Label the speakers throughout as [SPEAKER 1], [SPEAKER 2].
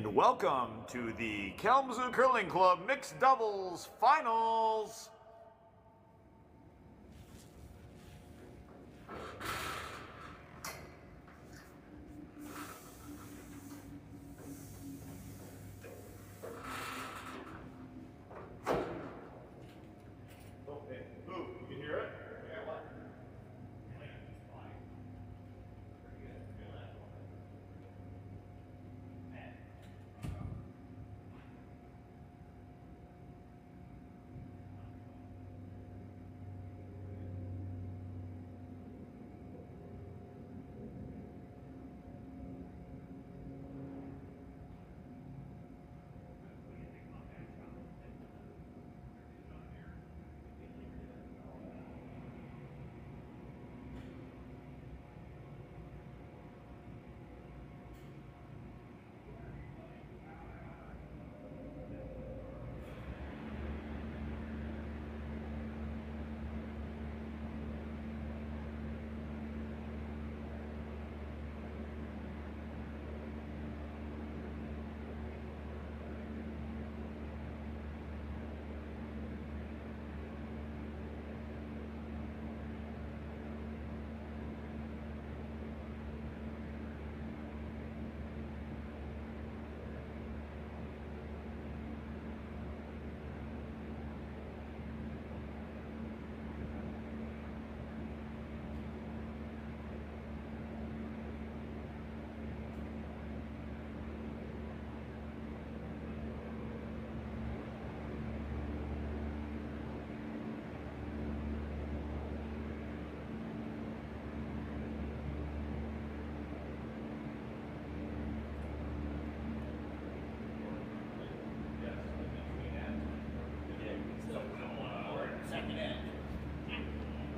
[SPEAKER 1] And welcome to the Kalamazoo Curling Club Mixed Doubles Finals.
[SPEAKER 2] Okay. Ooh, you can hear it? Yeah, what?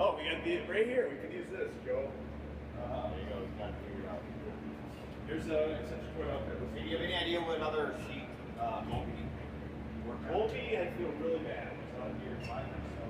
[SPEAKER 2] Oh, we got the right here. We can use this, Joe.
[SPEAKER 3] There you go. You got to figure it out.
[SPEAKER 2] Here's an extension cord out there.
[SPEAKER 3] Do you have any idea what other sheet Moby worked out?
[SPEAKER 2] Colby, I feel really bad. It's on here 5 or so.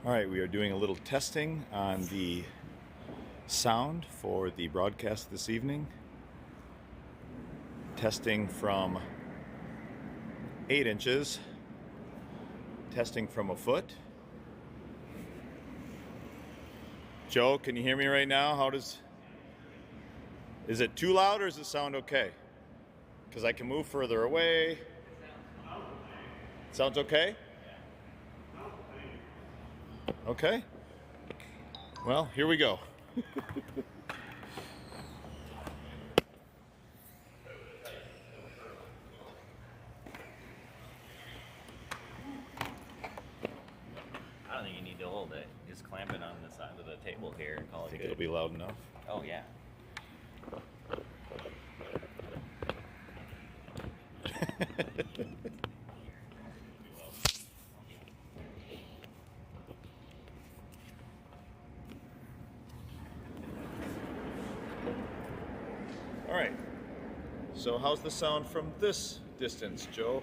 [SPEAKER 4] All right, we are doing a little testing on the sound for the broadcast this evening. Testing from 8 inches. Testing from a foot. Joe, can you hear me right now? Is it too loud or does it sound okay? Because I can move further away. Sounds okay? Okay. Well, here we go.
[SPEAKER 3] I don't think you need to hold it. Just clamp it on the side of the table here and call it
[SPEAKER 4] Think
[SPEAKER 3] good.
[SPEAKER 4] it'll be loud enough?
[SPEAKER 3] Oh, yeah.
[SPEAKER 4] All right. So how's the sound from this distance, Joe?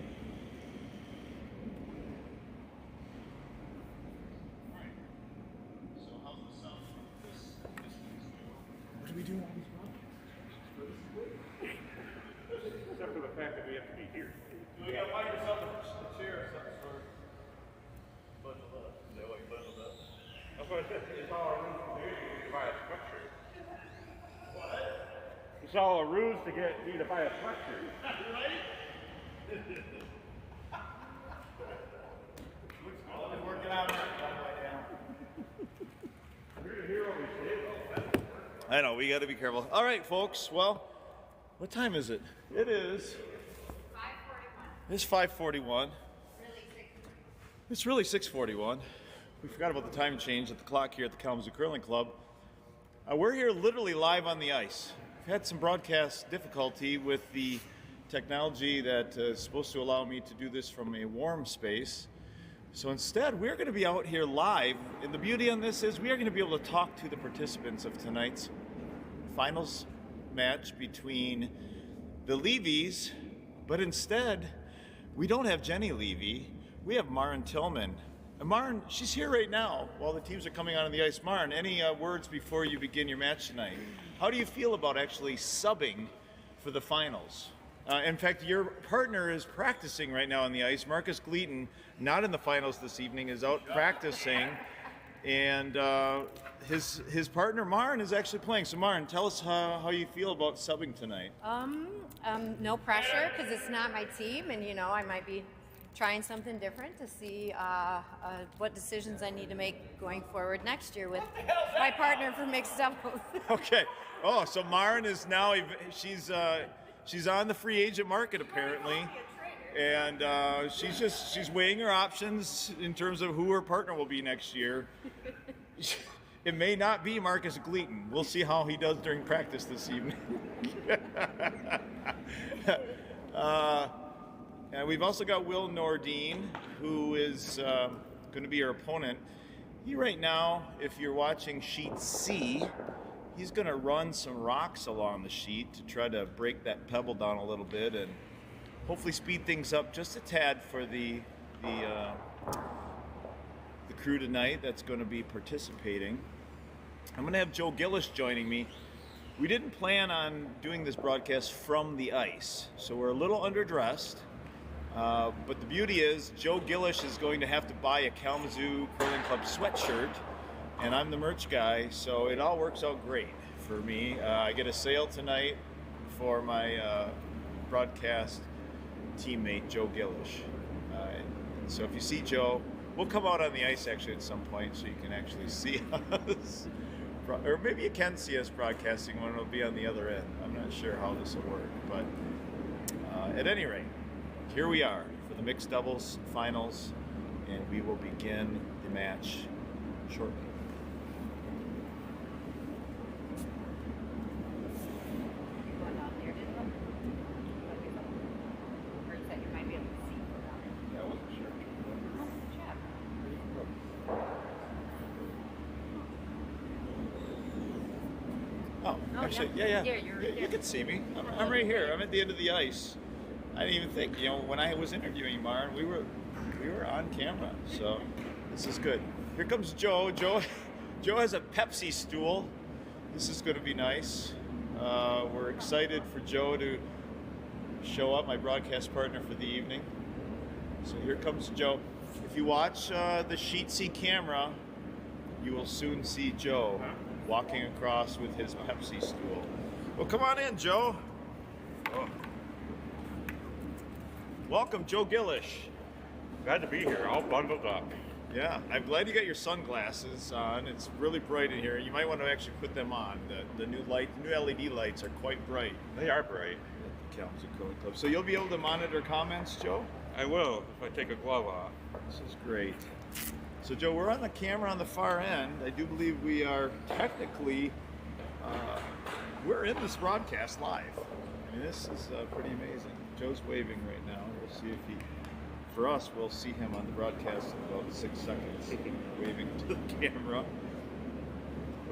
[SPEAKER 4] What do we do?
[SPEAKER 2] Except for the fact that we have to be here.
[SPEAKER 4] You gotta find yourself a chair of some sort. Bundle up. Is that what you bundled up?
[SPEAKER 2] That's what I said. It's all a ruse to get you to buy a sweatshirt. What? It's all a ruse to get you to buy a sweatshirt. Right?
[SPEAKER 3] Working out.
[SPEAKER 2] You're the hero we say.
[SPEAKER 4] I know, we gotta be careful. All right, folks. Well, what time is it? It is
[SPEAKER 5] 5:41.
[SPEAKER 4] It's 5:41.
[SPEAKER 5] Really 6:40.
[SPEAKER 4] It's really 6:41. We forgot about the time change at the clock here at the Kalamazoo Curling Club. We're here literally live on the ice. We've had some broadcast difficulty with the technology that is supposed to allow me to do this from a warm space. So instead, we're going to be out here live. And the beauty on this is we are going to be able to talk to the participants of tonight's finals match between the Levies, but instead, we don't have Jenny Levy. We have Maren Tillman. And Maren, she's here right now while the teams are coming out on the ice. Maren, any words before you begin your match tonight? How do you feel about actually subbing for the finals? In fact, your partner is practicing right now on the ice. Marcus Gleaton, not in the finals this evening, is out practicing. And his partner, Maren, is actually playing. So, Maren, tell us how you feel about subbing tonight.
[SPEAKER 5] No pressure because it's not my team, and I might be trying something different to see what decisions I need to make going forward next year with my partner for mixed doubles.
[SPEAKER 4] Okay. Oh, so Maren is now she's on the free agent market apparently, and she's weighing her options in terms of who her partner will be next year. It may not be Marcus Gleaton. We'll see how he does during practice this evening. And we've also got Will Nordine, who is going to be our opponent. He right now, if you're watching sheet C, he's going to run some rocks along the sheet to try to break that pebble down a little bit and hopefully speed things up just a tad for the crew tonight that's going to be participating. I'm going to have Joe Gillish joining me. We didn't plan on doing this broadcast from the ice, so we're a little underdressed. But the beauty is Joe Gillish is going to have to buy a Kalamazoo Curling Club sweatshirt, and I'm the merch guy, so it all works out great for me. I get a sale tonight for my broadcast teammate, Joe Gillish. So if you see Joe, we'll come out on the ice actually at some point so you can actually see us. Or maybe you can see us broadcasting when it'll be on the other end. I'm not sure how this will work, but at any rate, here we are for the mixed doubles finals, and we will begin the match shortly.
[SPEAKER 5] Going down there, didn't you? Or you said you might be able to see from down there.
[SPEAKER 4] Yeah, I wasn't sure.
[SPEAKER 5] Oh, good job.
[SPEAKER 4] Oh,
[SPEAKER 5] Oh,
[SPEAKER 4] actually,
[SPEAKER 5] yeah.
[SPEAKER 4] yeah.
[SPEAKER 5] Yeah, you're right
[SPEAKER 4] You
[SPEAKER 5] there.
[SPEAKER 4] can see me. I'm right here. I'm at the end of the ice. I didn't even think. When I was interviewing Maren, we were on camera, so this is good. Here comes Joe. Joe has a Pepsi stool. This is going to be nice. We're excited for Joe to show up, my broadcast partner for the evening. So here comes Joe. If you watch the Sheetsy camera, you will soon see Joe walking across with his Pepsi stool. Well, come on in, Joe. Oh. Welcome, Joe Gillish.
[SPEAKER 2] Glad to be here, all bundled up.
[SPEAKER 4] Yeah, I'm glad you got your sunglasses on. It's really bright in here. You might want to actually put them on. The new LED lights are quite bright.
[SPEAKER 2] They are bright.
[SPEAKER 4] At the Kalamazoo Curling Club. So you'll be able to monitor comments, Joe?
[SPEAKER 2] I will, if I take a glove off.
[SPEAKER 4] This is great. So Joe, we're on the camera on the far end. I do believe we are technically, we're in this broadcast live. I mean, this is pretty amazing. Joe's waving right now. We'll see if he, for us, we'll see him on the broadcast in about 6 seconds, waving to the camera.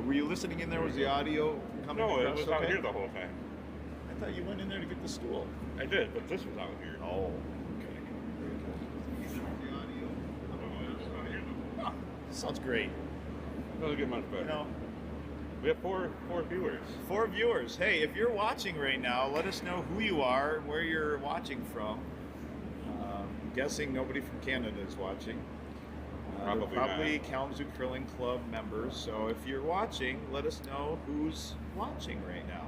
[SPEAKER 4] Were you listening in there? Was the audio coming
[SPEAKER 2] No, it
[SPEAKER 4] across
[SPEAKER 2] was
[SPEAKER 4] okay?
[SPEAKER 2] out here the whole time.
[SPEAKER 4] I thought you went in there to get the stool.
[SPEAKER 2] I did, but this was out here.
[SPEAKER 4] Oh, okay. Oh, sounds great.
[SPEAKER 2] Doesn't get much better.
[SPEAKER 4] You know,
[SPEAKER 2] We have four viewers.
[SPEAKER 4] 4 viewers. Hey, if you're watching right now, let us know who you are and where you're watching from. I'm guessing nobody from Canada is watching. They're probably Kalamazoo Curling Club members. So if you're watching, let us know who's watching right now.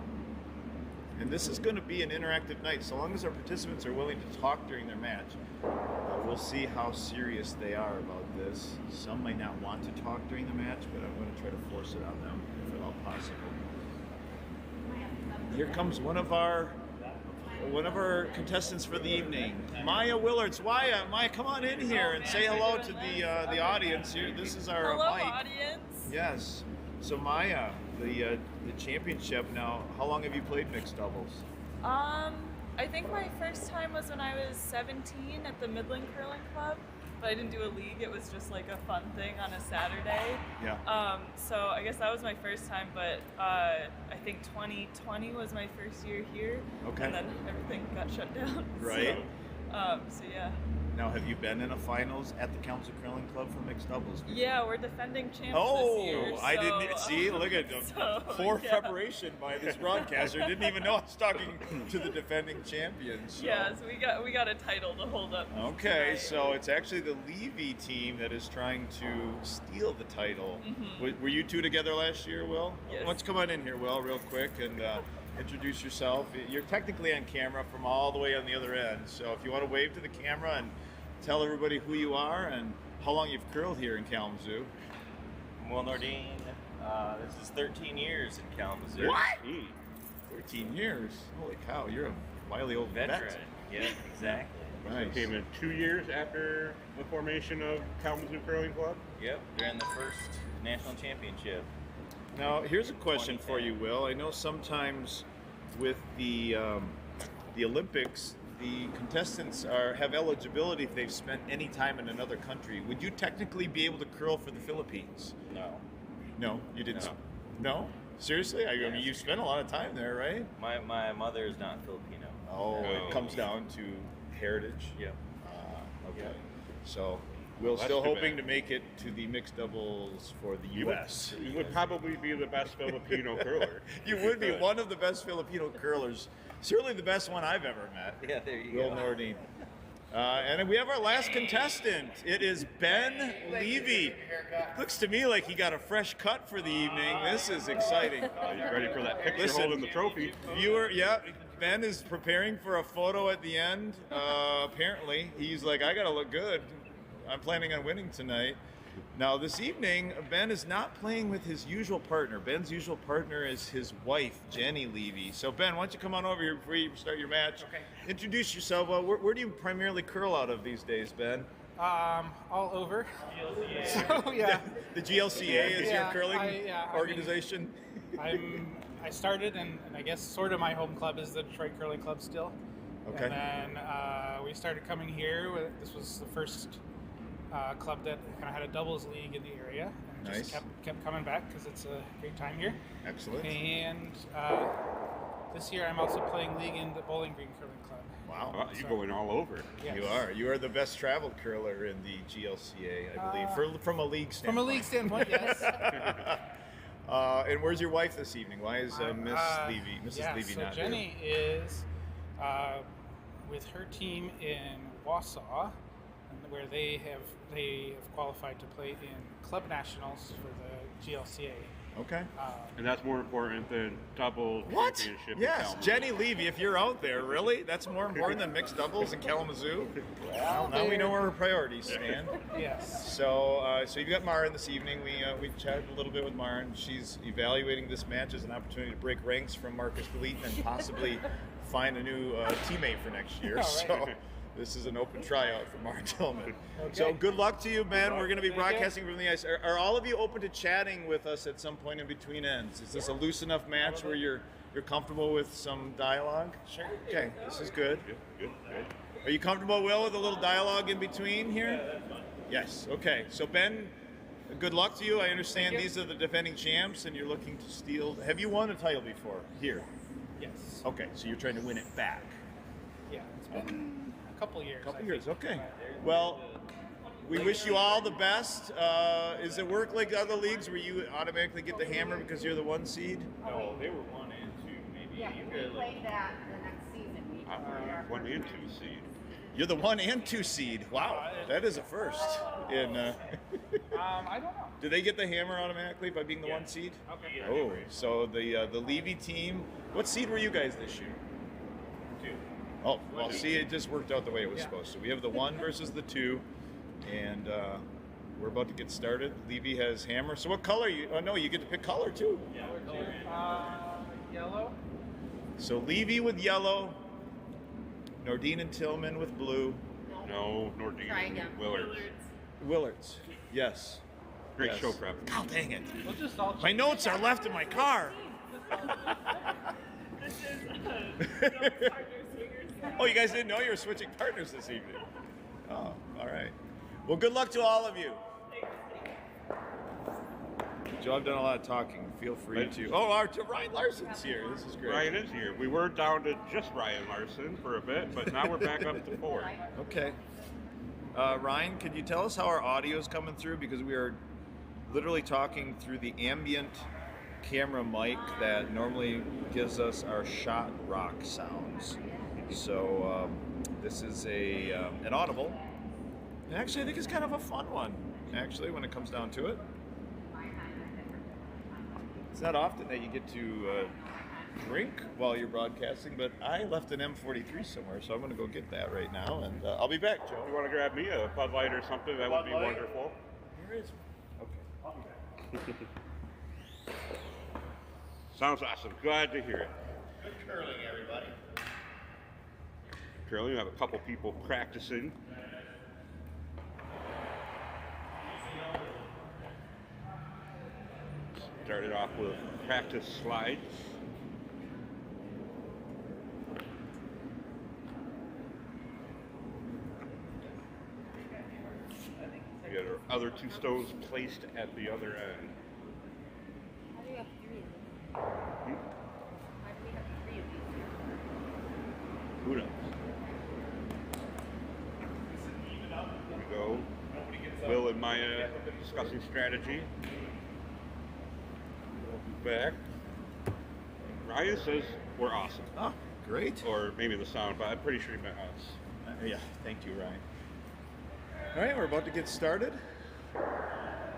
[SPEAKER 4] And this is going to be an interactive night. So long as our participants are willing to talk during their match, we'll see how serious they are about this. Some might not want to talk during the match, but I'm going to try to force it on them if at all possible. Here comes one of our contestants for the evening, Maya Willards. Maya, come on in here and say hello to the audience here. This is our
[SPEAKER 6] Hello,
[SPEAKER 4] Mike.
[SPEAKER 6] audience.
[SPEAKER 4] Yes. So Maya, the championship now. How long have you played mixed doubles?
[SPEAKER 6] I think my first time was when I was 17 at the Midland Curling Club, but I didn't do a league. It was just like a fun thing on a Saturday.
[SPEAKER 4] Yeah.
[SPEAKER 6] So I guess that was my first time, but I think 2020 was my first year here.
[SPEAKER 4] Okay.
[SPEAKER 6] And then everything got shut down.
[SPEAKER 4] Right.
[SPEAKER 6] So yeah.
[SPEAKER 4] Now, have you been in a finals at the Kalamazoo Curling Club for mixed doubles?
[SPEAKER 6] Yeah, we're defending champs
[SPEAKER 4] Oh,
[SPEAKER 6] this year.
[SPEAKER 4] I
[SPEAKER 6] so,
[SPEAKER 4] didn't see. Look at poor
[SPEAKER 6] yeah.
[SPEAKER 4] preparation by this broadcaster. Didn't even know I was talking to the defending champions. So.
[SPEAKER 6] Yeah, so we got a title to hold up.
[SPEAKER 4] Okay,
[SPEAKER 6] tonight.
[SPEAKER 4] so it's actually the Levy team that is trying to steal the title.
[SPEAKER 6] Mm-hmm.
[SPEAKER 4] Were you two together last year, Will?
[SPEAKER 6] Yes.
[SPEAKER 4] Let's come on in here, Will, real quick, and introduce yourself. You're technically on camera from all the way on the other end, so if you want to wave to the camera and tell everybody who you are and how long you've curled here in Kalamazoo.
[SPEAKER 3] Will Nordine. This is 13 years in Kalamazoo.
[SPEAKER 4] What? 13 years. Holy cow, you're a wily old
[SPEAKER 3] Veteran.
[SPEAKER 4] vet.
[SPEAKER 3] Yeah, exactly.
[SPEAKER 4] Nice.
[SPEAKER 2] Came in 2 years after the formation of Kalamazoo Curling Club.
[SPEAKER 3] Yep, during the first national championship.
[SPEAKER 4] Now, here's a question for you, Will. I know sometimes with the Olympics, the contestants have eligibility if they've spent any time in another country. Would you technically be able to curl for the Philippines?
[SPEAKER 3] No.
[SPEAKER 4] No, you didn't.
[SPEAKER 3] No.
[SPEAKER 4] No? Seriously? I mean, you spent a lot of time there, right?
[SPEAKER 3] My mother is not Filipino.
[SPEAKER 4] Oh, it comes down to heritage.
[SPEAKER 3] Yep.
[SPEAKER 4] Okay.
[SPEAKER 3] Yeah.
[SPEAKER 4] So, Will's
[SPEAKER 2] That's
[SPEAKER 4] still
[SPEAKER 2] too
[SPEAKER 4] hoping
[SPEAKER 2] bad.
[SPEAKER 4] to make it to the mixed doubles for the U.S.
[SPEAKER 2] You would probably be the best Filipino curler.
[SPEAKER 4] You would be one of the best Filipino curlers. Certainly the best one I've ever met.
[SPEAKER 3] Yeah, there you
[SPEAKER 4] Will
[SPEAKER 3] go.
[SPEAKER 4] Nordine. And then we have our last contestant. It is Ben Levy. Looks to me like he got a fresh cut for the evening. This is exciting.
[SPEAKER 2] You ready for that picture
[SPEAKER 4] Listen,
[SPEAKER 2] holding the trophy?
[SPEAKER 4] Viewer, yeah, Ben is preparing for a photo at the end. Apparently, he's like, I gotta look good. I'm planning on winning tonight. Now, this evening, Ben is not playing with his usual partner. Ben's usual partner is his wife, Jenny Levy. So, Ben, why don't you come on over here before you start your match?
[SPEAKER 7] Okay.
[SPEAKER 4] Introduce yourself. Where do you primarily curl out of these days, Ben?
[SPEAKER 7] All over. So yeah,
[SPEAKER 4] The GLCA is your
[SPEAKER 7] Yeah,
[SPEAKER 4] curling
[SPEAKER 7] I mean,
[SPEAKER 4] organization?
[SPEAKER 7] I started, and I guess sort of my home club is the Detroit Curling Club still.
[SPEAKER 4] Okay.
[SPEAKER 7] And then we started coming here. This was the first club that kind of had a doubles league in the area, and just
[SPEAKER 4] Nice.
[SPEAKER 7] kept coming back because it's a great time here.
[SPEAKER 4] Excellent.
[SPEAKER 7] And this year I'm also playing league in the Bowling Green Curling Club.
[SPEAKER 4] Wow.
[SPEAKER 2] You're going all over.
[SPEAKER 7] Yes.
[SPEAKER 4] You are. You are the best traveled curler in the GLCA, I believe, from a league standpoint.
[SPEAKER 7] From a league standpoint, yes.
[SPEAKER 4] And where's your wife this evening? Why is Mrs. Levy
[SPEAKER 7] so
[SPEAKER 4] not
[SPEAKER 7] Jenny is with her team in Wausau, where they have qualified to play in Club Nationals for the GLCA.
[SPEAKER 4] here? Okay.
[SPEAKER 2] And that's more important than double
[SPEAKER 4] What?
[SPEAKER 2] championship. in
[SPEAKER 4] Yes,
[SPEAKER 2] Kalamazoo.
[SPEAKER 4] Jenny Levy, if you're out there, really? That's more important than mixed doubles in Kalamazoo? Well, now we know where her priorities stand.
[SPEAKER 7] Yes.
[SPEAKER 4] So, so you've got Maren this evening. We chatted a little bit with Maren. She's evaluating this match as an opportunity to break ranks from Marcus Gleaton and possibly find a new teammate for next year.
[SPEAKER 7] All right.
[SPEAKER 4] So this is an open tryout for Maren Tillman.
[SPEAKER 7] Okay.
[SPEAKER 4] So good luck to you, man. We're going to be
[SPEAKER 7] Thank you.
[SPEAKER 4] broadcasting from the ice. Are all of you open to chatting with us at some point in between ends? Is this a loose enough match where you're comfortable with some dialogue?
[SPEAKER 7] Sure.
[SPEAKER 4] Okay, this is good.
[SPEAKER 2] Good.
[SPEAKER 4] Are you comfortable, Will, with a little dialogue in between here? Yeah, that's fine. Yes. Okay. So Ben, good luck to you. I understand these are the defending champs, and you're looking to steal. Have you won a title before here?
[SPEAKER 7] Yes.
[SPEAKER 4] Okay, so you're trying to win it back.
[SPEAKER 7] Yeah, it's been a couple years.
[SPEAKER 4] Couple
[SPEAKER 7] I
[SPEAKER 4] years.
[SPEAKER 7] think.
[SPEAKER 4] Okay. Well, we wish you all the best. Is it work like other leagues where you automatically get the hammer because you're the 1 seed?
[SPEAKER 3] No, they were 1 and 2. Maybe
[SPEAKER 5] Yeah,
[SPEAKER 3] you
[SPEAKER 5] we
[SPEAKER 3] could
[SPEAKER 5] play that the next season.
[SPEAKER 2] I'm 1 and 2 seed.
[SPEAKER 4] You're the 1 and 2 seed. Wow, that is a first. In
[SPEAKER 7] I don't know.
[SPEAKER 4] do they get the hammer automatically by being the 1 seed?
[SPEAKER 7] Okay.
[SPEAKER 4] Oh, so the Levy team. What seed were you guys this year?
[SPEAKER 3] 2.
[SPEAKER 4] Oh, well, see, it just worked out the way it was
[SPEAKER 7] Yeah.
[SPEAKER 4] supposed to. We have the 1 versus the 2, and we're about to get started. Levy has hammer. So what color you? Oh no, you get to pick color too.
[SPEAKER 3] Yeah, we're clear.
[SPEAKER 7] Yellow.
[SPEAKER 4] So Levy with yellow, Nordine and Tillman with blue,
[SPEAKER 2] No, Nordine.
[SPEAKER 5] Try again.
[SPEAKER 2] Willards.
[SPEAKER 4] Willards. Yes.
[SPEAKER 2] Great
[SPEAKER 4] Yes.
[SPEAKER 2] show prep.
[SPEAKER 4] God dang it!
[SPEAKER 7] We'll just all
[SPEAKER 4] My notes are left in my car.
[SPEAKER 6] This is partners here.
[SPEAKER 4] Oh, you guys didn't know you were switching partners this evening. Oh, all right. Well, good luck to all of you. Joe, I've done a lot of talking. Feel free to. Oh, Ryan Larson's here. This is great.
[SPEAKER 2] Ryan is here. We were down to just Ryan Larson for a bit, but now we're back up to 4.
[SPEAKER 4] Okay. Ryan, could you tell us how our audio is coming through? Because we are literally talking through the ambient camera mic that normally gives us our shot rock sounds. So this is an audible. And actually, I think it's kind of a fun one, actually, when it comes down to it. It's not often that you get to drink while you're broadcasting, but I left an M43 somewhere, so I'm going to go get that right now, and I'll be back, Joe.
[SPEAKER 2] You want to grab me a Bud Light or something? That would be wonderful.
[SPEAKER 4] Here is. Okay, I'll be back.
[SPEAKER 2] Sounds awesome. Glad to hear it.
[SPEAKER 3] Good curling, everybody.
[SPEAKER 2] Curling, you have a couple people practicing. Started off with practice slides. We got our other 2 stones placed at the other end.
[SPEAKER 5] How do you have 3 of these?
[SPEAKER 2] Hmm?
[SPEAKER 5] Why do we have 3 of these?
[SPEAKER 2] Who knows? Here we go. Will and Maya discussing strategy. Back. Ryan says we're awesome.
[SPEAKER 4] Oh, great.
[SPEAKER 2] Or maybe the sound, but I'm pretty sure he meant us.
[SPEAKER 4] Yeah, thank you, Ryan. All right, we're about to get started.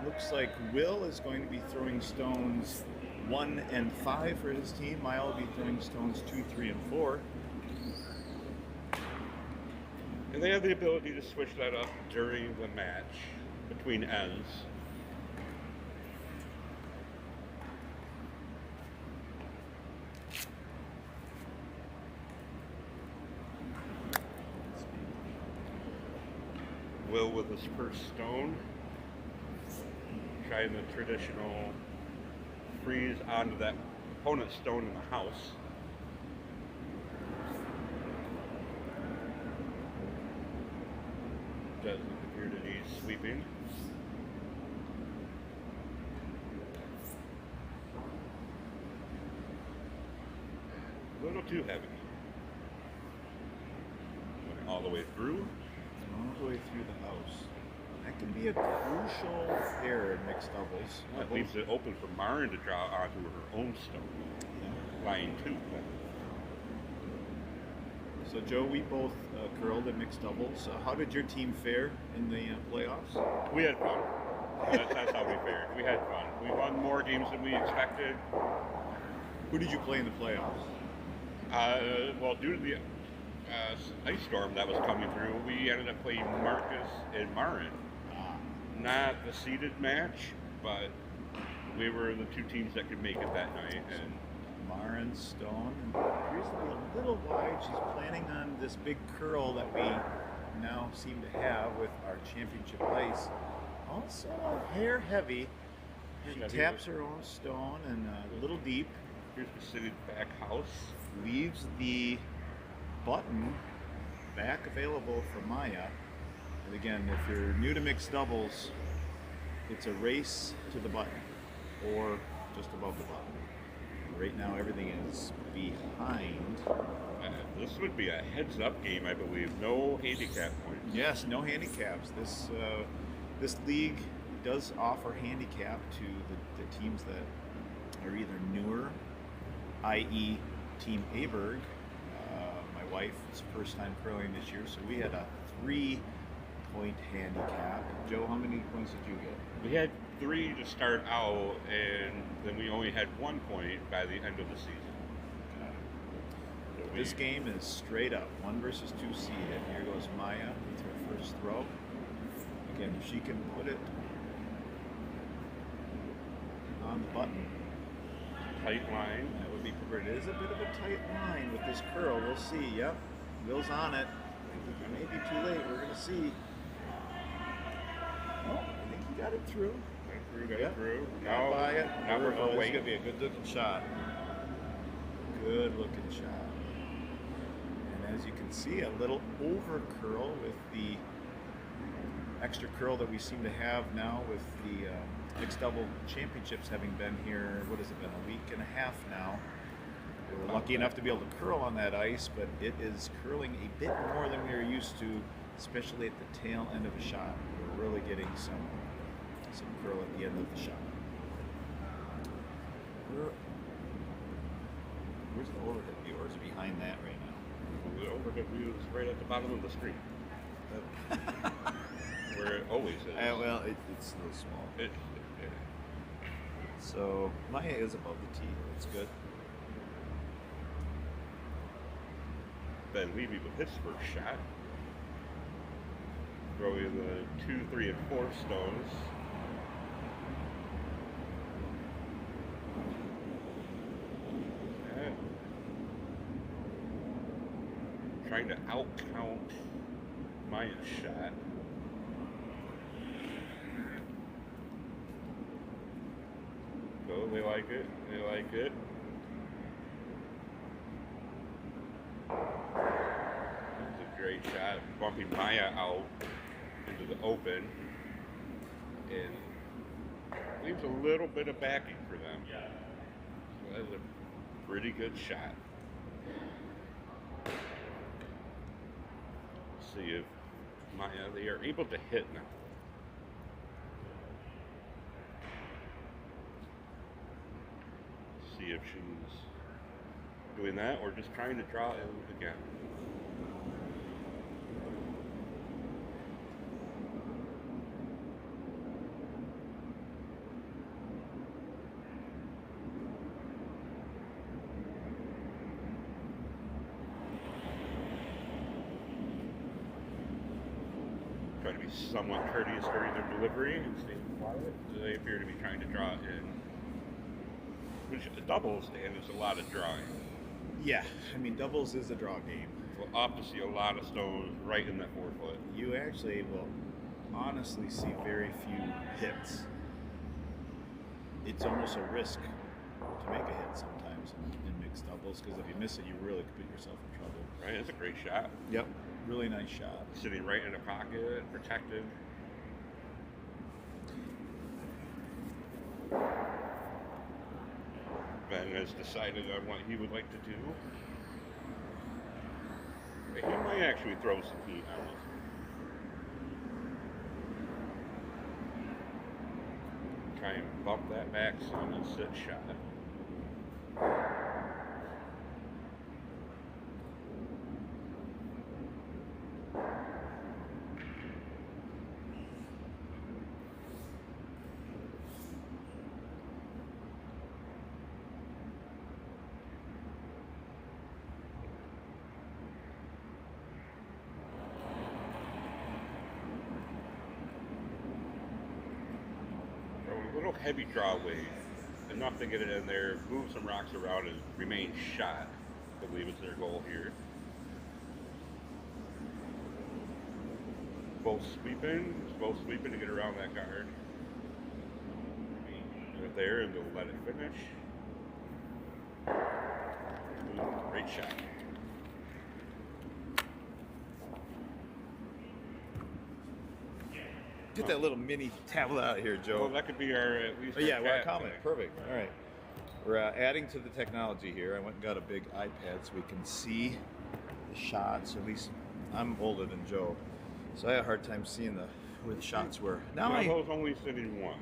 [SPEAKER 4] Looks like Will is going to be throwing stones 1 and 5 for his team. Maya will be throwing stones 2, 3, and 4.
[SPEAKER 2] And they have the ability to switch that up during the match, between ends. Will with his first stone, trying the traditional freeze onto that opponent's stone in the house. Doesn't appear to need sweeping. A little too heavy. the way through.
[SPEAKER 4] All the way through the house. That can be a crucial pair in mixed doubles.
[SPEAKER 2] That leaves it open for Marin to draw onto her own stone. Line 2.
[SPEAKER 4] So Joe, we both curled in mixed doubles. How did your team fare in the playoffs?
[SPEAKER 2] We had fun. That's how we fared. We had fun. We won more games than we expected.
[SPEAKER 4] Who did you play in the playoffs?
[SPEAKER 2] Well, due to the ice storm that was coming through, we ended up playing Marcus and Marin. Not the seeded match, but we were the two teams that could make it that night. And
[SPEAKER 4] Marin, Stone, and Grizzly a little wide. She's planning on this big curl that we now seem to have with our championship ice. Also hair heavy. She taps her own stone and a little deep.
[SPEAKER 2] Here's the seated back house.
[SPEAKER 4] Leaves the button back available for Maya. And again, if you're new to mixed doubles, it's a race to the button or just above the button. Right now, everything is behind.
[SPEAKER 2] This would be a heads-up game, I believe. No handicap points.
[SPEAKER 4] Yes, no handicaps. This league does offer handicap to the teams that are either newer, i.e. Team Aberg. My wife is first time curling this year, so we had a 3-point handicap. Joe, how many points did you get?
[SPEAKER 2] We had 3 to start out, and then we only had 1 point by the end of the season. So
[SPEAKER 4] This game is straight up, 1 versus 2 seeded. Here goes Maya with her first throw. Again, if she can put it on the button,
[SPEAKER 2] Tight line.
[SPEAKER 4] that would be preferred. It is a bit of a tight line with this curl. We'll see. Yep, Will's on it. It may be too late. We're going to see. Oh, I think he got it through.
[SPEAKER 2] Got it through.
[SPEAKER 4] Got by it.
[SPEAKER 2] Now we're
[SPEAKER 4] This
[SPEAKER 2] going
[SPEAKER 4] is going to be a good looking shot. Good looking shot. And as you can see, a little over curl with the extra curl that we seem to have now with the mixed double championships having been here, what has it been, a week and a half now. We were lucky enough to be able to curl on that ice, but it is curling a bit more than we are used to, especially at the tail end of a shot. We're really getting some curl at the end of the shot. Where's the overhead view, or is it behind that right now?
[SPEAKER 2] The overhead view is right at the bottom of the screen. Where it always is.
[SPEAKER 4] Well, it's a little small. So Maya is above the tee. That's good.
[SPEAKER 2] Ben Levy with his first shot. Throwing the 2, 3, and 4 stones. And trying to outcount Maya's shot. So they like it. They like it. It's a great shot, bumping Maya out into the open, and leaves a little bit of backing for them. Yeah. So that's a pretty good shot. See if Maya, they are able to hit now. See if she's doing that or just trying to draw it again. Try to be somewhat courteous during their delivery and stay quiet. They appear to be trying to draw it in. Which the doubles stand is a lot of drawing.
[SPEAKER 4] Yeah, I mean doubles is a draw game.
[SPEAKER 2] We'll often see a lot of stones right in that 4-foot.
[SPEAKER 4] You actually will honestly see very few hits. It's almost a risk to make a hit sometimes in mixed doubles, because if you miss it, you really could put yourself in trouble.
[SPEAKER 2] Right, it's a great shot.
[SPEAKER 4] Yep, really nice shot.
[SPEAKER 2] Sitting right in a pocket, protected. Ben has decided on what he would like to do. He might actually throw some heat on us. Try and bump that back some and sit shot. A little heavy draw wave, enough to get it in there, move some rocks around, and remain shot. I believe it's their goal here. Both sweeping to get around that guard. Get it there and they'll let it finish. Ooh, great shot.
[SPEAKER 4] Get that little mini tablet out of here, Joe.
[SPEAKER 2] Well, that could be our at least.
[SPEAKER 4] Oh, yeah, well,
[SPEAKER 2] chat
[SPEAKER 4] comment.
[SPEAKER 2] thing.
[SPEAKER 4] Perfect. All right. We're adding to the technology here. I went and got a big iPad so we can see the shots. At least I'm older than Joe, so I had a hard time seeing where the shots were. Now
[SPEAKER 2] I was only sitting one.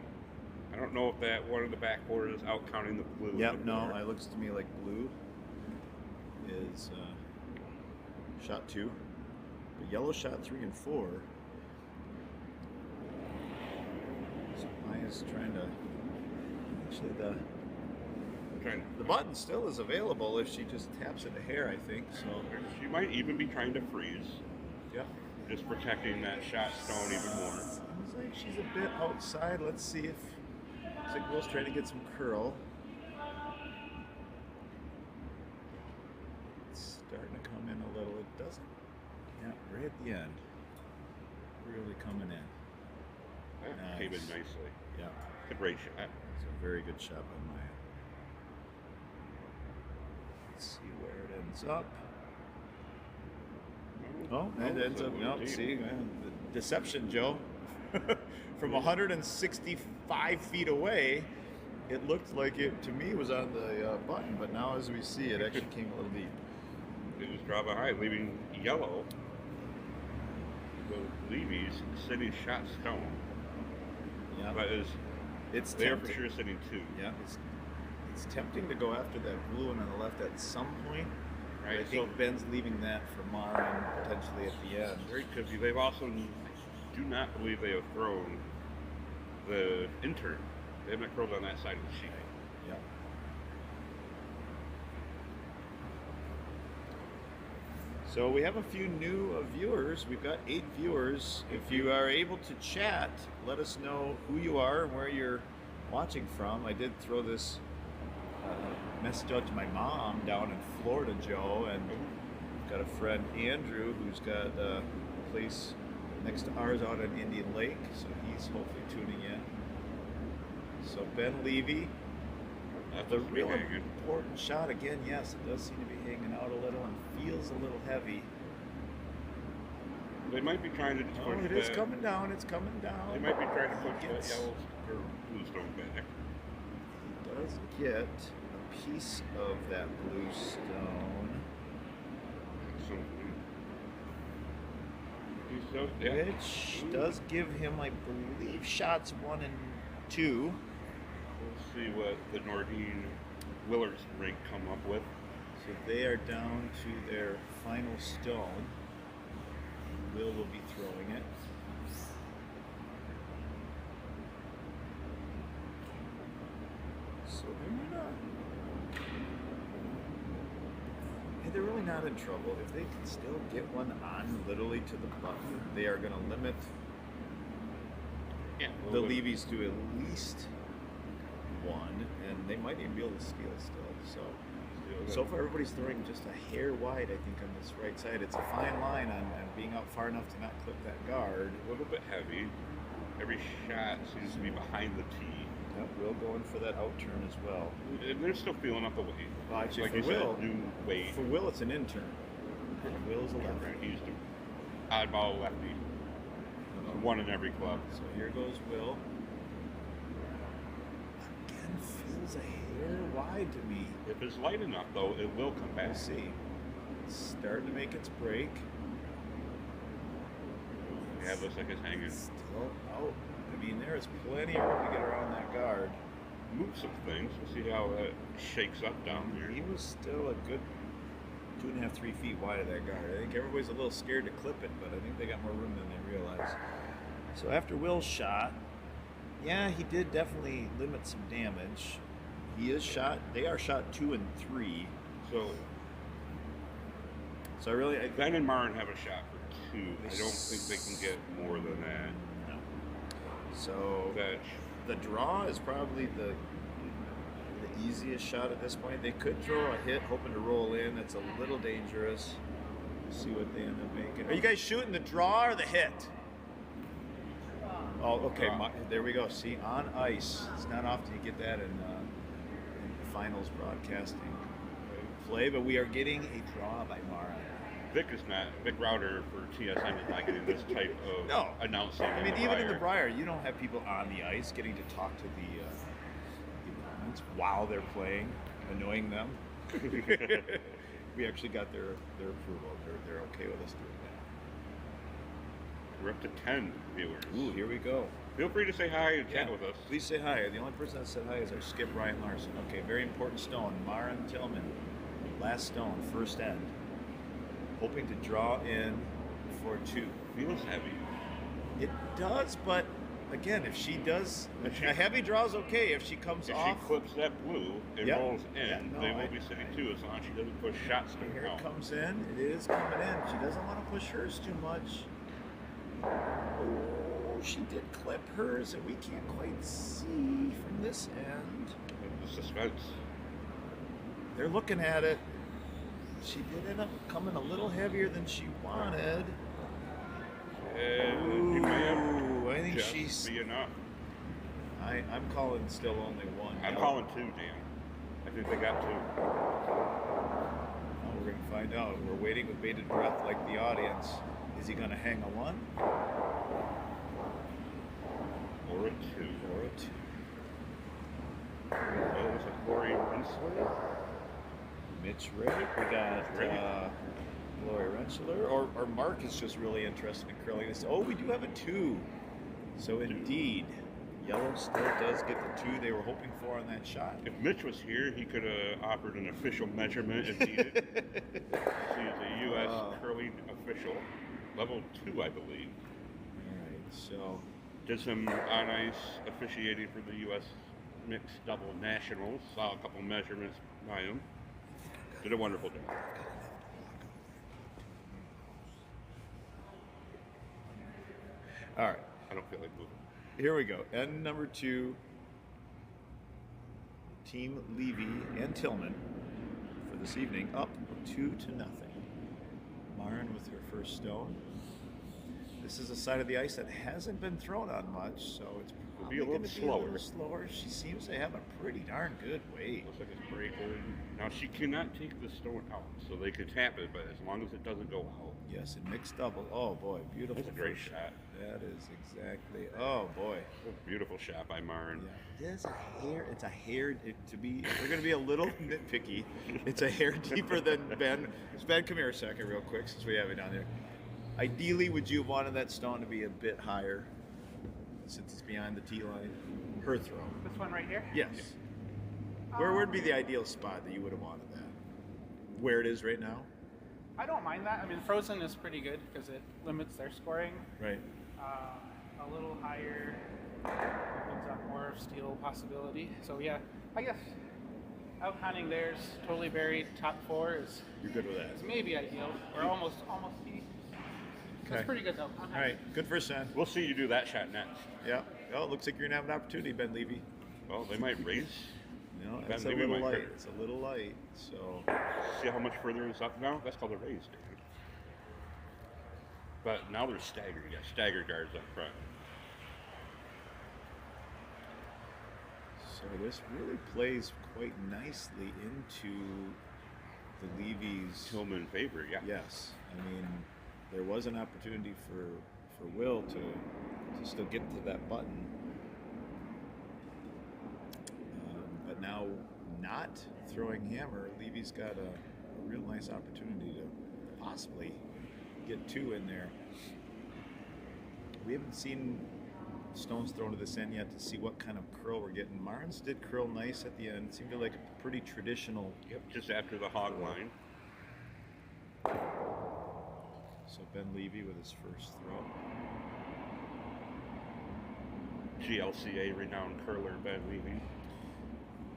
[SPEAKER 2] I don't know if that one in the backboard is out counting the blue.
[SPEAKER 4] Yep. No, it looks to me like blue is shot 2, but yellow shot 3 and 4. So Maya's trying to. Actually, the button still is available if she just taps it a hair, I think. So
[SPEAKER 2] she might even be trying to freeze.
[SPEAKER 4] Yeah.
[SPEAKER 2] Just protecting that shot stone even more.
[SPEAKER 4] Seems like she's a bit outside. Let's see if Signal's trying to get some curl. It's starting to come in a little. It doesn't. Yeah, right at the end. Really coming in.
[SPEAKER 2] That came in nicely.
[SPEAKER 4] Yeah.
[SPEAKER 2] It's a great shot.
[SPEAKER 4] It's a very good shot by Maya. Let's see where it ends up. Oh, it ends up. No, see, man, the deception, Joe. From 165 feet away, it looked like it to me was on the button, but now as we see, it actually came a little deep.
[SPEAKER 2] It just dropped behind, leaving yellow. The Levy's sitting shot stone.
[SPEAKER 4] Yeah,
[SPEAKER 2] But
[SPEAKER 4] it's
[SPEAKER 2] they're
[SPEAKER 4] tempting.
[SPEAKER 2] for sure sitting 2.
[SPEAKER 4] Yeah, it's tempting to go after that blue one on the left at some point.
[SPEAKER 2] Right.
[SPEAKER 4] I think Ben's leaving that for Mara and potentially at the end.
[SPEAKER 2] Very could be. They've also do not believe they have thrown the intern. They haven't curled on that side of the sheet.
[SPEAKER 4] Yeah. So we have a few new viewers. We've got 8 viewers. If you are able to chat, let us know who you are and where you're watching from. I did throw this message out to my mom down in Florida, Joe, and got a friend, Andrew, who's got a place next to ours out on Indian Lake, so he's hopefully tuning in. So Ben Levy,
[SPEAKER 2] That's
[SPEAKER 4] the
[SPEAKER 2] what's
[SPEAKER 4] real
[SPEAKER 2] hanging.
[SPEAKER 4] important shot again. Yes, it does seem to be hanging out a little and feels a little heavy.
[SPEAKER 2] They might be trying to just
[SPEAKER 4] Oh,
[SPEAKER 2] push
[SPEAKER 4] it is
[SPEAKER 2] that-
[SPEAKER 4] coming down. It's coming down.
[SPEAKER 2] They might be trying to push that
[SPEAKER 4] Gets-
[SPEAKER 2] yellow or blue stone back.
[SPEAKER 4] He does get a piece of that blue stone,
[SPEAKER 2] So, he's so, yeah.
[SPEAKER 4] which does give him, I believe, shots 1 and 2.
[SPEAKER 2] We'll see what the Nordine Willards rink come up with.
[SPEAKER 4] So they are down to their final stone. Will be throwing it. So they're really not in trouble. If they can still get one on literally to the button, they are going to limit
[SPEAKER 2] Yeah.
[SPEAKER 4] the Levies to at least 1, and they might even be able to steal still. So far everybody's throwing just a hair wide, I think, on this right side. It's a fine line on being out far enough to not clip that guard.
[SPEAKER 2] A little bit heavy. Every shot seems to be behind the tee.
[SPEAKER 4] Yep, Will going for that out turn as well.
[SPEAKER 2] And they're still feeling up the weight.
[SPEAKER 4] Well, actually,
[SPEAKER 2] like
[SPEAKER 4] for
[SPEAKER 2] you
[SPEAKER 4] Will,
[SPEAKER 2] said, new weight.
[SPEAKER 4] for Will, it's an intern. Will's a lefty.
[SPEAKER 2] He's the oddball lefty. One in every club.
[SPEAKER 4] So here goes Will. Again, feels a hair wide to me.
[SPEAKER 2] If it's light enough, though, it will come back.
[SPEAKER 4] We'll see. It's starting to make its break.
[SPEAKER 2] Yeah, it looks like it's hanging.
[SPEAKER 4] Still out. I mean, there is plenty of room to get around that guard.
[SPEAKER 2] Move some things. We'll see how that shakes up down there.
[SPEAKER 4] He was still a good 2.5, 3 feet wide of that guard. I think everybody's a little scared to clip it, but I think they got more room than they realize. So after Will's shot, yeah, he did definitely limit some damage. He is shot. They are shot 2 and 3.
[SPEAKER 2] So
[SPEAKER 4] I really,
[SPEAKER 2] Ben and Marin have a shot for 2. I don't think they can get more than that.
[SPEAKER 4] No. So
[SPEAKER 2] That
[SPEAKER 4] the draw is probably the easiest shot at this point. They could throw a hit, hoping to roll in. That's a little dangerous. See what they end up making. Are you guys shooting the draw or the hit? Oh, okay. There we go. See, on ice. It's not often you get that in finals broadcasting play, but we are getting a draw by Mara.
[SPEAKER 2] Vic Router for TSN is not getting this type of announcing.
[SPEAKER 4] I mean, even in the Briar, you don't have people on the ice getting to talk to the opponents while they're playing, annoying them. We actually got their approval. They're okay with us doing that.
[SPEAKER 2] We're up to 10 viewers.
[SPEAKER 4] Ooh, here we go.
[SPEAKER 2] Feel free to say hi and chat with us.
[SPEAKER 4] Please say hi. The only person that said hi is our skip, Ryan Larson. Okay, very important stone. Marin Tillman, last stone, first end. Hoping to draw in for 2.
[SPEAKER 2] Feels heavy.
[SPEAKER 4] It does, but again, if she does, a heavy draw is okay. If she comes off,
[SPEAKER 2] if she clips that blue and rolls in, they will be sitting 2 as long as she doesn't push shots to
[SPEAKER 4] here
[SPEAKER 2] count.
[SPEAKER 4] it comes in. It is coming in. She doesn't want to push hers too much. Oh, she did clip hers, and we can't quite see from this end.
[SPEAKER 2] The suspense.
[SPEAKER 4] They're looking at it. She did end up coming a little heavier than she wanted.
[SPEAKER 2] And
[SPEAKER 4] Ooh, I think
[SPEAKER 2] just
[SPEAKER 4] she's.
[SPEAKER 2] be enough.
[SPEAKER 4] I'm calling still only 1.
[SPEAKER 2] I'm calling 2, Dan. I think they got 2.
[SPEAKER 4] Well, we're going to find out. We're waiting with bated breath like the audience. Is he going to hang a 1?
[SPEAKER 2] Or a 2.
[SPEAKER 4] Or a 2.
[SPEAKER 2] Well, it was a Corey Rensler.
[SPEAKER 4] Mitch Riddick. We got Lori Rensler. Or Mark is just really interested in curling this. Oh, we do have a 2. So indeed, yellow still does get the 2 they were hoping for on that shot.
[SPEAKER 2] If Mitch was here, he could have offered an official measurement if needed. He is a U.S. curling official. Level 2, I believe.
[SPEAKER 4] All right, so
[SPEAKER 2] Did some on-ice officiating for the U.S. Mixed Double Nationals. Saw a couple measurements by him. Did a wonderful job.
[SPEAKER 4] all right,
[SPEAKER 2] I don't feel like moving.
[SPEAKER 4] here we go. End number 2. Team Levy and Tillman for this evening, up 2-0. Marin with her first stone. This is a side of the ice that hasn't been thrown on much, so it's probably
[SPEAKER 2] It'll be a little
[SPEAKER 4] slower. She seems to have a pretty darn good weight.
[SPEAKER 2] Looks like it's breaking. Now she cannot take the stone out, so they could tap it, but as long as it doesn't go out.
[SPEAKER 4] Yes, and mixed double. Oh boy, beautiful.
[SPEAKER 2] That's a great
[SPEAKER 4] first
[SPEAKER 2] shot.
[SPEAKER 4] That is exactly. Oh boy.
[SPEAKER 2] Beautiful shot by Marin.
[SPEAKER 4] Yeah, it's a hair. It's a hair. To be, if we're going to be a little nitpicky, it's a hair deeper than Ben. Ben, come here a second, real quick, since we have it down there. Ideally, would you have wanted that stone to be a bit higher, since it's behind the tee line? Her throw.
[SPEAKER 7] This one right here?
[SPEAKER 4] Yes. Where would be the ideal spot that you would have wanted that? Where it is right now?
[SPEAKER 7] I don't mind that. I mean, frozen is pretty good because it limits their scoring.
[SPEAKER 4] Right.
[SPEAKER 7] A little higher opens up more steal possibility. So yeah, I guess out hunting theirs, totally buried, top 4 is
[SPEAKER 4] You're good with that.
[SPEAKER 7] maybe ideal. Or almost key.
[SPEAKER 4] Okay.
[SPEAKER 7] That's pretty good though. I'm
[SPEAKER 4] All
[SPEAKER 7] happy.
[SPEAKER 4] right. Good first end.
[SPEAKER 2] We'll see you do that shot next.
[SPEAKER 4] Yeah. Oh, it looks like you're gonna have an opportunity, Ben Levy.
[SPEAKER 2] Well, they might raise.
[SPEAKER 4] No,
[SPEAKER 2] Ben
[SPEAKER 4] it's a
[SPEAKER 2] Levy
[SPEAKER 4] little
[SPEAKER 2] might
[SPEAKER 4] light.
[SPEAKER 2] hurt.
[SPEAKER 4] It's a little light. So
[SPEAKER 2] See how much further it's up now? That's called a raise, Dan. But now they're staggered. You got stagger guards up front.
[SPEAKER 4] So this really plays quite nicely into the Levy's.
[SPEAKER 2] Tillman favor, yeah.
[SPEAKER 4] Yes, I mean there was an opportunity for Will to still get to that button, but now not throwing hammer. Levy's got a real nice opportunity to possibly get 2 in there. We haven't seen stones thrown to this end yet to see what kind of curl we're getting. Marnes did curl nice at the end. It seemed to like a pretty traditional.
[SPEAKER 2] Yep, just after the hog line.
[SPEAKER 4] So Ben Levy with his first throw.
[SPEAKER 2] GLCA renowned curler Ben Levy.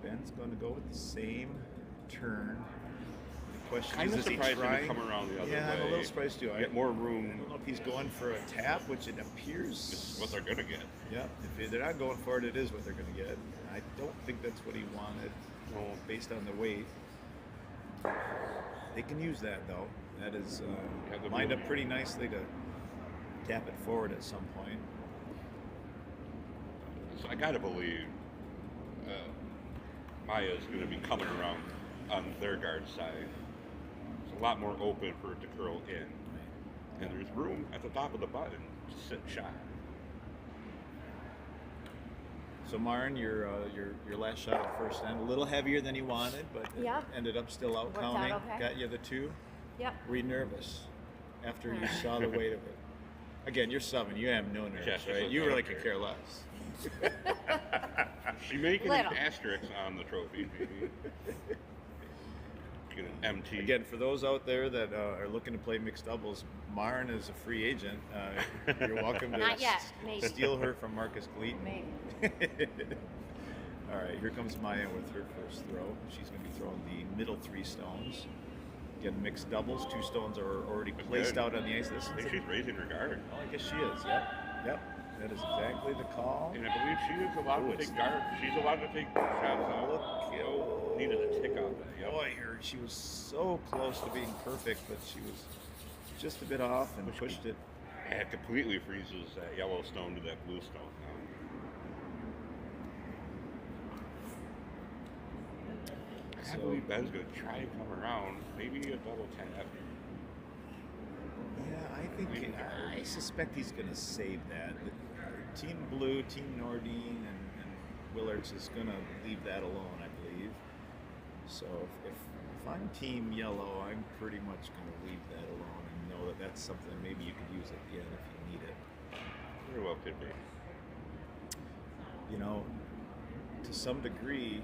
[SPEAKER 4] Ben's going to go with the same turn. The question
[SPEAKER 2] Kind
[SPEAKER 4] is,
[SPEAKER 2] of
[SPEAKER 4] is he
[SPEAKER 2] surprised him
[SPEAKER 4] trying?
[SPEAKER 2] to come around the other way.
[SPEAKER 4] Yeah, I'm a little surprised too.
[SPEAKER 2] Get more
[SPEAKER 4] I
[SPEAKER 2] room.
[SPEAKER 4] don't know if he's going for a tap, which it appears.
[SPEAKER 2] This is what they're gonna get.
[SPEAKER 4] Yeah, if they're not going for it, it is what they're going to get. I don't think that's what he wanted, based on the weight. They can use that though. That is lined up pretty nicely to tap it forward at some point.
[SPEAKER 2] So I gotta believe Maya's gonna be coming around on their guard side. It's a lot more open for it to curl in, and there's room at the top of the button to sit shot.
[SPEAKER 4] So Maren, your last shot at the first end, a little heavier than you wanted, but
[SPEAKER 5] Yeah.
[SPEAKER 4] ended up still out
[SPEAKER 5] Worked out
[SPEAKER 4] counting.
[SPEAKER 5] okay.
[SPEAKER 4] Got you the 2.
[SPEAKER 5] Yep.
[SPEAKER 4] Were you nervous after you saw the weight of it? Again, you're subbing. You have no nerves,
[SPEAKER 2] Yes,
[SPEAKER 4] right?
[SPEAKER 2] yes,
[SPEAKER 4] You
[SPEAKER 2] I
[SPEAKER 4] really
[SPEAKER 2] don't
[SPEAKER 4] could
[SPEAKER 2] care.
[SPEAKER 4] care less.
[SPEAKER 2] She making
[SPEAKER 5] Little.
[SPEAKER 2] an asterisk on the trophy, maybe. Get an MT.
[SPEAKER 4] Again, for those out there that are looking to play mixed doubles, Maren is a free agent. You're welcome to
[SPEAKER 5] Not yet, maybe.
[SPEAKER 4] steal her from Marcus Gleaton.
[SPEAKER 5] Maybe.
[SPEAKER 4] All right, here comes Maya with her first throw. She's going to be throwing the middle 3 stones. Again, mixed doubles. 2 stones are already placed out on the ice. This
[SPEAKER 2] I
[SPEAKER 4] is
[SPEAKER 2] think she's raising her guard.
[SPEAKER 4] I guess she is. Yep. That is exactly the call.
[SPEAKER 2] And I believe she is allowed to take guard. She's allowed to take shots out.
[SPEAKER 4] Look,
[SPEAKER 2] Needed a tick out there. Yep.
[SPEAKER 4] Boy, she was so close to being perfect, but she was just a bit off and pushed it.
[SPEAKER 2] And it completely freezes that yellow stone to that blue stone now. I believe Ben's going to try and come around. Maybe a double tap.
[SPEAKER 4] Yeah, I suspect he's going to save that. Team Blue, Team Nordine, and Willards is going to leave that alone, I believe. So if I'm Team Yellow, I'm pretty much going to leave that alone and know that that's something maybe you could use at the end if you need it.
[SPEAKER 2] Very well could be.
[SPEAKER 4] You know, to some degree,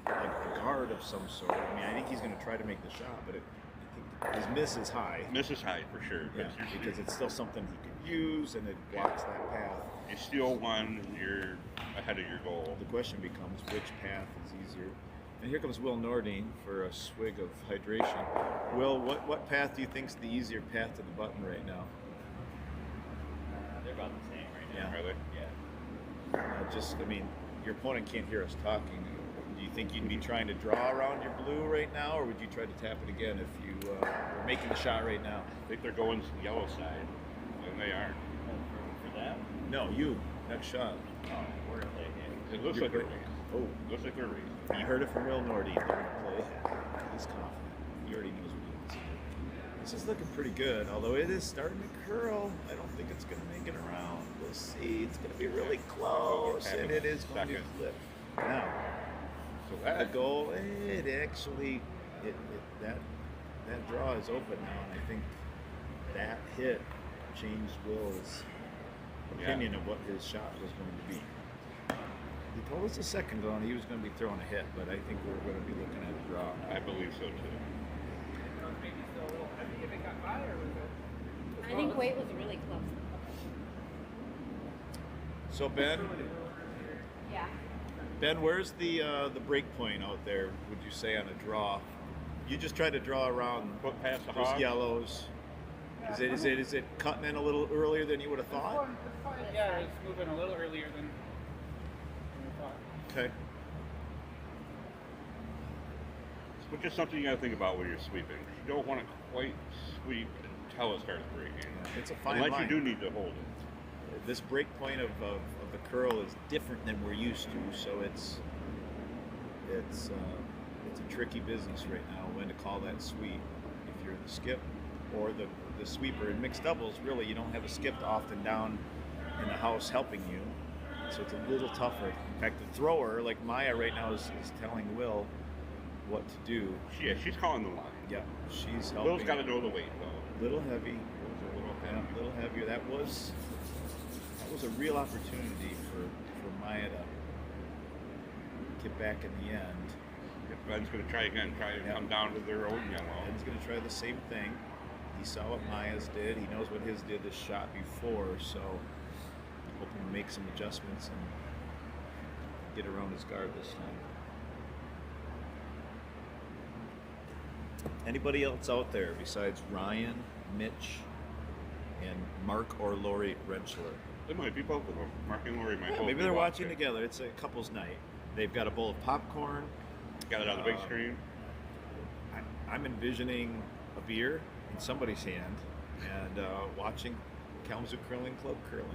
[SPEAKER 4] like a guard of some sort. I mean, I think he's going to try to make the shot, but I think his miss is high.
[SPEAKER 2] Miss is high for sure.
[SPEAKER 4] Yeah, because it's still something he could use, and it blocks that path.
[SPEAKER 2] You steal one, you're ahead of your goal.
[SPEAKER 4] The question becomes, which path is easier? And here comes Will Nordine for a swig of hydration. Will, what path do you think is the easier path to the button right now?
[SPEAKER 3] They're about the same right now.
[SPEAKER 4] Yeah.
[SPEAKER 2] Are they?
[SPEAKER 3] Yeah.
[SPEAKER 4] I mean, your opponent can't hear us talking. Do you think you'd be trying to draw around your blue right now, or would you try to tap it again if you were making the shot right now?
[SPEAKER 2] I think they're going to the yellow side, and they are.
[SPEAKER 3] For that?
[SPEAKER 4] No, you. Next shot.
[SPEAKER 3] Oh, we're gonna play a game.
[SPEAKER 2] It looks
[SPEAKER 4] You're
[SPEAKER 2] like they're
[SPEAKER 4] great.
[SPEAKER 2] raising.
[SPEAKER 4] Oh,
[SPEAKER 2] Looks like they're raising.
[SPEAKER 4] you heard it from Will Nordine. They're going to play. He's confident. He already knows what he wants to do. This is looking pretty good, although it is starting to curl. I don't think it's going to make it around. We'll see. It's going to be really close, and it is going to
[SPEAKER 2] Second.
[SPEAKER 4] flip. Now,
[SPEAKER 2] So
[SPEAKER 4] the
[SPEAKER 2] that
[SPEAKER 4] goal, it actually, that draw is open now, and I think that hit changed Will's opinion of what his shot was going to be. He told us a second ago he was going to be throwing a hit, but I think we're going to be looking at a draw.
[SPEAKER 2] I believe so too.
[SPEAKER 5] I think weight was really close.
[SPEAKER 4] So Ben,
[SPEAKER 5] Yeah.
[SPEAKER 4] where's the break point out there? Would you say on a draw? You just try to draw around
[SPEAKER 2] Put past the
[SPEAKER 4] those
[SPEAKER 2] hog.
[SPEAKER 4] yellows. Is it cutting in a little earlier than you would have thought?
[SPEAKER 7] Yeah, it's moving a little earlier than we thought.
[SPEAKER 4] Okay.
[SPEAKER 2] Which is something you got to think about when you're sweeping. You don't want to quite sweep until it starts breaking.
[SPEAKER 4] It's a fine
[SPEAKER 2] Unless
[SPEAKER 4] line.
[SPEAKER 2] you do need to hold it.
[SPEAKER 4] This break point of the curl is different than we're used to, so it's a tricky business right now when to call that sweep. If you're the skip or the sweeper in mixed doubles, really you don't have a skip often down in the house helping you, so it's a little tougher. In fact, the thrower, like Maya right now, is telling Will, what to do.
[SPEAKER 2] She's calling the line.
[SPEAKER 4] Yeah, she's helping.
[SPEAKER 2] Will's got to know the weight though.
[SPEAKER 4] Little heavy.
[SPEAKER 2] Will's a little
[SPEAKER 4] Yeah,
[SPEAKER 2] heavy.
[SPEAKER 4] a little heavier. That was a real opportunity for Maya to get back in the end.
[SPEAKER 2] If Ben's going to try again, try to come down to their own yellow.
[SPEAKER 4] Ben's going to try the same thing. He saw what Maya's did. He knows what his did this shot before, so hoping to make some adjustments and get around his guard this time. Anybody else out there besides Ryan, Mitch, and Mark or Lori Rentschler?
[SPEAKER 2] It might be both of them. Mark and Lori might both
[SPEAKER 4] Maybe
[SPEAKER 2] be
[SPEAKER 4] they're watching together. It's a couple's night. They've got a bowl of popcorn.
[SPEAKER 2] Got it on the big screen.
[SPEAKER 4] I'm envisioning a beer in somebody's hand and watching Kalamazoo Curling Club curling.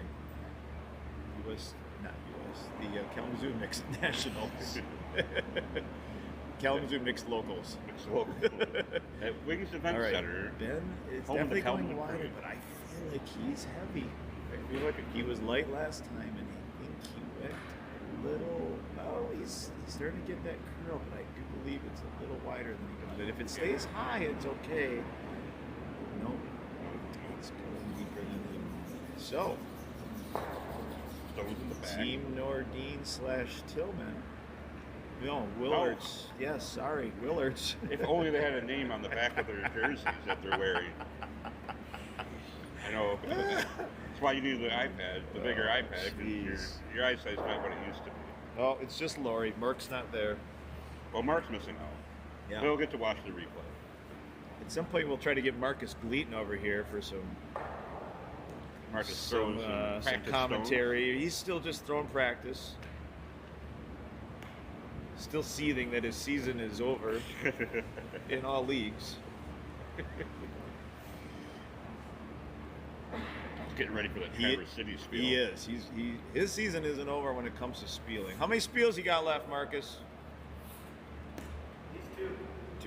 [SPEAKER 4] The Kalamazoo Mixed Nationals. Kalamazoo Mixed Locals.
[SPEAKER 2] It's local. At Wings Event
[SPEAKER 4] All right,
[SPEAKER 2] Center.
[SPEAKER 4] Ben is
[SPEAKER 2] home of the
[SPEAKER 4] definitely going
[SPEAKER 2] Kalamazoo
[SPEAKER 4] wider,
[SPEAKER 2] Curling.
[SPEAKER 4] but I feel like he's heavy. I feel like he was light last time, and I think he went a little. Oh, he's starting to get that curl, but I do believe it's a little wider than he got it. If it stays high, it's okay. Nope, it's going deeper than him. So,
[SPEAKER 2] Stones in the back.
[SPEAKER 4] Team Nordine/Tillman. No, Willards. Yes, sorry, Willards.
[SPEAKER 2] If only they had a name on the back of their jerseys that they're wearing. I know. That's why you need the iPad, the bigger iPad, because your eyesight's not what it used to be.
[SPEAKER 4] Oh, it's just Lori. Mark's not there.
[SPEAKER 2] Well, Mark's missing out.
[SPEAKER 4] Yeah.
[SPEAKER 2] We'll get to watch the replay.
[SPEAKER 4] At some point, we'll try to get Marcus Gleaton over here for some
[SPEAKER 2] Marcus throwing some practice
[SPEAKER 4] commentary. He's still just throwing practice. Still seething that his season is over in all leagues.
[SPEAKER 2] He's getting ready for that Traverse City spiel.
[SPEAKER 4] He is. His season isn't over when it comes to spieling. How many spiels you got left, Marcus?
[SPEAKER 8] He's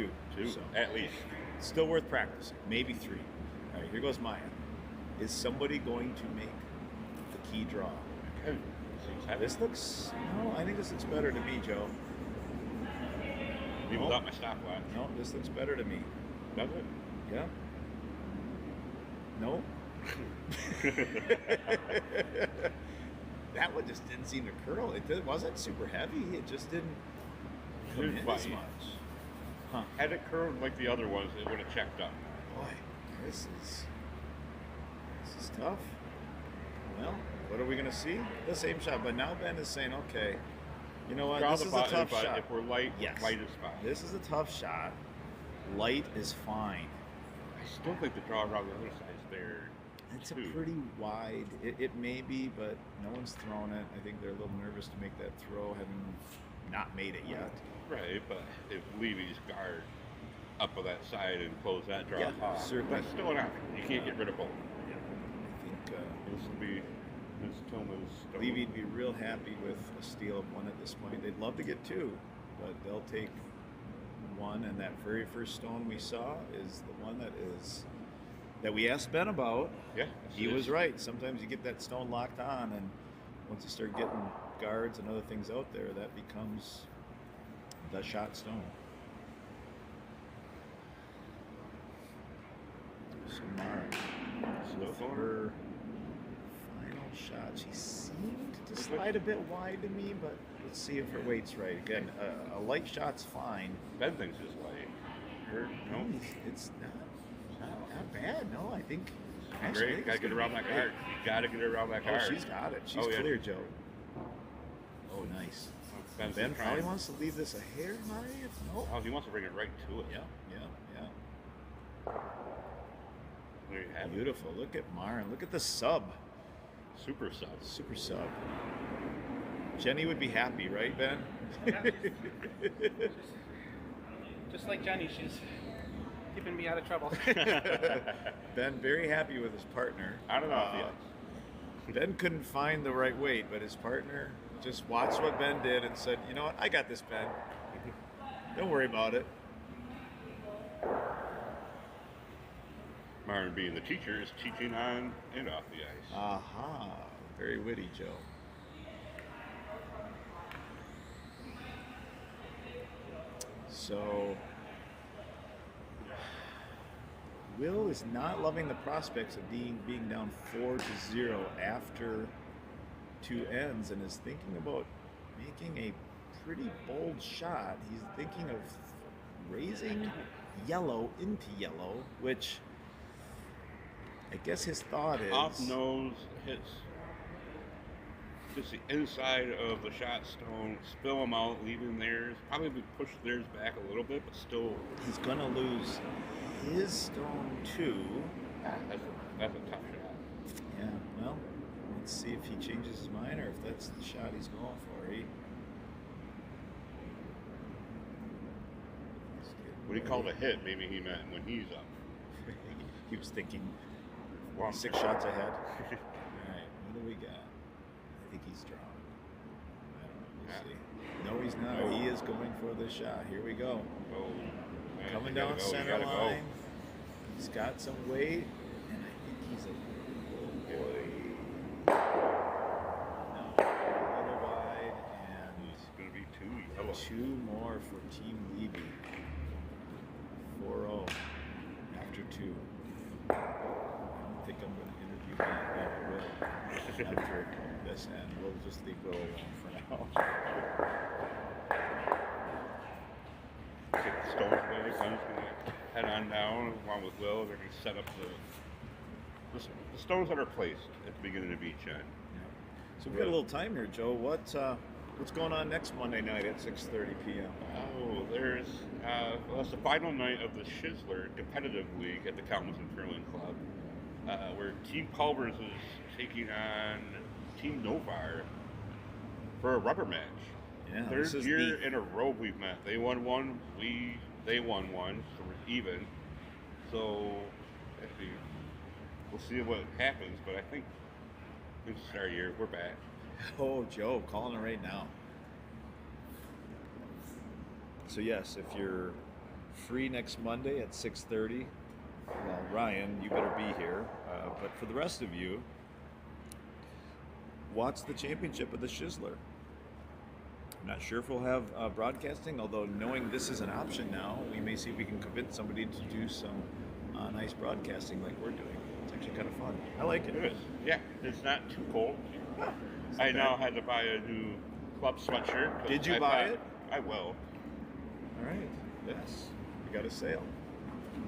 [SPEAKER 8] two.
[SPEAKER 2] Two,
[SPEAKER 4] So,
[SPEAKER 2] at least.
[SPEAKER 4] still worth practicing. Maybe 3. All right, here goes Maya. Is somebody going to make the key draw?
[SPEAKER 2] Okay.
[SPEAKER 4] This looks. No, I think this looks better to me, Joe.
[SPEAKER 2] Even without my stopwatch.
[SPEAKER 4] No, this looks better to me.
[SPEAKER 2] Does it?
[SPEAKER 4] Yeah. No. That one just didn't seem to curl. It wasn't super heavy. It just didn't come
[SPEAKER 2] Here's
[SPEAKER 4] in
[SPEAKER 2] why.
[SPEAKER 4] as much. Huh.
[SPEAKER 2] Had it curved like the other ones, it would have checked up.
[SPEAKER 4] Boy, this is tough. Well, what are we gonna see? The same shot, but now Ben is saying, okay, you know what?
[SPEAKER 2] Draw
[SPEAKER 4] This
[SPEAKER 2] the
[SPEAKER 4] is a
[SPEAKER 2] button,
[SPEAKER 4] tough
[SPEAKER 2] but
[SPEAKER 4] shot.
[SPEAKER 2] if we're light,
[SPEAKER 4] Yes.
[SPEAKER 2] light is fine.
[SPEAKER 4] This is a tough shot. Light is fine.
[SPEAKER 2] I still think the draw around the other side is there.
[SPEAKER 4] It's a
[SPEAKER 2] too.
[SPEAKER 4] pretty wide. It may be, but no one's thrown it. I think they're a little nervous to make that throw, having not made it yet.
[SPEAKER 2] Right, but if Levy's guard up of that side and close that draw
[SPEAKER 4] Yeah,
[SPEAKER 2] off,
[SPEAKER 4] certainly.
[SPEAKER 2] that's still an option. You can't get rid of both.
[SPEAKER 4] I think
[SPEAKER 2] This will be Ms. Tillman's stone.
[SPEAKER 4] Levy'd be real happy with a steal of 1 at this point. They'd love to get 2, but they'll take 1. And that very first stone we saw is the one that we asked Ben about.
[SPEAKER 2] Yeah.
[SPEAKER 4] He was right. Sometimes you get that stone locked on, and once you start getting guards and other things out there, that becomes the shot stone. So Mara, with her final shot, she seemed to slide a bit wide to me, but let's see if her weight's right. Again, a light shot's fine.
[SPEAKER 2] Ben thinks it's light.
[SPEAKER 4] Her,
[SPEAKER 2] No.
[SPEAKER 4] it's not bad. No, I think. Actually, I
[SPEAKER 2] Great.
[SPEAKER 4] think
[SPEAKER 2] Gotta
[SPEAKER 4] it's
[SPEAKER 2] get
[SPEAKER 4] gonna
[SPEAKER 2] around
[SPEAKER 4] be
[SPEAKER 2] that
[SPEAKER 4] great.
[SPEAKER 2] guard. You gotta get around that
[SPEAKER 4] Oh,
[SPEAKER 2] guard.
[SPEAKER 4] she's got it. She's
[SPEAKER 2] Oh, yeah.
[SPEAKER 4] clear, Joe. Oh, nice.
[SPEAKER 2] Ben's
[SPEAKER 4] Ben
[SPEAKER 2] trying.
[SPEAKER 4] probably wants to leave this a hair, Mari. No.
[SPEAKER 2] Oh, he wants to bring it right to it.
[SPEAKER 4] Yeah.
[SPEAKER 2] There you have it.
[SPEAKER 4] Beautiful. Look at Marin. Look at the sub.
[SPEAKER 2] Super sub.
[SPEAKER 4] Super sub. Jenny would be happy, right, Ben?
[SPEAKER 7] Just like Jenny, she's keeping me out of trouble.
[SPEAKER 4] Ben very happy with his partner.
[SPEAKER 2] I don't know.
[SPEAKER 4] Ben couldn't find the right weight, but his partner just watched what Ben did and said, "You know what? I got this, Ben. Don't worry about it."
[SPEAKER 2] Myron, being the teacher, is teaching on and off the ice.
[SPEAKER 4] Aha. Very witty, Joe. So Will is not loving the prospects of being down 4-0 after 2 ends, and is thinking about making a pretty bold shot. He's thinking of raising yellow into yellow, which I guess his thought is
[SPEAKER 2] Off nose hits just the inside of the shot stone, spill them out, leaving theirs. Probably push theirs back a little bit, but still.
[SPEAKER 4] he's going to lose his stone too.
[SPEAKER 2] That's a tough shot.
[SPEAKER 4] Yeah, well, let's see if he changes his mind or if that's the shot he's going for.
[SPEAKER 2] When he called a hit, maybe he meant when he's up.
[SPEAKER 4] He was thinking
[SPEAKER 2] Long
[SPEAKER 4] 6 shots ahead. All right, what do we got? I think he's strong. I don't know. We'll see. No, he's not.
[SPEAKER 2] No.
[SPEAKER 4] He is going for the shot. Here we go.
[SPEAKER 2] Oh, man,
[SPEAKER 4] Coming
[SPEAKER 2] you gotta
[SPEAKER 4] down
[SPEAKER 2] go, you
[SPEAKER 4] center
[SPEAKER 2] gotta go.
[SPEAKER 4] line. He's got some weight, and I think he's a little wide, and
[SPEAKER 2] It's going to be 2 yellow.
[SPEAKER 4] 2 more for Team Levy. 4-0 after 2. I don't think I'm going to interview Will after this end. We'll just leave Will alone for now.
[SPEAKER 2] Take the stones away. I'm just going to head on down along with Will. They're going to set up the stones that are placed at the beginning of each end.
[SPEAKER 4] So we've got a little time here, Joe. What's going on next Monday night at 6:30 p.m.?
[SPEAKER 2] Oh, there's that's the final night of the Shizzler Competitive League at the Kalamazoo Curling Club, where Team Culvers is taking on Team Novar for a rubber match.
[SPEAKER 4] Yeah,
[SPEAKER 2] Third
[SPEAKER 4] this is
[SPEAKER 2] year in a row we've met. They won one, they won one, so we're even. So actually, we'll see what happens. But I think this is our year. We're back.
[SPEAKER 4] Oh, Joe, calling it right now. So yes, if you're free next Monday at 6:30, well, Ryan, you better be here. But for the rest of you, watch the championship of the Shizzler. I'm not sure if we'll have broadcasting, although knowing this is an option now, we may see if we can convince somebody to do some nice broadcasting like we're doing. It's actually kind of fun. I like it.
[SPEAKER 2] It is. Yeah, it's not too cold.
[SPEAKER 4] It's
[SPEAKER 2] I
[SPEAKER 4] not
[SPEAKER 2] now
[SPEAKER 4] bad.
[SPEAKER 2] had to buy a new club sweatshirt. 'cause
[SPEAKER 4] Did you
[SPEAKER 2] I
[SPEAKER 4] buy
[SPEAKER 2] thought-
[SPEAKER 4] it?
[SPEAKER 2] I will.
[SPEAKER 4] All right. Yes. We got a sale.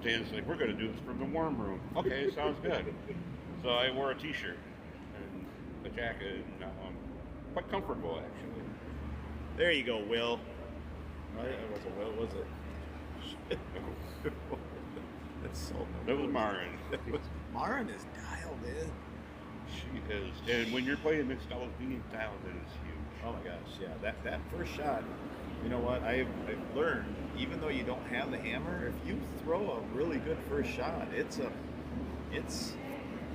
[SPEAKER 2] Dan's like, we're going to do this from the warm room. Okay, sounds good. So I wore a t-shirt and a jacket, and quite comfortable, actually.
[SPEAKER 4] There you go, Will. Right? It wasn't Will, was it? That's so
[SPEAKER 2] That was Marin.
[SPEAKER 4] Marin is dialed in.
[SPEAKER 2] She is. And when you're playing mixed doubles, being dialed in is huge.
[SPEAKER 4] Oh my gosh, yeah. That first shot, you know what? I've learned, even though you don't have the hammer, if you throw a really good first shot, it's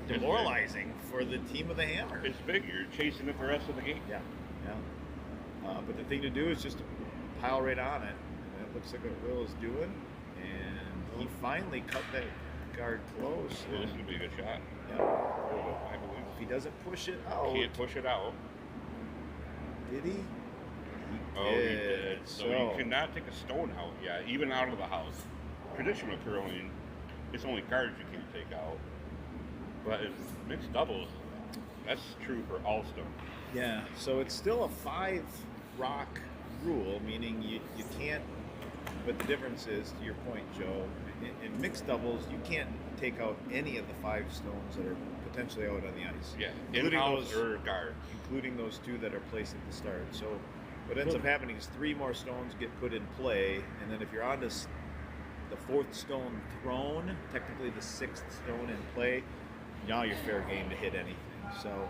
[SPEAKER 4] demoralizing for the team with the hammer.
[SPEAKER 2] It's big. You're chasing it the rest of the game.
[SPEAKER 4] Yeah. But the thing to do is just to pile right on it. And it looks like what Will is doing. And he finally cut that guard close.
[SPEAKER 2] Well, this is going to be a good shot.
[SPEAKER 4] Yeah.
[SPEAKER 2] I believe.
[SPEAKER 4] If he doesn't push it out,
[SPEAKER 2] Can't push it out.
[SPEAKER 4] did he?
[SPEAKER 2] Oh, he did. So you cannot take a stone out. Yeah, even out of the house. Traditional curling, it's only guards you can't take out. But in mixed doubles, that's true for all stone.
[SPEAKER 4] Yeah, so it's still a 5 rock rule, meaning you can't, but the difference is, to your point, Joe, in mixed doubles, you can't take out any of the 5 stones that are potentially out on the ice.
[SPEAKER 2] Yeah,
[SPEAKER 4] including
[SPEAKER 2] in-house
[SPEAKER 4] those,
[SPEAKER 2] or guards.
[SPEAKER 4] including those 2 that are placed at the start. So what ends up happening is 3 more stones get put in play, and then if you're on this, the 4th stone thrown, technically the 6th stone in play, now you're fair game to hit anything.
[SPEAKER 2] So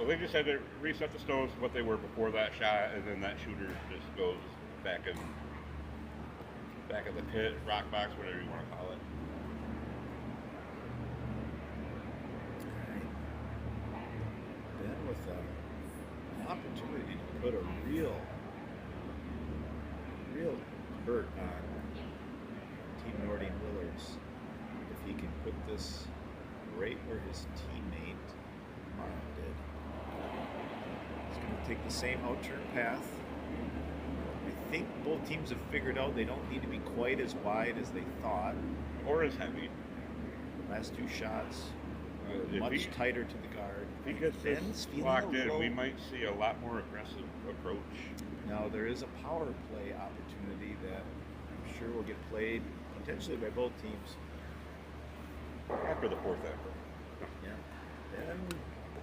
[SPEAKER 2] they just had to reset the stones to what they were before that shot, and then that shooter just goes back in the pit, rock box, whatever you want to call it.
[SPEAKER 4] Then with an opportunity to put a real hurt on Team Nordine Willards, if he can put this right where his teammate Mark did. He's going to take the same out-turn path. I think both teams have figured out they don't need to be quite as wide as they thought.
[SPEAKER 2] Or as heavy.
[SPEAKER 4] Last two shots
[SPEAKER 2] If
[SPEAKER 4] much
[SPEAKER 2] he-
[SPEAKER 4] tighter to the guard.
[SPEAKER 2] If he gets
[SPEAKER 4] Ben's
[SPEAKER 2] this
[SPEAKER 4] feeling
[SPEAKER 2] locked
[SPEAKER 4] a
[SPEAKER 2] in,
[SPEAKER 4] little-
[SPEAKER 2] we might see a lot more aggressive approach.
[SPEAKER 4] Now there is a power play opportunity that I'm sure will get played potentially by both teams.
[SPEAKER 2] After the fourth effort.
[SPEAKER 4] Yeah. Ben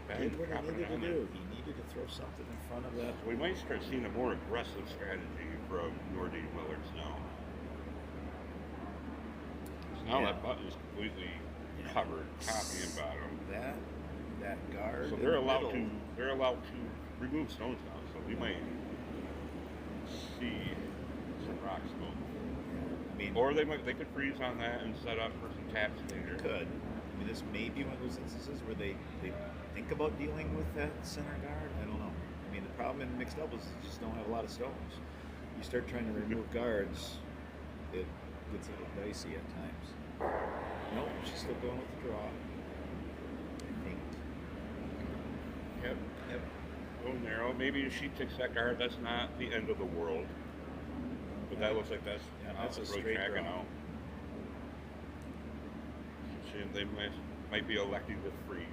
[SPEAKER 2] Ben
[SPEAKER 4] did what he
[SPEAKER 2] dropping
[SPEAKER 4] needed to
[SPEAKER 2] down there.
[SPEAKER 4] do. He needed to throw something in front of that.
[SPEAKER 2] We might start seeing a more aggressive strategy from Nordy Willards now. So now
[SPEAKER 4] Yeah.
[SPEAKER 2] that button is completely covered, top and bottom.
[SPEAKER 4] That guard.
[SPEAKER 2] So
[SPEAKER 4] in
[SPEAKER 2] they're
[SPEAKER 4] the
[SPEAKER 2] allowed
[SPEAKER 4] middle,
[SPEAKER 2] to remove stones now. So we might see some rocks move.
[SPEAKER 4] I mean,
[SPEAKER 2] Or they could freeze on that and set up for some taps later.
[SPEAKER 4] could. I mean, this may be one of those instances where they think about dealing with that center guard. I don't know. I mean, the problem in mixed doubles is you just don't have a lot of stones. You start trying to remove guards, it gets a little dicey at times. Nope, she's still going with the draw. I think.
[SPEAKER 2] Yep.
[SPEAKER 4] Yep.
[SPEAKER 2] A little narrow. Maybe if she takes that guard, that's not the end of the world. But that looks like that's
[SPEAKER 4] That's a
[SPEAKER 2] really
[SPEAKER 4] straight
[SPEAKER 2] tracking
[SPEAKER 4] draw.
[SPEAKER 2] out. They might be electing to freeze.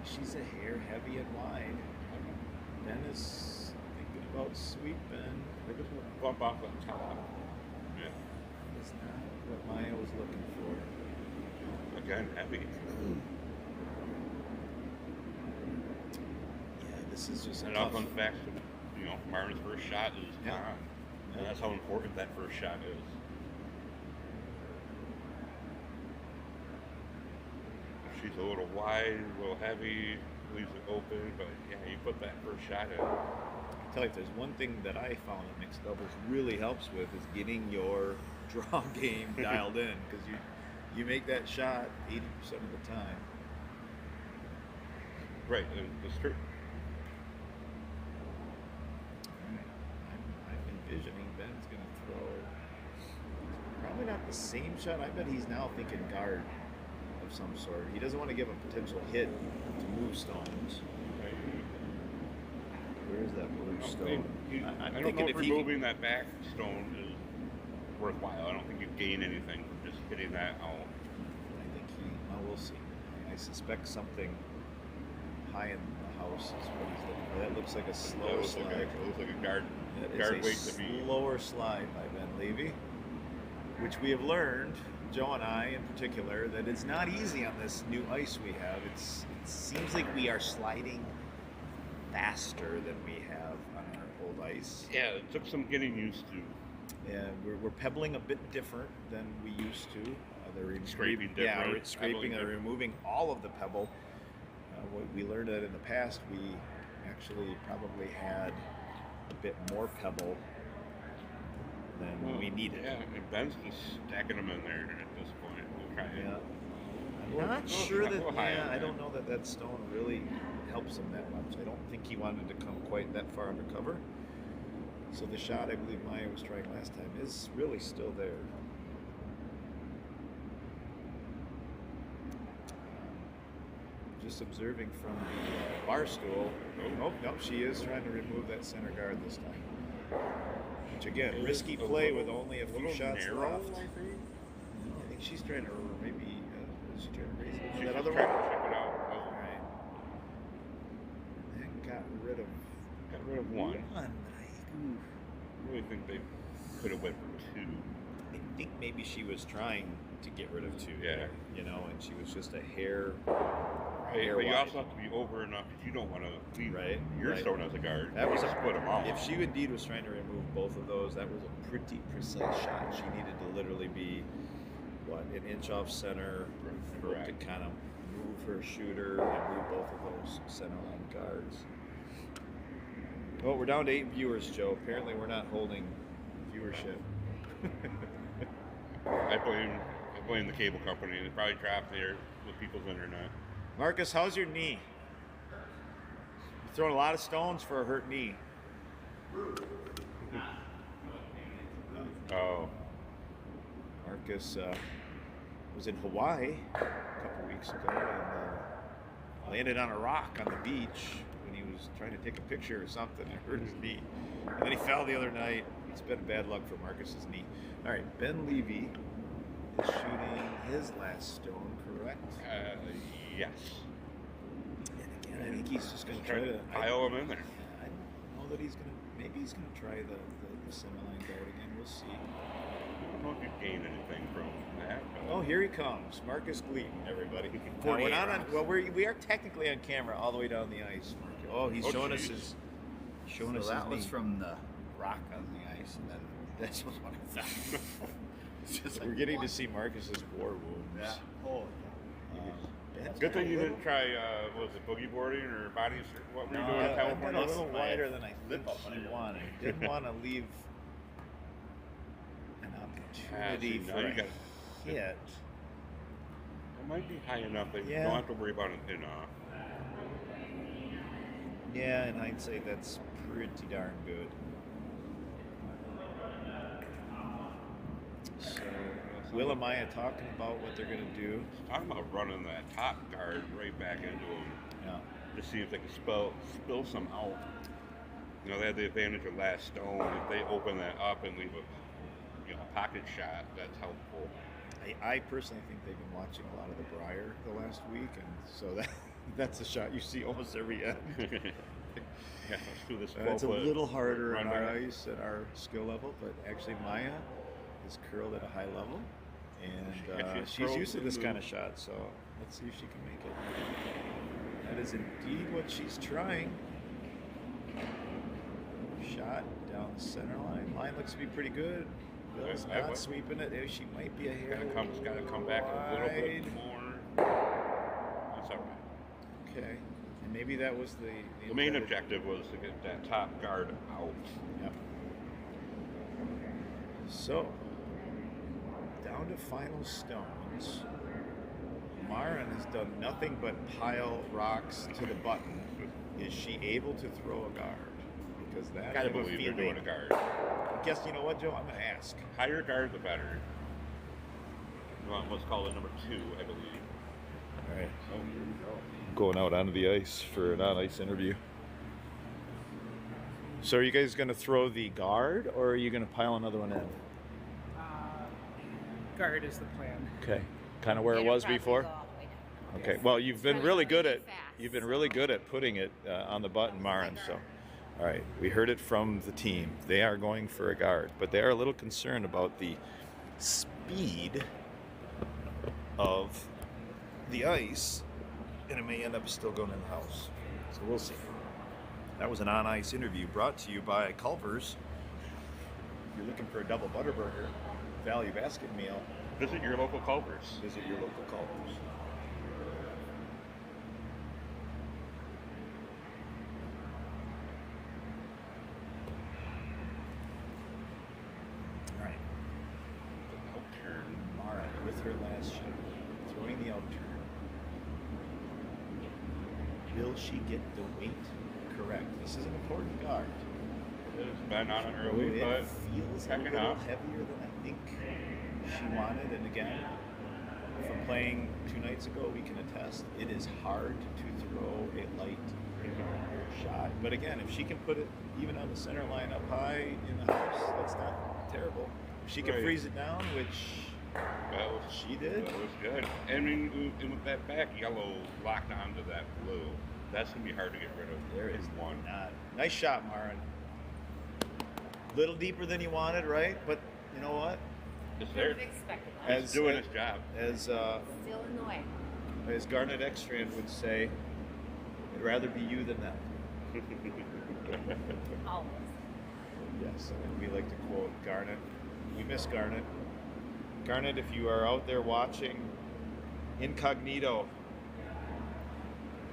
[SPEAKER 4] She's a hair heavy and wide. Ben is thinking about sweeping.
[SPEAKER 2] They just bump off the top. Yeah.
[SPEAKER 4] That's not what Maya was looking for.
[SPEAKER 2] Again, heavy.
[SPEAKER 4] Yeah, this is just
[SPEAKER 2] And
[SPEAKER 4] tough.
[SPEAKER 2] it all comes back to, Marvin's first shot is
[SPEAKER 4] Yeah.
[SPEAKER 2] on.
[SPEAKER 4] Yeah.
[SPEAKER 2] And that's how important that first shot is. She's a little wide, a little heavy, leaves it open, but yeah, you put that first shot in.
[SPEAKER 4] I tell you, if there's one thing that I found that mixed doubles really helps with is getting your draw game dialed in, because you make that shot 80% of the time.
[SPEAKER 2] Right, that's true.
[SPEAKER 4] I'm envisioning Ben's going to throw probably not the same shot. I bet he's now thinking guard of some sort. He doesn't want to give a potential hit to move stones.
[SPEAKER 2] Right.
[SPEAKER 4] Where is that blue
[SPEAKER 2] I
[SPEAKER 4] stone? I'm
[SPEAKER 2] don't know
[SPEAKER 4] thinking
[SPEAKER 2] if
[SPEAKER 4] if he
[SPEAKER 2] removing that back stone is worthwhile. I don't think you gain anything from just hitting that out.
[SPEAKER 4] I think we'll see. I suspect something high in the house is what he's looking for. That looks like a slower slide.
[SPEAKER 2] It looks like a guard
[SPEAKER 4] That
[SPEAKER 2] weight
[SPEAKER 4] is
[SPEAKER 2] to
[SPEAKER 4] a
[SPEAKER 2] be.
[SPEAKER 4] slower slide by Ben Levy, which we have learned, Joe and I in particular, that it's not easy on this new ice we have. It seems like we are sliding faster than we have on our old ice.
[SPEAKER 2] Yeah, it took some getting used to.
[SPEAKER 4] And we're pebbling a bit different than we used to.
[SPEAKER 2] Scraping
[SPEAKER 4] Yeah,
[SPEAKER 2] different,
[SPEAKER 4] we're scraping
[SPEAKER 2] pebbling
[SPEAKER 4] and
[SPEAKER 2] different.
[SPEAKER 4] removing all of the pebble. We learned that in the past we actually probably had a bit more pebble than we needed.
[SPEAKER 2] Yeah, and Ben's just stacking them in there at this point. We'll try it.
[SPEAKER 4] Yeah. I'm not sure that.
[SPEAKER 2] We'll high
[SPEAKER 4] Yeah,
[SPEAKER 2] on
[SPEAKER 4] I
[SPEAKER 2] that.
[SPEAKER 4] don't know that stone really helps him that much. I don't think he wanted to come quite that far undercover. So the shot I believe Maya was trying last time is really still there. Just observing from the bar stool. Nope, she is trying to remove that center guard this time. Which again,
[SPEAKER 2] It
[SPEAKER 4] risky
[SPEAKER 2] is a
[SPEAKER 4] play
[SPEAKER 2] little-
[SPEAKER 4] with only a few
[SPEAKER 2] little
[SPEAKER 4] shots
[SPEAKER 2] narrow,
[SPEAKER 4] left.
[SPEAKER 2] I think.
[SPEAKER 4] I think she's trying to maybe. Is she trying to raise it?
[SPEAKER 2] She's
[SPEAKER 4] That
[SPEAKER 2] just
[SPEAKER 4] other
[SPEAKER 2] trying
[SPEAKER 4] one.
[SPEAKER 2] to check it out.
[SPEAKER 4] All right. That got rid of
[SPEAKER 2] Got rid of one.
[SPEAKER 4] I
[SPEAKER 2] I really think they could have went for two.
[SPEAKER 4] think maybe she was trying to get rid of two.
[SPEAKER 2] Yeah.
[SPEAKER 4] there, and she was just a hair.
[SPEAKER 2] Right,
[SPEAKER 4] hair
[SPEAKER 2] but you
[SPEAKER 4] wide.
[SPEAKER 2] also have to be over enough because you don't want to leave
[SPEAKER 4] Right,
[SPEAKER 2] your
[SPEAKER 4] right.
[SPEAKER 2] stone as a guard.
[SPEAKER 4] That was
[SPEAKER 2] You
[SPEAKER 4] a
[SPEAKER 2] split them off.
[SPEAKER 4] If she indeed was trying to remove both of those, that was a pretty precise shot. She needed to literally be an inch off center and
[SPEAKER 2] Correct.
[SPEAKER 4] to kind of move her shooter and move both of those center line guards. Well, we're down to 8 viewers, Joe. Apparently, we're not holding viewership.
[SPEAKER 2] I blame the cable company. They probably dropped the people's internet.
[SPEAKER 4] Marcus, how's your knee? You're throwing a lot of stones for a hurt knee.
[SPEAKER 2] Oh,
[SPEAKER 4] Marcus was in Hawaii a couple weeks ago and landed on a rock on the beach when he was trying to take a picture or something and hurt his knee. And then he fell the other night. It's been bad luck for Marcus's knee. All right, Ben Levy is shooting his last stone, correct?
[SPEAKER 2] Yes.
[SPEAKER 4] And again, I think he's just going to try to
[SPEAKER 2] pile him in there.
[SPEAKER 4] I don't know that he's going to. Maybe he's going to try the semi-line guard again. We'll see.
[SPEAKER 2] I don't know if you gain anything from that.
[SPEAKER 4] Oh, here he comes, Marcus Gleaton, everybody. Now, we're not on. Well, we are technically on camera all the way down the ice. Oh, he's showing us his. Showing us
[SPEAKER 8] that
[SPEAKER 4] his
[SPEAKER 8] was
[SPEAKER 4] knee.
[SPEAKER 8] from the rock on the ice, and then this was what I found. It's just
[SPEAKER 4] We're
[SPEAKER 8] like,
[SPEAKER 4] getting
[SPEAKER 8] what?
[SPEAKER 4] to see Marcus's war wounds.
[SPEAKER 8] Yeah. Oh.
[SPEAKER 4] Ben's
[SPEAKER 2] Good thing you
[SPEAKER 4] got a
[SPEAKER 2] didn't try, what was it, boogie boarding or body? What were you
[SPEAKER 4] No,
[SPEAKER 2] doing in
[SPEAKER 4] I went
[SPEAKER 2] California?
[SPEAKER 4] a little wider than I think
[SPEAKER 8] Lip up
[SPEAKER 4] he
[SPEAKER 8] on it.
[SPEAKER 4] wanted. Didn't want to leave an opportunity
[SPEAKER 2] see,
[SPEAKER 4] for
[SPEAKER 2] now
[SPEAKER 4] a
[SPEAKER 2] you got-
[SPEAKER 4] hit.
[SPEAKER 2] It might be high enough that
[SPEAKER 4] Yeah.
[SPEAKER 2] you don't have to worry about it enough.
[SPEAKER 4] Yeah, in hindsight, that's pretty darn good. So, Will and Maya talking about what they're going to do.
[SPEAKER 2] Talking about running that top guard right back into him
[SPEAKER 4] Yeah.
[SPEAKER 2] to see if they can spill some out. You know, they had the advantage of last stone. If they open that up and leave a pocket shot, that's helpful.
[SPEAKER 4] I personally think they've been watching a lot of the Briar the last week, and so that's a shot you see almost every end.
[SPEAKER 2] Yeah, let's do this.
[SPEAKER 4] It's a
[SPEAKER 2] 12-foot
[SPEAKER 4] little harder on
[SPEAKER 2] run
[SPEAKER 4] our
[SPEAKER 2] back.
[SPEAKER 4] ice at our skill level, but actually Maya is curled at a high level, and
[SPEAKER 2] She's
[SPEAKER 4] she's
[SPEAKER 2] curled
[SPEAKER 4] used to
[SPEAKER 2] to
[SPEAKER 4] this
[SPEAKER 2] move.
[SPEAKER 4] kind of shot, so let's see if she can make it. That is indeed what she's trying. Shot down the center line. Line looks to be pretty good. Bill's
[SPEAKER 2] I
[SPEAKER 4] not
[SPEAKER 2] would-
[SPEAKER 4] sweeping it. She might be a hair
[SPEAKER 2] Got to come back a little bit
[SPEAKER 4] wide.
[SPEAKER 2] more. That's all right.
[SPEAKER 4] Okay, and maybe that was the
[SPEAKER 2] The main
[SPEAKER 4] intended-
[SPEAKER 2] objective was to get that top guard out.
[SPEAKER 4] Yep. So, down to final stones. Marin has done nothing but pile rocks to the button. Is she able to throw a guard? Because that I
[SPEAKER 2] Gotta
[SPEAKER 4] have a
[SPEAKER 2] believe they're
[SPEAKER 4] feeling.
[SPEAKER 2] doing a guard.
[SPEAKER 4] I guess, you know what, Joe? I'm going to ask.
[SPEAKER 2] Higher guard, the better. Well, what's called a number 2, I believe.
[SPEAKER 4] All right.
[SPEAKER 2] So here we go.
[SPEAKER 4] Going out onto the ice for an on-ice interview. So are you guys going to throw the guard, or are you going to pile another one in?
[SPEAKER 7] Guard is the plan.
[SPEAKER 4] Okay. Kind of where it was before? Okay. Well, you've been really good at putting it on the button, Marin. So, all right, we heard it from the team. They are going for a guard, but they are a little concerned about the speed of the ice, and it may end up still going in the house. So we'll see. That was an on-ice interview brought to you by Culver's. If you're looking for a double butterburger, value basket meal,
[SPEAKER 2] Visit your local Culver's.
[SPEAKER 4] visit your local Culver's. All right.
[SPEAKER 2] Outturn.
[SPEAKER 4] Mara with her last shot, throwing the outturn. Will she get the weight correct? This is an important guard.
[SPEAKER 2] It's been on it
[SPEAKER 4] Oh,
[SPEAKER 2] early,
[SPEAKER 4] it
[SPEAKER 2] but
[SPEAKER 4] feels a
[SPEAKER 2] packing
[SPEAKER 4] little
[SPEAKER 2] up.
[SPEAKER 4] heavier than I think she wanted. And again, from playing 2 nights ago, we can attest it is hard to throw a light shot. But again, if she can put it even on the center line up high in the house, that's not terrible. If she can
[SPEAKER 2] Right.
[SPEAKER 4] freeze it down, which
[SPEAKER 2] That was,
[SPEAKER 4] she did.
[SPEAKER 2] that was good. I mean, and with that back yellow locked onto that blue, that's going to be hard to get rid of.
[SPEAKER 4] There
[SPEAKER 2] in
[SPEAKER 4] is
[SPEAKER 2] one.
[SPEAKER 4] not. Nice shot, Marin. Little deeper than you wanted, right? But you know what?
[SPEAKER 2] It's
[SPEAKER 5] Could
[SPEAKER 2] there.
[SPEAKER 5] have expected that.
[SPEAKER 4] As-
[SPEAKER 2] It's doing its job.
[SPEAKER 5] Still in the way.
[SPEAKER 4] As Garnet Ekstrand would say, I'd rather be you than them.
[SPEAKER 5] Always.
[SPEAKER 4] Yes, and we like to quote Garnet. We miss Garnet. Garnet, if you are out there watching, incognito,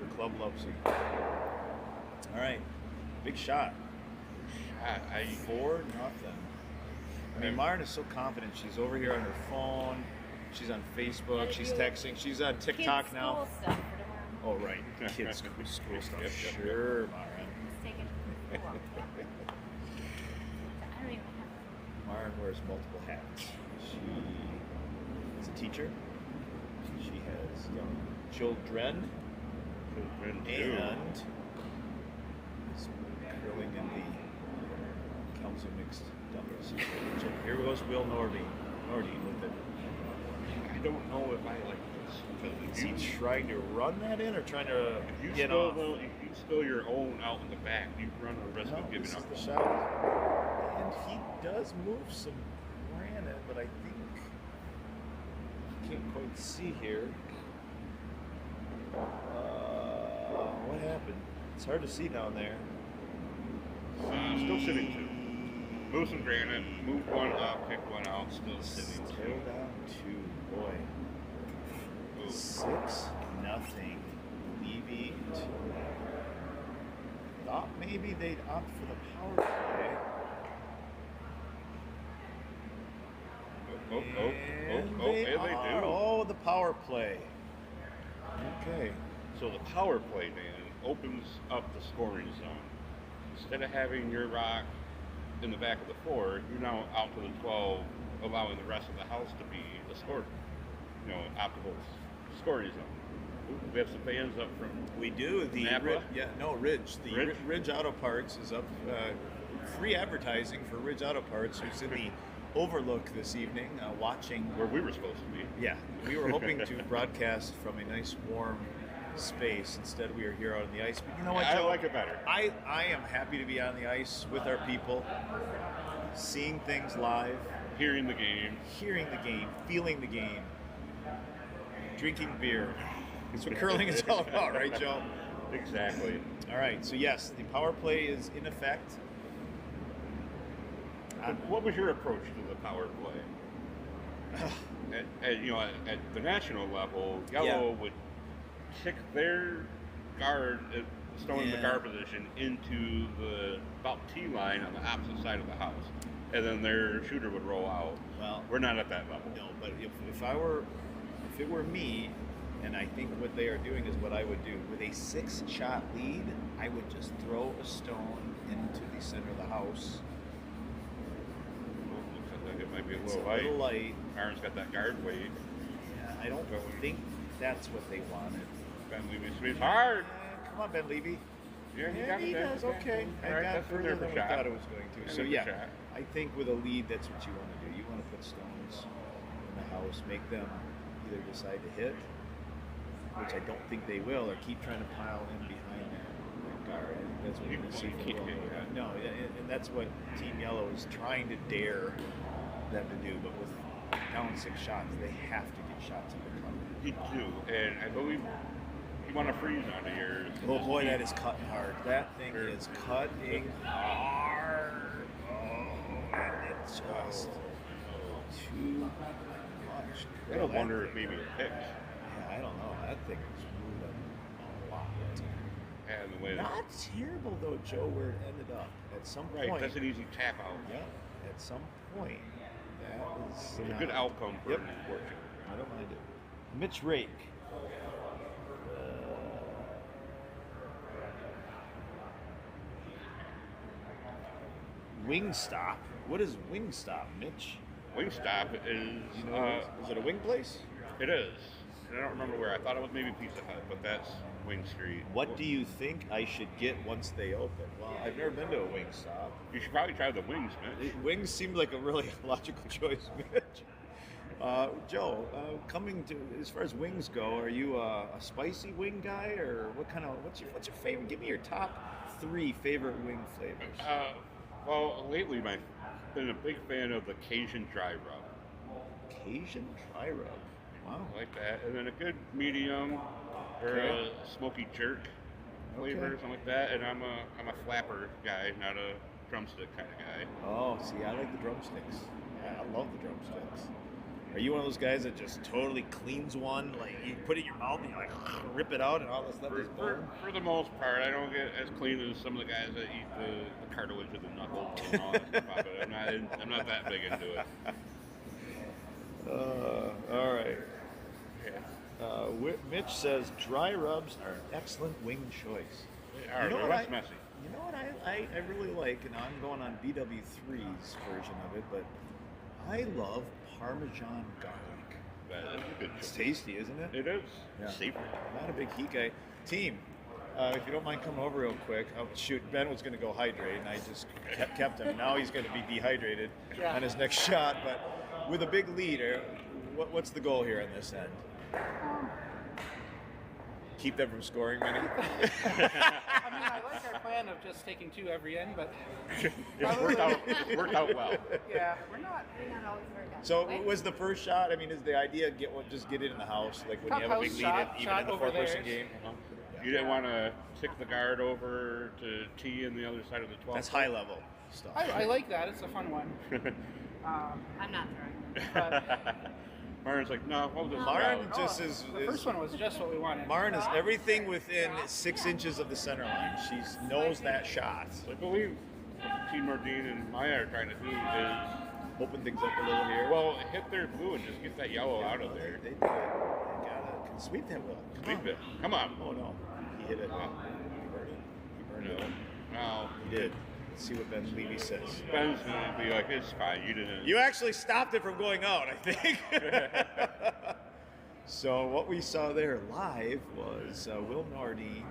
[SPEAKER 4] your club loves you. All right, big shot.
[SPEAKER 2] I
[SPEAKER 4] 4-0. I mean, Marin is so confident. She's over here on her phone. She's on Facebook. She's texting. She's on TikTok
[SPEAKER 5] Kids'
[SPEAKER 4] now.
[SPEAKER 5] school stuff for tomorrow.
[SPEAKER 4] Oh, right. Kids' school stuff.
[SPEAKER 2] Yep.
[SPEAKER 4] Sure, Marin.
[SPEAKER 5] Let's take it to school. I don't even have
[SPEAKER 4] Marin wears multiple hats. She is a teacher. She has young children.
[SPEAKER 2] Children too.
[SPEAKER 4] And Grilling in the Kalamazoo mixed doubles. Here goes Will Nordine with it.
[SPEAKER 2] I don't know if I like this.
[SPEAKER 4] Is he trying to run that in or trying to
[SPEAKER 2] If you
[SPEAKER 4] get
[SPEAKER 2] spill,
[SPEAKER 4] off?
[SPEAKER 2] if you spill your own out in the back, you run a risk of giving
[SPEAKER 4] This
[SPEAKER 2] up.
[SPEAKER 4] is the shot. And he does move some granite, but I think can't quite see here. What happened? It's hard to see down there.
[SPEAKER 2] Still sitting two. Move some granite, move one up, pick one out, still sitting
[SPEAKER 4] Still
[SPEAKER 2] two.
[SPEAKER 4] down two. Boy.
[SPEAKER 2] Ooh.
[SPEAKER 4] 6-0. Levy. Thought maybe they'd opt for the power play. And
[SPEAKER 2] They do.
[SPEAKER 4] Oh, the power play. Okay.
[SPEAKER 2] So the power play, Dan, opens up the scoring zone. Instead of having your rock in the back of the 4, you're now out to the 12, allowing the rest of the house to be the score, optimal scoring zone. We have some fans up from
[SPEAKER 4] We do. The
[SPEAKER 2] Napa?
[SPEAKER 4] Ridge. The
[SPEAKER 2] Ridge?
[SPEAKER 4] Ridge Auto Parts is up. Free advertising for Ridge Auto Parts, who's in the Overlook this evening, watching.
[SPEAKER 2] where we were supposed to be.
[SPEAKER 4] Yeah, we were hoping to broadcast from a nice warm space. Instead, we are here out on the ice. But you know what,
[SPEAKER 2] I
[SPEAKER 4] Joe?
[SPEAKER 2] like it better.
[SPEAKER 4] I am happy to be on the ice with our people, seeing things live,
[SPEAKER 2] Hearing the game.
[SPEAKER 4] hearing the game, feeling the game, drinking beer. That's what curling is all about, right, Joe?
[SPEAKER 2] Exactly.
[SPEAKER 4] All right, so yes, the power play is in effect.
[SPEAKER 2] What was your approach to the power play? At the national level, Yellow would kick their guard, stone the guard position, into the about T line on the opposite side of the house, and then their shooter would roll out.
[SPEAKER 4] Well,
[SPEAKER 2] we're not at that level.
[SPEAKER 4] No, but if it were me, and I think what they are doing is what I would do. With a 6-shot lead, I would just throw a stone into the center of the house.
[SPEAKER 2] Looks like it might be a
[SPEAKER 4] It's
[SPEAKER 2] little
[SPEAKER 4] a little light.
[SPEAKER 2] Aaron's got that guard weight.
[SPEAKER 4] Yeah, I don't think that's what they wanted.
[SPEAKER 2] Ben Levy sweeps hard.
[SPEAKER 4] Come on, Ben Levy.
[SPEAKER 2] Yeah,
[SPEAKER 4] He does okay.
[SPEAKER 2] All
[SPEAKER 4] I
[SPEAKER 2] right,
[SPEAKER 4] got
[SPEAKER 2] that's
[SPEAKER 4] further
[SPEAKER 2] reserve
[SPEAKER 4] than we
[SPEAKER 2] shot.
[SPEAKER 4] thought it was going to. So
[SPEAKER 2] Reserve
[SPEAKER 4] yeah,
[SPEAKER 2] shot.
[SPEAKER 4] I think with a lead, that's what you want to do. You want to put stones in the house, make them either decide to hit, which I don't think they will, or keep trying to pile in behind their guard. I think that's what you're going to see from
[SPEAKER 2] Can't
[SPEAKER 4] Will.
[SPEAKER 2] do that.
[SPEAKER 4] No, and that's what Team Yellow is trying to dare them to do. But with down 6 shots, they have to get shots in the cover.
[SPEAKER 2] You do, and I believe you want to freeze onto yours.
[SPEAKER 4] Oh boy, that is cutting hard. That thing is cutting hard. Oh, and it's just too much.
[SPEAKER 2] I don't wonder if maybe it picked.
[SPEAKER 4] Yeah, I don't know. That thing is moving a lot.
[SPEAKER 2] And the way
[SPEAKER 4] Not terrible though, Joe, where it ended up. At some point.
[SPEAKER 2] that's an easy tap out.
[SPEAKER 4] Yeah. At some point, that was
[SPEAKER 2] It's a good outcome for
[SPEAKER 4] Yep.
[SPEAKER 2] an sport.
[SPEAKER 4] I don't mind it. Mitch Rake. Wingstop. What is Wingstop, Mitch?
[SPEAKER 2] Wingstop is,
[SPEAKER 4] Is it a wing place?
[SPEAKER 2] it is. And I don't remember where. I thought it was maybe Pizza Hut, but that's Wing Street.
[SPEAKER 4] What do you think I should get once they open? Well, I've never been to a Wingstop.
[SPEAKER 2] You should probably try the wings, Mitch.
[SPEAKER 4] Wings seemed like a really logical choice, Mitch. Joe, coming to as far as wings go, are you a spicy wing guy, or what's your favorite? Give me your top 3 favorite wing flavors.
[SPEAKER 2] Well, lately I've been a big fan of the Cajun dry rub.
[SPEAKER 4] Cajun dry rub. Wow.
[SPEAKER 2] I like that. And then a good medium or
[SPEAKER 4] Okay.
[SPEAKER 2] a smoky jerk flavor,
[SPEAKER 4] Okay.
[SPEAKER 2] something like that. And I'm a flapper guy, not a drumstick kind of guy.
[SPEAKER 4] Oh, see, I like the drumsticks. I love the drumsticks. Are you one of those guys that just totally cleans one, like you put it in your mouth and you like rip it out and all this stuff is bone?
[SPEAKER 2] For the most part, I don't get as clean as some of the guys that eat the cartilage of the knuckles and all that stuff out of it. I'm not that big into it.
[SPEAKER 4] All right. Mitch says dry rubs are an excellent wing choice.
[SPEAKER 2] They are, they're less messy.
[SPEAKER 4] You know what I really like, and I'm going on BW3's version of it, but I love Parmesan garlic.
[SPEAKER 2] That is a good
[SPEAKER 4] It's
[SPEAKER 2] choice.
[SPEAKER 4] tasty, isn't it?
[SPEAKER 2] It is.
[SPEAKER 4] Yeah.
[SPEAKER 2] Savory.
[SPEAKER 4] Not a big heat guy. Team, if you don't mind coming over real quick. Oh, shoot, Ben was going to go hydrate, and I just kept him. Now he's going to be dehydrated on his next shot. But with a big lead, what's the goal here on this end? Keep them from scoring many?
[SPEAKER 7] I mean, I like our plan of just taking 2 every end, but
[SPEAKER 2] It's worked out well.
[SPEAKER 7] yeah, we're not.
[SPEAKER 5] always very good.
[SPEAKER 4] So was the first shot, I mean, is the idea just get it in the house, like when you have a big lead, even in the 4-person game?
[SPEAKER 2] You didn't want to kick the guard over to tee in the other side of the 12.
[SPEAKER 4] That's high level stuff.
[SPEAKER 7] I like that. It's a fun one.
[SPEAKER 5] I'm not throwing.
[SPEAKER 2] Marin's like, no, hold this
[SPEAKER 4] Marin
[SPEAKER 2] out.
[SPEAKER 4] just is.
[SPEAKER 7] The first one was just what we wanted.
[SPEAKER 4] Marin is everything within 6 inches of the center line. She knows that shot.
[SPEAKER 2] Like what we, Team Nordine and Maya are trying to do is
[SPEAKER 4] Open things up a little here.
[SPEAKER 2] well, hit their blue and just get that yellow out of there.
[SPEAKER 4] They did it. They gotta sweep that well.
[SPEAKER 2] Sweep it. Come on.
[SPEAKER 4] Oh no, he hit it. He burned it.
[SPEAKER 2] No.
[SPEAKER 4] He did. Let's see what Ben Levy says.
[SPEAKER 2] Ben's gonna be like, it's fine. You didn't.
[SPEAKER 4] You actually stopped it from going out, I think. So what we saw there live was Will Nordine.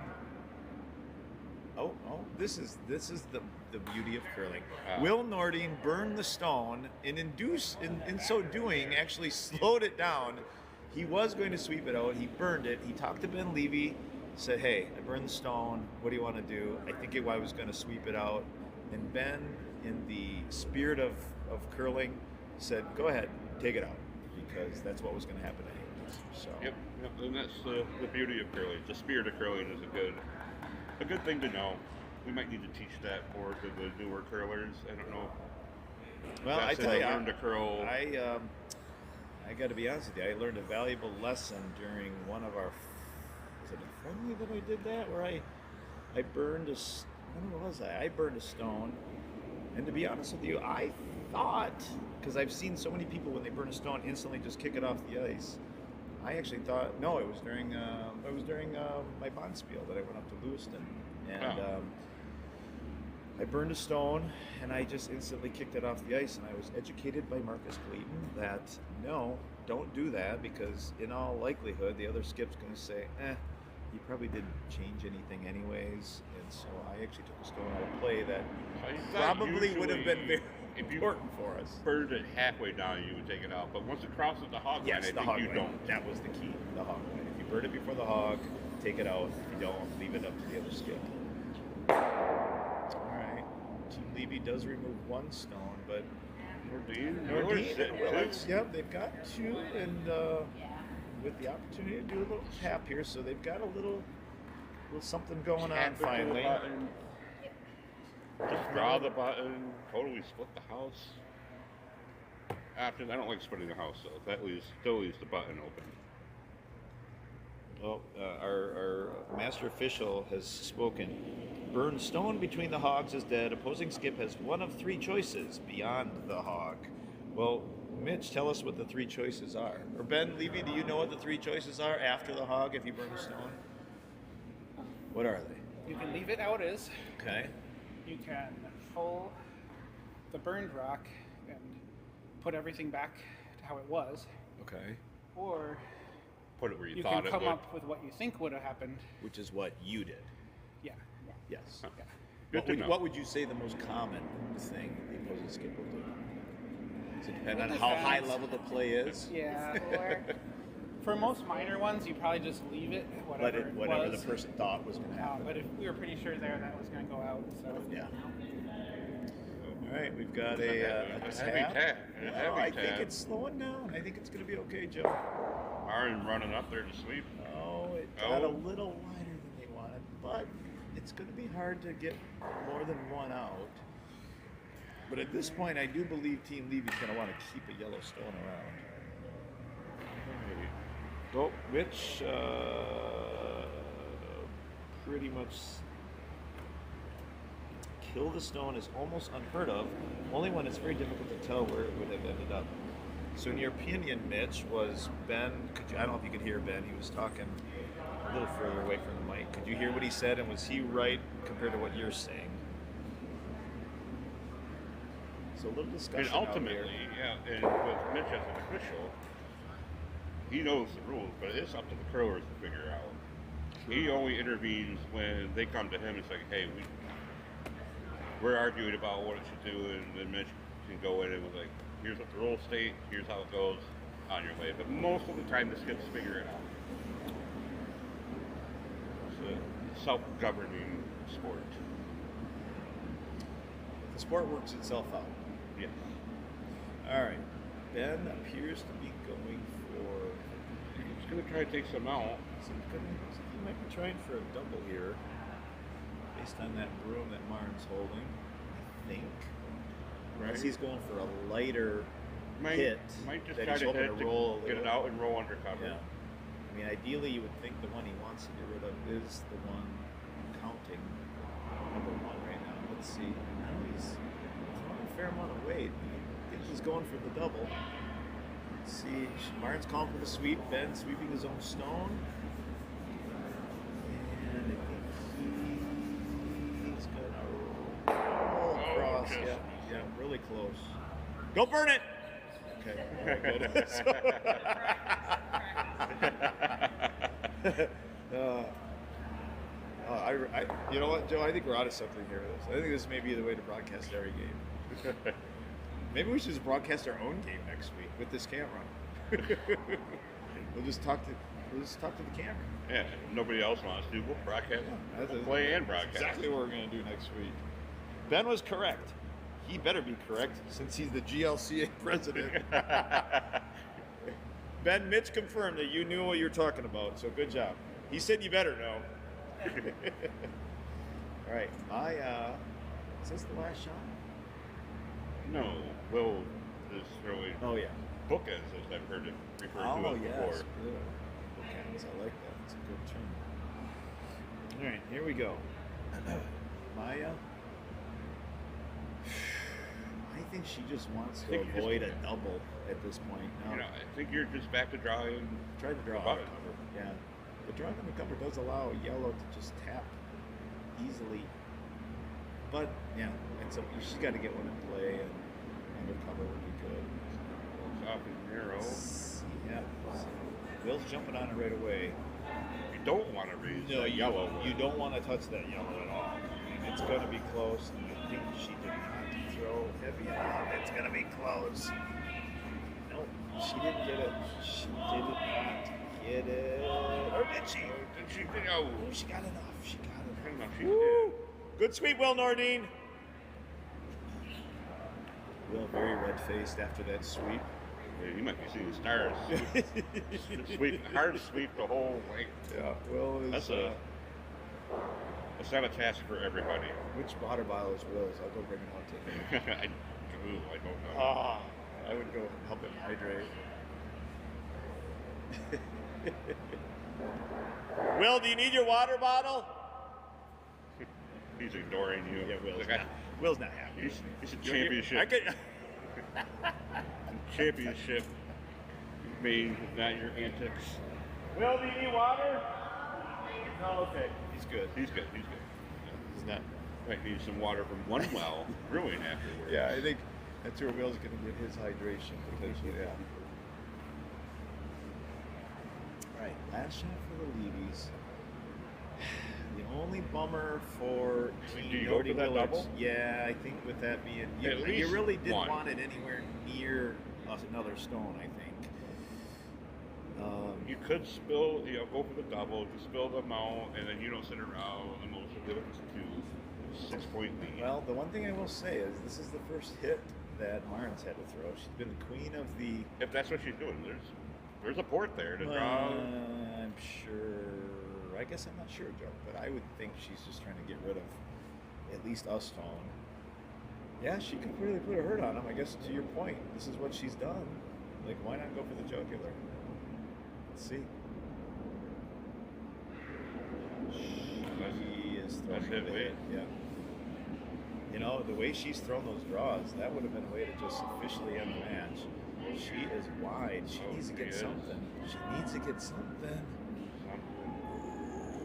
[SPEAKER 4] Oh, this is the beauty of curling. Will Nordine burned the stone and in so doing actually slowed it down. He was going to sweep it out. He burned it. He talked to Ben Levy, said, "Hey, I burned the stone. What do you want to do?" I think I was going to sweep it out. And Ben, in the spirit of curling, said, "Go ahead, take it out," because that's what was going to happen anyways. So.
[SPEAKER 2] Yep. And that's the beauty of curling. The spirit of curling is a good thing to know. We might need to teach that more to the newer curlers. I don't know.
[SPEAKER 4] Well, I tell you,
[SPEAKER 2] learn to curl.
[SPEAKER 4] I got to be honest with you. I learned a valuable lesson during one of our. Was it a friendly that I did that where I burned a. When was I? I burned a stone, and to be honest with you, I thought, because I've seen so many people when they burn a stone instantly just kick it off the ice. I actually thought no, it was during my bonspiel that I went up to Lewiston, and I burned a stone, and I just instantly kicked it off the ice. And I was educated by Marcus Clayton that no, don't do that, because in all likelihood the other skip's going to say, you probably didn't change anything anyways. And so I actually took a stone out of play that probably would have been very important for us.
[SPEAKER 2] Burned it halfway down, you would take it out. But once it crosses the hog line, I think you don't.
[SPEAKER 4] That was the key, the hog line. If you burn it before the hog, take it out. If you don't, leave it up to the other skip. All right. Team Levy does remove one stone, but Nordine, yep, they've got 2, and with the opportunity to do a little tap here, so they've got a little something going on finally.
[SPEAKER 2] Just draw the button, totally split the house. After I don't like splitting the house, though. That still leaves the button open.
[SPEAKER 4] Well, our master official has spoken. Burn stone between the hogs is dead. Opposing skip has one of 3 choices beyond the hog. Well, Mitch, tell us what the 3 choices are. Or Ben Levy, do you know what the 3 choices are after the hog if you burn a stone? What are they?
[SPEAKER 7] You can leave it how it is.
[SPEAKER 4] Okay.
[SPEAKER 7] You can pull the burned rock and put everything back to how it was.
[SPEAKER 4] Okay.
[SPEAKER 7] Or
[SPEAKER 2] put it where you
[SPEAKER 7] you
[SPEAKER 2] thought
[SPEAKER 7] can
[SPEAKER 2] it
[SPEAKER 7] come
[SPEAKER 2] would.
[SPEAKER 7] up with what you think would have happened.
[SPEAKER 4] Which is what you did.
[SPEAKER 7] Yeah.
[SPEAKER 4] Yes.
[SPEAKER 7] Yeah.
[SPEAKER 2] Good to know.
[SPEAKER 4] What would you say the most common thing the opposing skip will do? Does it depend on how high level the play is?
[SPEAKER 7] Yeah. Or for most minor ones, you probably just leave it,
[SPEAKER 4] Whatever
[SPEAKER 7] was.
[SPEAKER 4] the person thought was going to happen.
[SPEAKER 7] But if we were pretty sure there that was going to go out, so
[SPEAKER 4] Yeah. All right, we've got a
[SPEAKER 2] heavy tap.
[SPEAKER 4] I think it's slowing down. I think it's going to be okay, Joe.
[SPEAKER 2] Marin running up there to sweep.
[SPEAKER 4] Oh, it got a little wider than they wanted, but it's going to be hard to get more than one out. But at this point, I do believe Team Levy's going to want to keep a yellow stone around. Well, which pretty much kill the stone is almost unheard of, only when it's very difficult to tell where it would have ended up. So in your opinion, Mitch, was Ben, I don't know if you could hear Ben, he was talking a little further away from the mic. Could you hear what he said, and was he right compared to what you're saying? So a little discussion
[SPEAKER 2] And ultimately, and with Mitch as an official, he knows the rules, but it's up to the curlers to figure out. He only intervenes when they come to him. It's like, hey, we're arguing about what it should do, and then Mitch can go in and was like, here's what the rules state, here's how it goes, on your way. But most of the time, this gets figured out. It's a self-governing sport.
[SPEAKER 4] The sport works itself out.
[SPEAKER 2] Yes.
[SPEAKER 4] All right. Ben appears to be going for.
[SPEAKER 2] He's going to try to take some out.
[SPEAKER 4] He might be trying for a double here, based on that broom that Martin's holding, I think.
[SPEAKER 2] Right.
[SPEAKER 4] Unless he's going for a lighter hit.
[SPEAKER 2] Might just
[SPEAKER 4] that
[SPEAKER 2] try
[SPEAKER 4] he's
[SPEAKER 2] to
[SPEAKER 4] hoping
[SPEAKER 2] hit
[SPEAKER 4] to roll a
[SPEAKER 2] get it
[SPEAKER 4] little.
[SPEAKER 2] out and roll undercover.
[SPEAKER 4] Yeah. I mean, ideally, you would think the one he wants to get rid of is the one counting number one right now. Let's see. Now he's throwing a fair amount of weight. I think he's going for the double. Let's see. Martin's calling for the sweep. Ben sweeping his own stone. And I think he's going to roll across.
[SPEAKER 2] just-
[SPEAKER 4] Yeah, really close. Go burn it! Okay. You know what, Joe? I think we're onto something here. I think this may be the way to broadcast every game. Maybe we should just broadcast our own game next week with this camera. We'll just talk to the camera.
[SPEAKER 2] Yeah, nobody else wants to. We'll broadcast. We'll play and broadcast.
[SPEAKER 4] Exactly what we're going to do next week. Ben was correct. He better be correct since he's the GLCA president. Ben, Mitch confirmed that you knew what you were talking about, so good job. He said you better know. All right, is this the last shot?
[SPEAKER 2] No, Will is throwing bookends, as I've heard it referred to as before.
[SPEAKER 4] Good. Bookends, I like that. It's a good term. All right, here we go. Maya. I think she just wants to avoid a double at this point. Now,
[SPEAKER 2] I think you're just back to drawing.
[SPEAKER 4] Try to draw a cover. Yeah. But drawing on the cover does allow yellow to just tap easily. But, yeah, she's got to get one in play, and undercover would be good.
[SPEAKER 2] Off and narrow.
[SPEAKER 4] Yeah. Will's jumping on it right away.
[SPEAKER 2] You don't want to raise that yellow one.
[SPEAKER 4] You don't want to touch that yellow at all. I mean, it's going to be close. I think she did not throw heavy enough. It's going to be close. Nope, she didn't get it. She did not get it. Or did she?
[SPEAKER 2] Oh,
[SPEAKER 4] she got enough. She got enough.
[SPEAKER 2] She did.
[SPEAKER 4] Good sweep, Will Nordine. Will very red-faced after that sweep.
[SPEAKER 2] Yeah, you might be seeing stars. Hard sweep the whole way.
[SPEAKER 4] Yeah, Will is.
[SPEAKER 2] That's not a task for everybody.
[SPEAKER 4] Which water bottle is Will's? I'll go bring it out to him.
[SPEAKER 2] I don't know.
[SPEAKER 4] I would go help him hydrate. Will, do you need your water bottle?
[SPEAKER 2] He's ignoring you.
[SPEAKER 4] Yeah, Will's not happy.
[SPEAKER 2] He's a championship. Championship made not your antics.
[SPEAKER 4] Will, do you need water? No, okay. He's good.
[SPEAKER 2] He's good.
[SPEAKER 4] He's not.
[SPEAKER 2] Might need some water from one well brewing afterwards.
[SPEAKER 4] Yeah, I think that's where Will's going to get his hydration potentially. Yeah. All right, last shot for the Levies. The only bummer for
[SPEAKER 2] Do
[SPEAKER 4] Team
[SPEAKER 2] you go
[SPEAKER 4] Doherty
[SPEAKER 2] for that
[SPEAKER 4] Willards.
[SPEAKER 2] double?
[SPEAKER 4] Yeah, I think with that being,
[SPEAKER 2] At
[SPEAKER 4] you
[SPEAKER 2] least
[SPEAKER 4] really didn't
[SPEAKER 2] one.
[SPEAKER 4] want it anywhere near another stone. I think.
[SPEAKER 2] You could spill, go for the double, you spill them out, and then you don't sit around, and most of it is 6-point lead.
[SPEAKER 4] Well, the one thing I will say is this is the first hit that Martin's had to throw. She's been the queen of the.
[SPEAKER 2] If that's what she's doing, there's a port there to draw.
[SPEAKER 4] I'm sure. I guess I'm not sure, Joe, but I would think she's just trying to get rid of at least a stone. Yeah, she could really put a hurt on him. I guess to your point, this is what she's done. Like, why not go for the jugular? Let's see. She is throwing
[SPEAKER 2] That's it,
[SPEAKER 4] the
[SPEAKER 2] wait.
[SPEAKER 4] hit. Yeah. You know, the way she's thrown those draws, that would have been a way to just officially end the match. She is wide. She needs to get something. She needs to get something.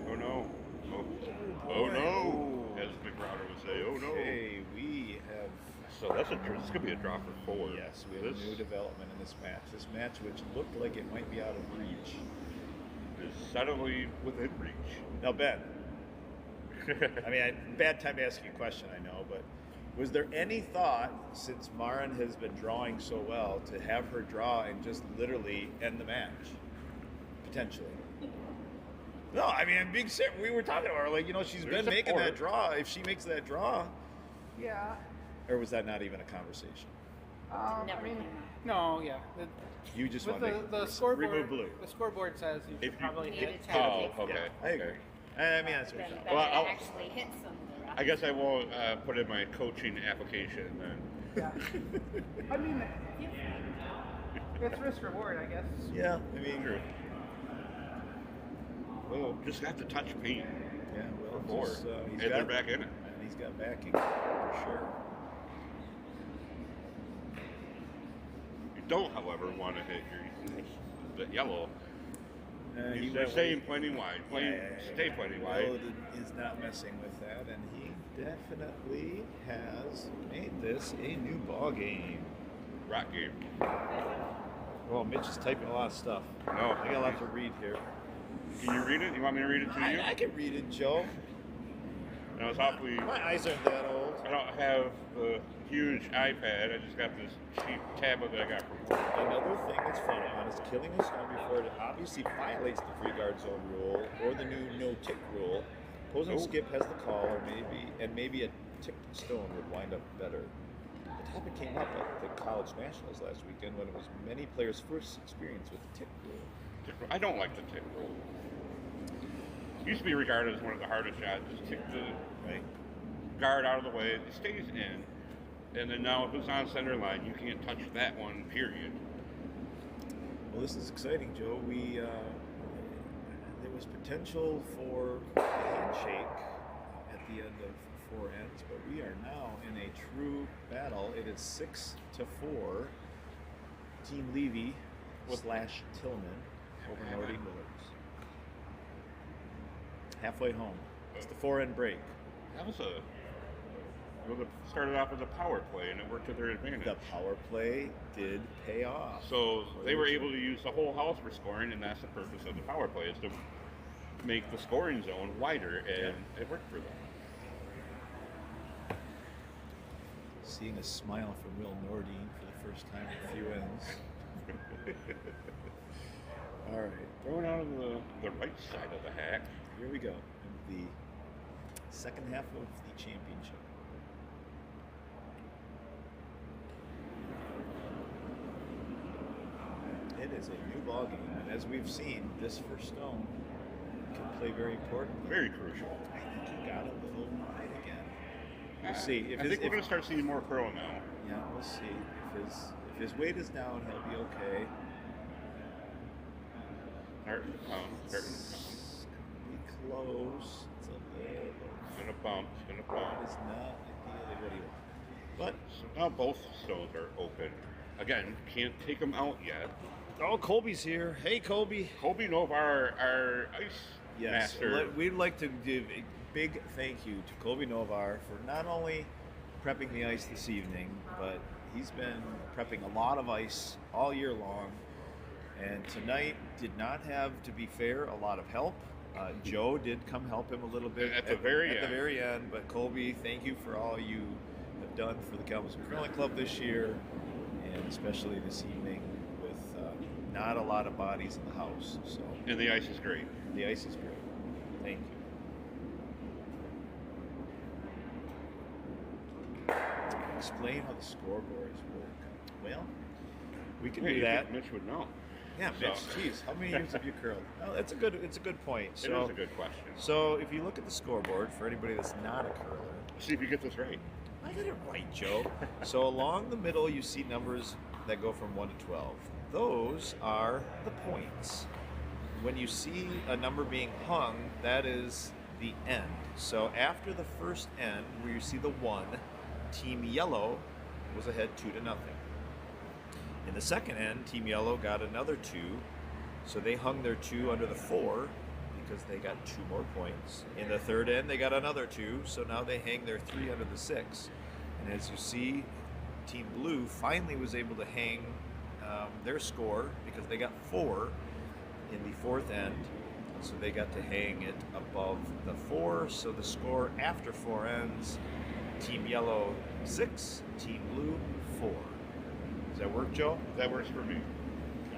[SPEAKER 2] Oh no. Oh no. As McRowder would say, oh no.
[SPEAKER 4] Okay, we have.
[SPEAKER 2] So this could be a draw for 4.
[SPEAKER 4] Yes, we have a new development in this match. This match, which looked like it might be out of reach,
[SPEAKER 2] is suddenly within reach.
[SPEAKER 4] Now, Ben, I mean, bad time to ask you a question, I know, but was there any thought, since Maren has been drawing so well, to have her draw and just literally end the match? Potentially. No, I mean, I'm being serious. We were talking about her, like, you know, she's been making that draw. If she makes that draw.
[SPEAKER 7] Yeah.
[SPEAKER 4] Or was that not even a conversation?
[SPEAKER 5] Never.
[SPEAKER 7] I mean, no, yeah.
[SPEAKER 4] You just
[SPEAKER 7] With
[SPEAKER 4] want
[SPEAKER 7] the
[SPEAKER 4] to
[SPEAKER 7] scoreboard,
[SPEAKER 4] remove blue.
[SPEAKER 7] The scoreboard says you should probably
[SPEAKER 5] Need
[SPEAKER 7] hit.
[SPEAKER 5] to try to
[SPEAKER 2] Oh,
[SPEAKER 5] take
[SPEAKER 2] okay.
[SPEAKER 4] I agree. I mean, that's what
[SPEAKER 5] Then
[SPEAKER 4] you're
[SPEAKER 5] better
[SPEAKER 2] Well,
[SPEAKER 5] to
[SPEAKER 2] I'll-
[SPEAKER 5] actually hit some of the rock.
[SPEAKER 2] I guess I won't put in my coaching application then.
[SPEAKER 7] Yeah. I mean, it's risk reward, I guess.
[SPEAKER 4] Yeah, I mean,
[SPEAKER 2] True. Well, just have to touch paint.
[SPEAKER 4] yeah, well,
[SPEAKER 2] Four.
[SPEAKER 4] just,
[SPEAKER 2] And they're back in it.
[SPEAKER 4] And he's got backing, for sure.
[SPEAKER 2] You don't, however, want to hit the yellow. They're staying plenty wide. Stay plenty wide.
[SPEAKER 4] Will is not messing with that, and he definitely has made this a new ball game.
[SPEAKER 2] Rock game.
[SPEAKER 4] Well, Mitch is typing a lot of stuff.
[SPEAKER 2] No.
[SPEAKER 4] I got a lot to read here.
[SPEAKER 2] Can you read it? You want me to read it to you?
[SPEAKER 4] I can read it, Joe.
[SPEAKER 2] No, it's awfully.
[SPEAKER 4] My eyes aren't that old.
[SPEAKER 2] I don't have the huge iPad. I just got this cheap tablet that I got from work.
[SPEAKER 4] Another thing that's fun on is killing a stone before it obviously violates the free guard zone rule or the new no-tick rule. Opposing skip has the call, or maybe a ticked stone would wind up better. The topic came up at the college nationals last weekend when it was many players' first experience with the tick rule.
[SPEAKER 2] I don't like the tick rule. It used to be regarded as one of the hardest shots. Just kick the guard out of the way. It stays in. And then now if it's on center line, you can't touch that one, period.
[SPEAKER 4] Well, this is exciting, Joe. There was potential for a handshake at the end of four ends, but we are now in a true battle. It is 6-4. Team Levy / Tillman over Nordy Willards. Halfway home. It's the four-end break.
[SPEAKER 2] That was it started off as a power play, and it worked to their advantage.
[SPEAKER 4] The power play did pay off.
[SPEAKER 2] So they were able to use the whole house for scoring, and that's the purpose of the power play, is to make the scoring zone wider, and it worked for them.
[SPEAKER 4] Seeing a smile from Will Nordine for the first time in a few ends. All right.
[SPEAKER 2] Throwing out of the right side of the hack.
[SPEAKER 4] Here we go. In the second half of the championship. It is a new ball game, and as we've seen, this first stone can play very important.
[SPEAKER 2] Very crucial.
[SPEAKER 4] I think he got a little right again. We'll see.
[SPEAKER 2] I think we're going to start seeing more curl now.
[SPEAKER 4] Yeah, we'll see. If his weight is down, he'll be okay.
[SPEAKER 2] Starting
[SPEAKER 4] It's gonna be close. It's a little.
[SPEAKER 2] It's gonna bump.
[SPEAKER 4] It's not ideally what he wanted. But
[SPEAKER 2] So now both stones are open. Again, can't take them out yet.
[SPEAKER 4] oh, Colby's here. Hey, Colby.
[SPEAKER 2] Kobe Novar, our ice master.
[SPEAKER 4] We'd like to give a big thank you to Colby Novar for not only prepping the ice this evening, but he's been prepping a lot of ice all year long. And tonight did not have, to be fair, a lot of help. Joe did come help him a little bit
[SPEAKER 2] At the very
[SPEAKER 4] end. But Colby, thank you for all you have done for the Kalamazoo Curling Club this year, and especially this evening with not a lot of bodies in the house. So
[SPEAKER 2] And the ice is great.
[SPEAKER 4] the ice is great. Thank you. Explain how the scoreboards work. Well, we can do that.
[SPEAKER 2] Mitch would know.
[SPEAKER 4] Yeah,
[SPEAKER 2] So-
[SPEAKER 4] Mitch. Geez, how many years have you curled? Oh, it's a good point.
[SPEAKER 2] It is a good question.
[SPEAKER 4] So if you look at the scoreboard for anybody that's not a curler,
[SPEAKER 2] See if you get this right.
[SPEAKER 4] I got it right, Joe. So along the middle, you see numbers that go from 1 to 12. Those are the points. When you see a number being hung, that is the end. So after the first end, where you see the 1, Team Yellow was ahead 2-0. In the second end, Team Yellow got another 2, so they hung their 2 under the 4 because they got 2 more points. In the third end, they got another 2, so now they hang their 3 under the 6. And as you see, Team Blue finally was able to hang their score because they got 4 in the fourth end, So they got to hang it above the 4. So the score after 4 ends, Team Yellow 6, Team Blue 4. Does that work, Joe?
[SPEAKER 2] That works for me.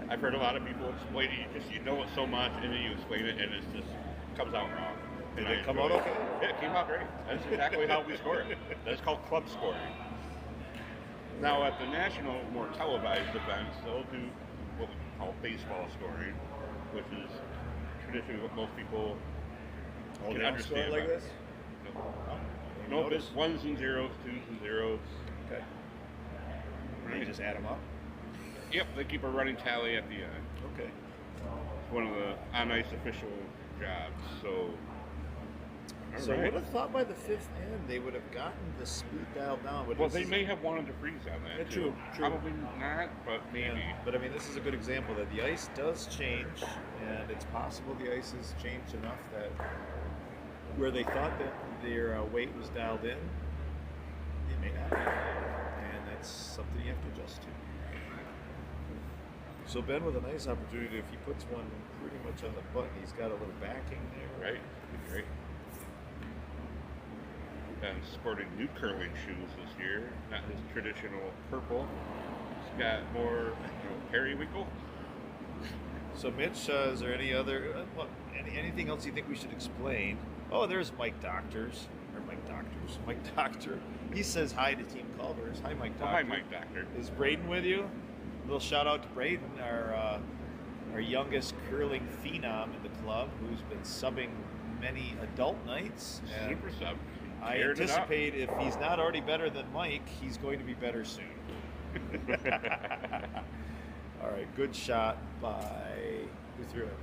[SPEAKER 2] I've heard a lot of people explain it. You know it so much, and then you explain it, and it just comes out wrong.
[SPEAKER 4] Did
[SPEAKER 2] And
[SPEAKER 4] it
[SPEAKER 2] I
[SPEAKER 4] come
[SPEAKER 2] enjoy
[SPEAKER 4] out okay?
[SPEAKER 2] Yeah, it came out great. That's exactly how we score it. That's called club scoring. Now at the national, more televised events, they'll do what we call baseball scoring, which is traditionally what most people
[SPEAKER 4] Oh,
[SPEAKER 2] can
[SPEAKER 4] they don't score
[SPEAKER 2] understand.
[SPEAKER 4] it like this?
[SPEAKER 2] No,
[SPEAKER 4] Notice?
[SPEAKER 2] it's ones and zeros, twos and zeros.
[SPEAKER 4] Okay. They just add them up?
[SPEAKER 2] Yep, they keep a running tally at the end.
[SPEAKER 4] Okay.
[SPEAKER 2] It's one of the on-ice official jobs. So,
[SPEAKER 4] So
[SPEAKER 2] all
[SPEAKER 4] I
[SPEAKER 2] right.
[SPEAKER 4] would have thought by the 5th end they would have gotten the speed dialed down. But
[SPEAKER 2] Well,
[SPEAKER 4] this
[SPEAKER 2] they
[SPEAKER 4] is-
[SPEAKER 2] may have wanted to freeze on that
[SPEAKER 4] Yeah,
[SPEAKER 2] too.
[SPEAKER 4] true.
[SPEAKER 2] Probably not, but maybe.
[SPEAKER 4] Yeah, but I mean, this is a good example that the ice does change, and it's possible the ice has changed enough that where they thought that their weight was dialed in, it may not be. And that's something you have to adjust to. So Ben with a nice opportunity, if he puts one pretty much on the button, he's got a little backing there.
[SPEAKER 2] Right? Great. Ben sporting new curling shoes this year, not his traditional purple. He's got more, periwinkle.
[SPEAKER 4] So Mitch, is there any other, anything else you think we should explain? Oh, there's Mike Doctor. He says hi to Team Culver's. Hi, Mike
[SPEAKER 2] Oh,
[SPEAKER 4] Doctor.
[SPEAKER 2] hi, Mike Doctor.
[SPEAKER 4] Is Braden with you? A little shout out to Braden, our youngest curling phenom in the club, who's been subbing many adult nights. And
[SPEAKER 2] Super sub.
[SPEAKER 4] I
[SPEAKER 2] Teared it up.
[SPEAKER 4] anticipate if he's not already better than Mike, he's going to be better soon. All right, good shot by who threw it?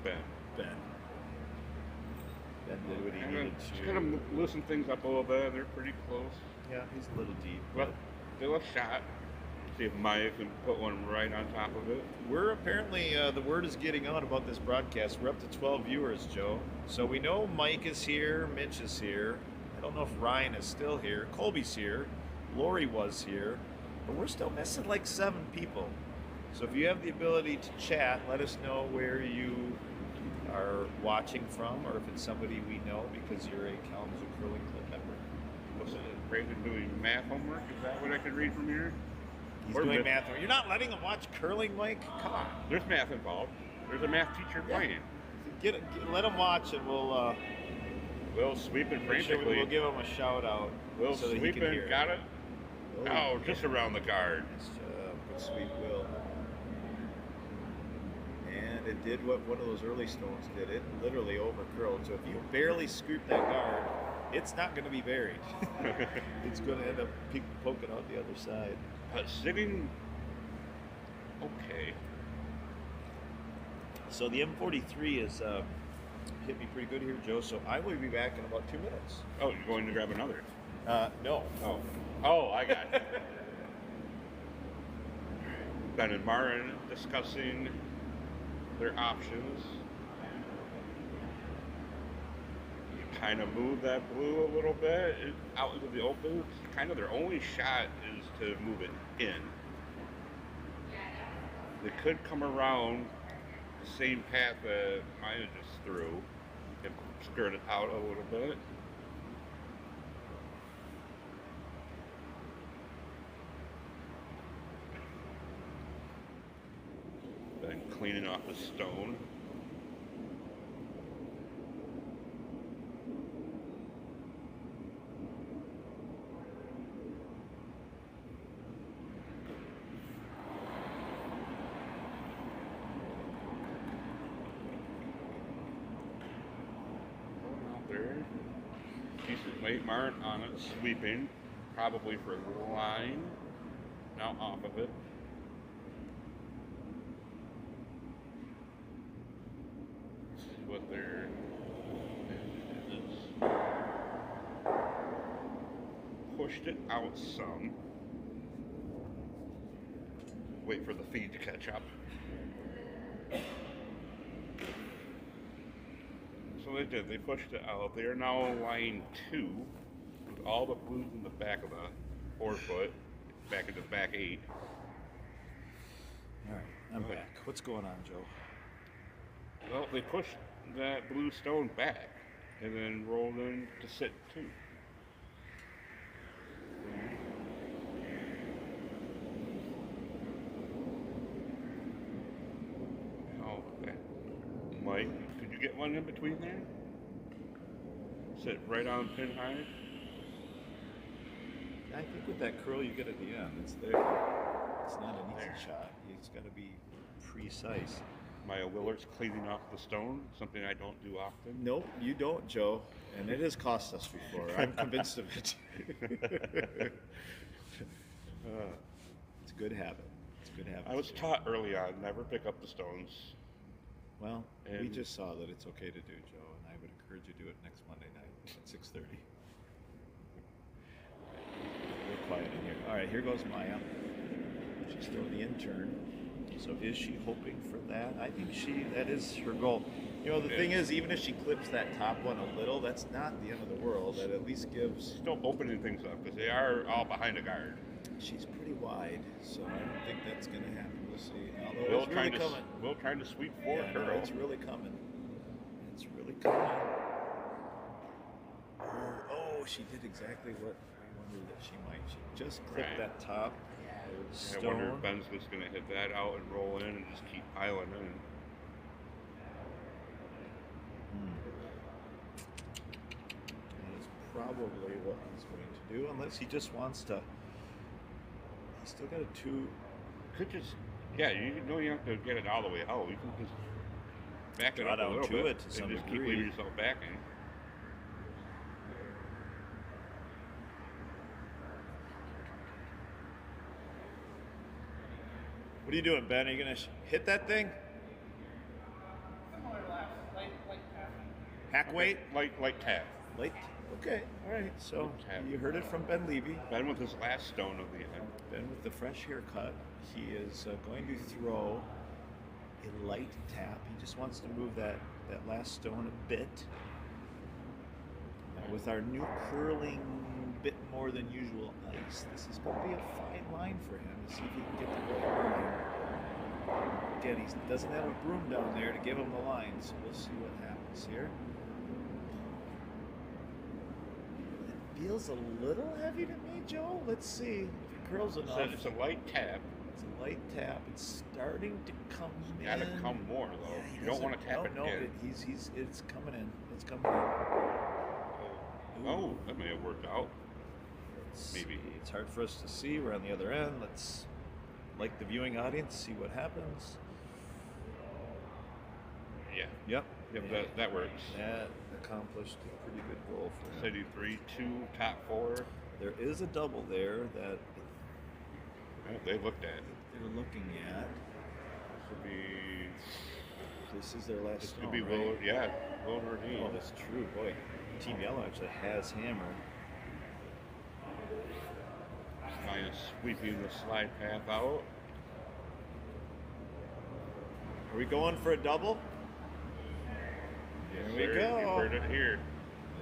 [SPEAKER 2] Ben.
[SPEAKER 4] Ben. Ben did what he needed
[SPEAKER 2] Just
[SPEAKER 4] to.
[SPEAKER 2] kind of loosen things up a little bit. They're pretty close.
[SPEAKER 4] Yeah, he's a little deep.
[SPEAKER 2] Well, still a shot. See if Mike can put one right on top of it.
[SPEAKER 4] We're apparently, the word is getting out about this broadcast. We're up to 12 viewers, Joe. So we know Mike is here, Mitch is here. I don't know if Ryan is still here. Colby's here. Lori was here. But we're still missing like 7 people. So if you have the ability to chat, let us know where you are watching from, or if it's somebody we know because you're a Kalamazoo Curling Club member.
[SPEAKER 2] Was it Brandon doing math homework? Is that what I could read from here?
[SPEAKER 4] He's
[SPEAKER 2] Or
[SPEAKER 4] doing
[SPEAKER 2] Mitch.
[SPEAKER 4] math. You're not letting him watch curling, Mike? Come on.
[SPEAKER 2] There's math involved. There's a math teacher playing.
[SPEAKER 4] Let him watch, and we'll
[SPEAKER 2] Will sweeping
[SPEAKER 4] make sure
[SPEAKER 2] frantically.
[SPEAKER 4] we'll give him a shout out.
[SPEAKER 2] Will
[SPEAKER 4] so that he can
[SPEAKER 2] sweeping
[SPEAKER 4] hear
[SPEAKER 2] got it. Oh, just around the guard.
[SPEAKER 4] Nice job. Good sweep, Will. And it did what one of those early stones did. It literally overcurled. So if you barely scoop that guard, it's not going to be buried. It's going to end up poking out the other side.
[SPEAKER 2] But sitting okay.
[SPEAKER 4] So the M43 is hit me pretty good here, Joe. So I will be back in about 2 minutes.
[SPEAKER 2] Oh, you're going to grab another.
[SPEAKER 4] No.
[SPEAKER 2] Oh, I got it. Ben and Marin discussing their options. You kind of move that blue a little bit out into the open. Kind of their only shot is to move it in. They could come around the same path that Maya just threw and skirt it out a little bit. Then cleaning off the stone. Out there. Decent weight mark on it, sweeping, probably for the line. Now off of it. What they're pushed it out some. Wait for the feed to catch up. So they did. They pushed it out. They are now line 2 with all the blues in the back of the forefoot, back into the back 8.
[SPEAKER 4] All right, I'm back. What's going on, Joe?
[SPEAKER 2] Well, they pushed that blue stone back and then rolled in to sit 2. Oh, okay. Mike, could you get one in between there? Sit right on pin high.
[SPEAKER 4] I think with that curl you get at the end, it's there. It's not an easy shot. It's got to be precise.
[SPEAKER 2] Maya Willard's cleaning off the stone, something I don't do often.
[SPEAKER 4] Nope, you don't, Joe. And it has cost us before. I'm convinced of it. It's a good habit. It's a good habit.
[SPEAKER 2] I was taught early on, never pick up the stones.
[SPEAKER 4] Well, we
[SPEAKER 2] And-
[SPEAKER 4] just saw that it's okay to do, Joe, and I would encourage you to do it next Monday night at 6:30. We're quiet in here. All right, here goes Maya. She's throwing the intern. So is she hoping for that? I think that is her goal. You know, the thing is, even if she clips that top one a little, that's not the end of the world. That at least gives...
[SPEAKER 2] Still opening things up because they are all behind a guard.
[SPEAKER 4] She's pretty wide, so I don't think that's going to happen. We'll see. Although it's really coming.
[SPEAKER 2] Will trying to sweep forward
[SPEAKER 4] Yeah, no,
[SPEAKER 2] curl.
[SPEAKER 4] it's really coming. It's really coming. Oh, she did exactly what we wondered that she might. She just clipped
[SPEAKER 2] Right.
[SPEAKER 4] that top
[SPEAKER 2] I wonder
[SPEAKER 4] stone.
[SPEAKER 2] if Ben's just going to hit that out and roll in and just keep piling in.
[SPEAKER 4] That is probably what he's going to do, unless he just wants to. He's still got a 2.
[SPEAKER 2] Could just, yeah, you don't have to get it all the way out. You can just back it
[SPEAKER 4] Draw
[SPEAKER 2] up a
[SPEAKER 4] down
[SPEAKER 2] little
[SPEAKER 4] to
[SPEAKER 2] bit
[SPEAKER 4] it to some
[SPEAKER 2] and just
[SPEAKER 4] degree.
[SPEAKER 2] keep leaving yourself backing.
[SPEAKER 4] What are you doing, Ben? Are you going to hit that thing? Hack weight?
[SPEAKER 2] Light tap.
[SPEAKER 4] Late? Okay, all right. So
[SPEAKER 2] Tap.
[SPEAKER 4] you heard it from Ben Levy.
[SPEAKER 2] Ben with his last stone of the event.
[SPEAKER 4] Ben with the fresh haircut. He is going to throw a light tap. He just wants to move that last stone a bit. With our new curling bit more than usual ice, this is going to be a fine line for him to see if he can get the right line. Again, he doesn't have a broom down there to give him the line, so we'll see what happens here. It feels a little heavy to me, Joe. Let's see if it curls enough.
[SPEAKER 2] It's a light tap.
[SPEAKER 4] It's a light tap. It's starting to come in.
[SPEAKER 2] Got to come more though.
[SPEAKER 4] Yeah,
[SPEAKER 2] you don't want to tap it
[SPEAKER 4] no,
[SPEAKER 2] in.
[SPEAKER 4] it's coming in. It's coming in.
[SPEAKER 2] Oh, that may have worked out. Maybe.
[SPEAKER 4] It's hard for us to see. We're on the other end. Let's, like the viewing audience, see what happens.
[SPEAKER 2] Yeah.
[SPEAKER 4] Yep.
[SPEAKER 2] Yep,
[SPEAKER 4] Yeah.
[SPEAKER 2] that works.
[SPEAKER 4] That accomplished a pretty good goal for him.
[SPEAKER 2] City 3, 2, top 4.
[SPEAKER 4] There is a double there that
[SPEAKER 2] They looked at.
[SPEAKER 4] they're looking at.
[SPEAKER 2] This would be.
[SPEAKER 4] This is their last
[SPEAKER 2] This
[SPEAKER 4] stone,
[SPEAKER 2] could be
[SPEAKER 4] right?
[SPEAKER 2] Will. Yeah, Will Nordine.
[SPEAKER 4] Oh, that's true. Boy, Team Yellow actually has hammered.
[SPEAKER 2] Kind of sweeping the slide path out.
[SPEAKER 4] Are we going for a double?
[SPEAKER 2] Yes,
[SPEAKER 4] There we
[SPEAKER 2] sir.
[SPEAKER 4] go.
[SPEAKER 2] You heard it here.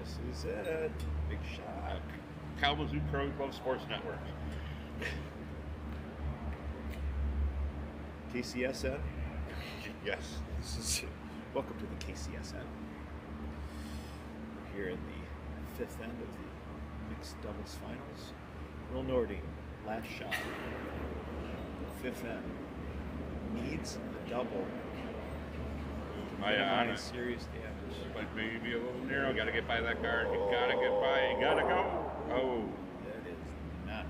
[SPEAKER 4] This is it. Big shot.
[SPEAKER 2] Kalamazoo Curling Club Sports Network.
[SPEAKER 4] KCSN.
[SPEAKER 2] Yes.
[SPEAKER 4] This is welcome to the KCSN. We're here in the 5th end of the mixed doubles finals. Will Nordine, last shot. 5th end. Needs a double.
[SPEAKER 2] Honest.
[SPEAKER 4] Serious damage.
[SPEAKER 2] But maybe a little narrow. Got to get by that guard. You got to get by. You got to go. Oh.
[SPEAKER 4] That is not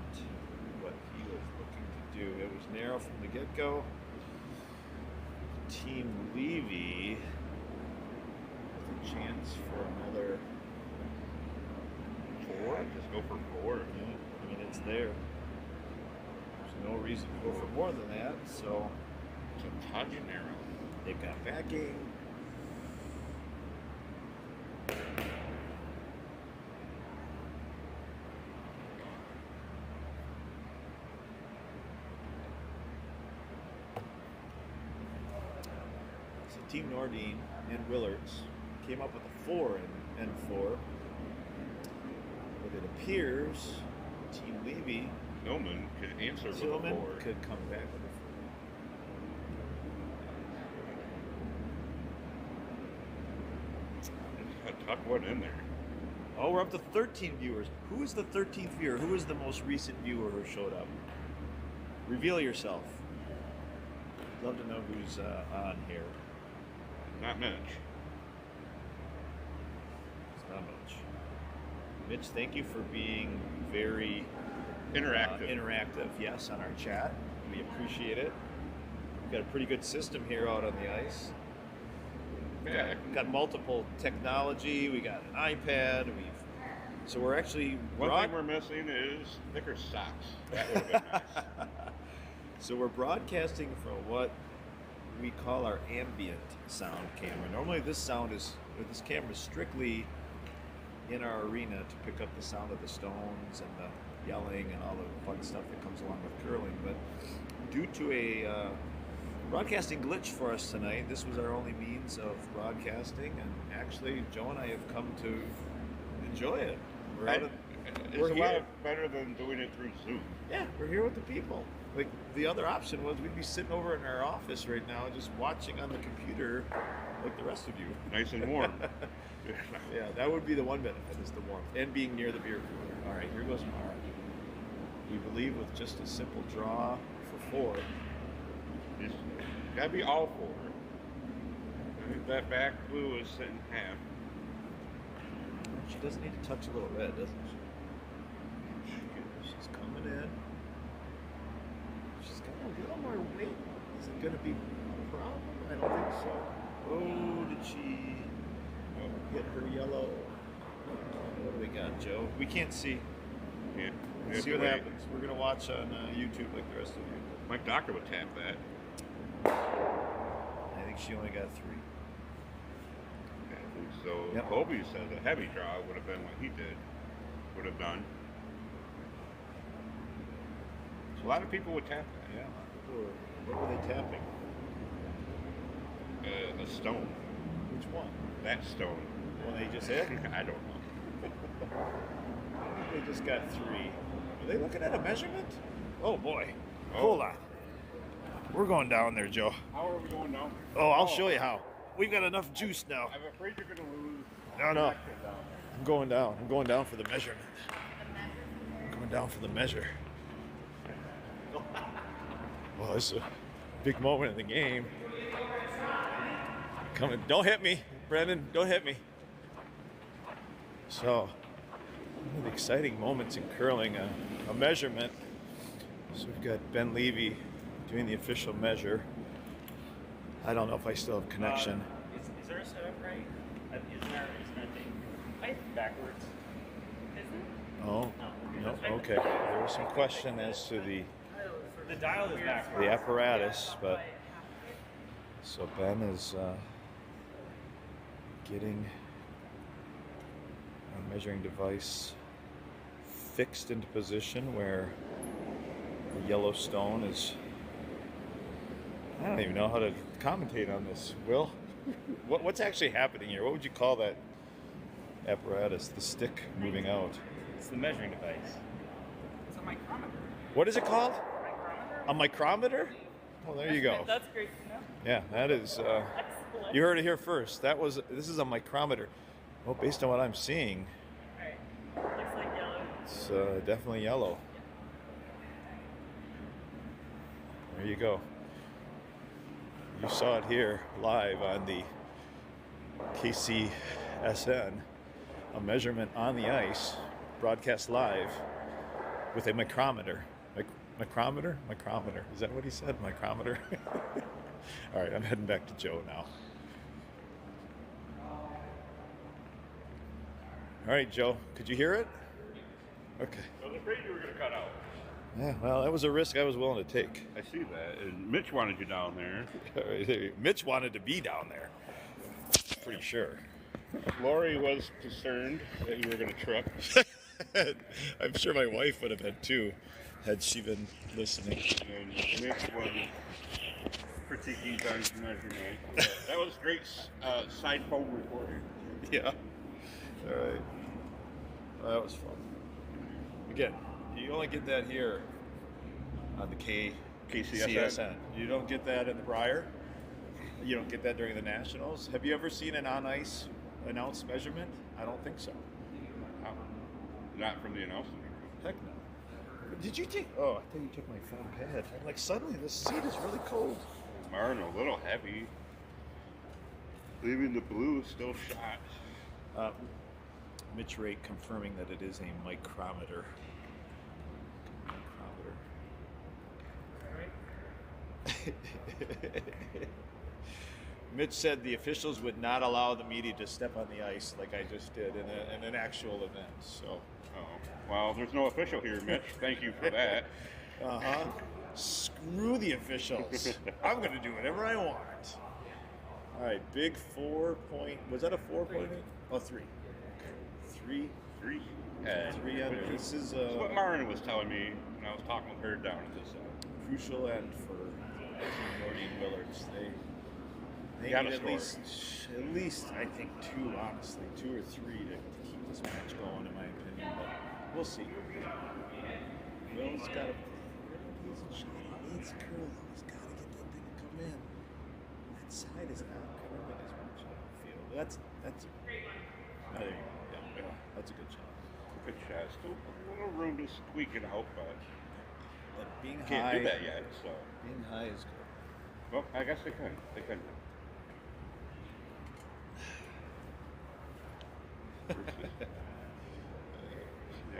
[SPEAKER 4] what he was looking to do. It was narrow from the get-go. Team Levy with a chance for another 4.
[SPEAKER 2] Just go for 4.
[SPEAKER 4] Yeah, I mean, it's there. There's no reason to go for more than that, so
[SPEAKER 2] It's a touch narrow.
[SPEAKER 4] they've got backing. So Team Nordine and Willards came up with a 4 in N4. But it appears Team Levy,
[SPEAKER 2] Millman could answer with a
[SPEAKER 4] Tillman
[SPEAKER 2] 4.
[SPEAKER 4] could come back with a 4.
[SPEAKER 2] Tuck one in there.
[SPEAKER 4] Oh, we're up to 13 viewers. Who is the 13th viewer? Who is the most recent viewer who showed up? Reveal yourself. Love to know who's on here.
[SPEAKER 2] Not Mitch.
[SPEAKER 4] It's not much. Mitch, thank you for being very
[SPEAKER 2] Interactive.
[SPEAKER 4] Yes, on our chat. We appreciate it. We've got a pretty good system here out on the ice.
[SPEAKER 2] Yeah.
[SPEAKER 4] Got multiple technology. We got an iPad. So we're actually
[SPEAKER 2] One thing we're missing is thicker socks. That would have been nice.
[SPEAKER 4] So we're broadcasting from what we call our ambient sound camera. Normally this camera is strictly in our arena to pick up the sound of the stones and the yelling and all the fun stuff that comes along with curling. But due to a broadcasting glitch for us tonight, this was our only means of broadcasting, and actually Joe and I have come to enjoy it.
[SPEAKER 2] It's a lot better than doing it through Zoom.
[SPEAKER 4] Yeah, we're here with the people. Like, the other option was we'd be sitting over in our office right now just watching on the computer like the rest of you.
[SPEAKER 2] Nice and warm.
[SPEAKER 4] Yeah, that would be the one benefit, is the warmth. And being near the beer cooler. All right, here goes Mara. We believe with just a simple draw for 4.
[SPEAKER 2] It's gotta be all 4. I think that back blue is sitting half.
[SPEAKER 4] She does need to touch a little red, doesn't she? She's coming in. She's got a little more weight. Is it going to be a problem? I don't think so. Oh, did she hit her yellow? What do we got, Joe? We can't see.
[SPEAKER 2] Yeah.
[SPEAKER 4] Let's see what happens. We're going to watch on YouTube like the rest of you.
[SPEAKER 2] Mike Docker would tap that.
[SPEAKER 4] I think she only got 3.
[SPEAKER 2] I think so.
[SPEAKER 4] Yep.
[SPEAKER 2] Kobe says a heavy draw would have been what he would have done. So a lot of people would tap that.
[SPEAKER 4] Yeah. What were they tapping?
[SPEAKER 2] A stone.
[SPEAKER 4] Which one?
[SPEAKER 2] That stone.
[SPEAKER 4] The one they just hit?
[SPEAKER 2] I don't know.
[SPEAKER 4] I think they just got 3. Are they looking at a measurement? Oh boy.
[SPEAKER 2] Oh.
[SPEAKER 4] Hold on. We're going down there, Joe.
[SPEAKER 2] How are we going down?
[SPEAKER 4] Oh, I'll show you how. We've got enough juice now.
[SPEAKER 2] I'm afraid you're going to lose.
[SPEAKER 4] No. I'm going down. I'm going down for the measurement. I'm going down for the measure. Well, it's a big moment in the game. Coming. Don't hit me, Brendan. Don't hit me. So, one of the exciting moments in curling, a measurement. So we've got Ben Levy doing the official measure. I don't know if I still have connection.
[SPEAKER 3] Is there a setup right? Isn't there thing backwards?
[SPEAKER 6] Isn't?
[SPEAKER 4] Oh, no, okay. There was some question as to the
[SPEAKER 3] dial is backwards.
[SPEAKER 4] the apparatus, but so Ben is getting a measuring device fixed into position where the yellow stone is. I don't even know how to commentate on this. Will, what's actually happening here? What would you call that apparatus? The stick moving out.
[SPEAKER 3] It's the measuring device.
[SPEAKER 7] It's a micrometer.
[SPEAKER 4] What is it called? A micrometer? Well, there you go.
[SPEAKER 6] That's great to know.
[SPEAKER 4] Yeah, that is.
[SPEAKER 6] Excellent.
[SPEAKER 4] You heard it here first. This is a micrometer. Well, based on what I'm seeing,
[SPEAKER 6] Alright. Looks like yellow.
[SPEAKER 4] it's definitely yellow. There you go. You saw it here live on the KCSN, a measurement on the ice, broadcast live with a micrometer. Micrometer? Micrometer. Is that what he said? Micrometer? All right, I'm heading back to Joe now. All right, Joe, could you hear it? Okay.
[SPEAKER 2] I was afraid you were going to cut out.
[SPEAKER 4] Yeah, well, that was a risk I was willing to take.
[SPEAKER 2] I see that. And Mitch wanted you down there.
[SPEAKER 4] Mitch wanted to be down there. Pretty sure.
[SPEAKER 2] Lori was concerned that you were going to trip.
[SPEAKER 4] I'm sure my wife would have been too, had she been listening.
[SPEAKER 2] And Mitch was critiquing John's measurement. That was great side phone recording.
[SPEAKER 4] Yeah. All right. Well, that was fun. Again, you only get that here on the KCSN. You don't get that in the Briar. You don't get that during the Nationals. Have you ever seen an on-ice announced measurement? I don't think so.
[SPEAKER 2] Not from the announcement.
[SPEAKER 4] Heck no. Did you take? Oh, I thought you took my phone pad. I'm like, suddenly this seat is really cold.
[SPEAKER 2] Martin a little heavy. Leaving the blue still shot.
[SPEAKER 4] Mitch Rate confirming that it is a micrometer. Mitch said the officials would not allow the media to step on the ice like I just did in an actual event. So,
[SPEAKER 2] well, there's no official here, Mitch. Thank you for that.
[SPEAKER 4] Screw the officials. I'm going to do whatever I want. All right, big 4 point. Was that a 4.8? Oh, 3. Okay. 3 under. This is
[SPEAKER 2] That's what Marin was telling me when I was talking with her down at this
[SPEAKER 4] crucial end for Morty and Willards. They
[SPEAKER 2] gotta
[SPEAKER 4] need
[SPEAKER 2] score.
[SPEAKER 4] at least I think 2, honestly, 2 or 3 to keep this match going, in my opinion. But we'll see. Will's got a pretty decent shot. He needs curl. He's got to get that thing to come in. That side is not curving as much. I feel that's. Oh, there you go. Yeah, that's a good shot.
[SPEAKER 2] Good shot. Still a little room to squeak it out, but
[SPEAKER 4] being
[SPEAKER 2] can't
[SPEAKER 4] high,
[SPEAKER 2] do that yet. So
[SPEAKER 4] being high is good.
[SPEAKER 2] Well, I guess they could. They could.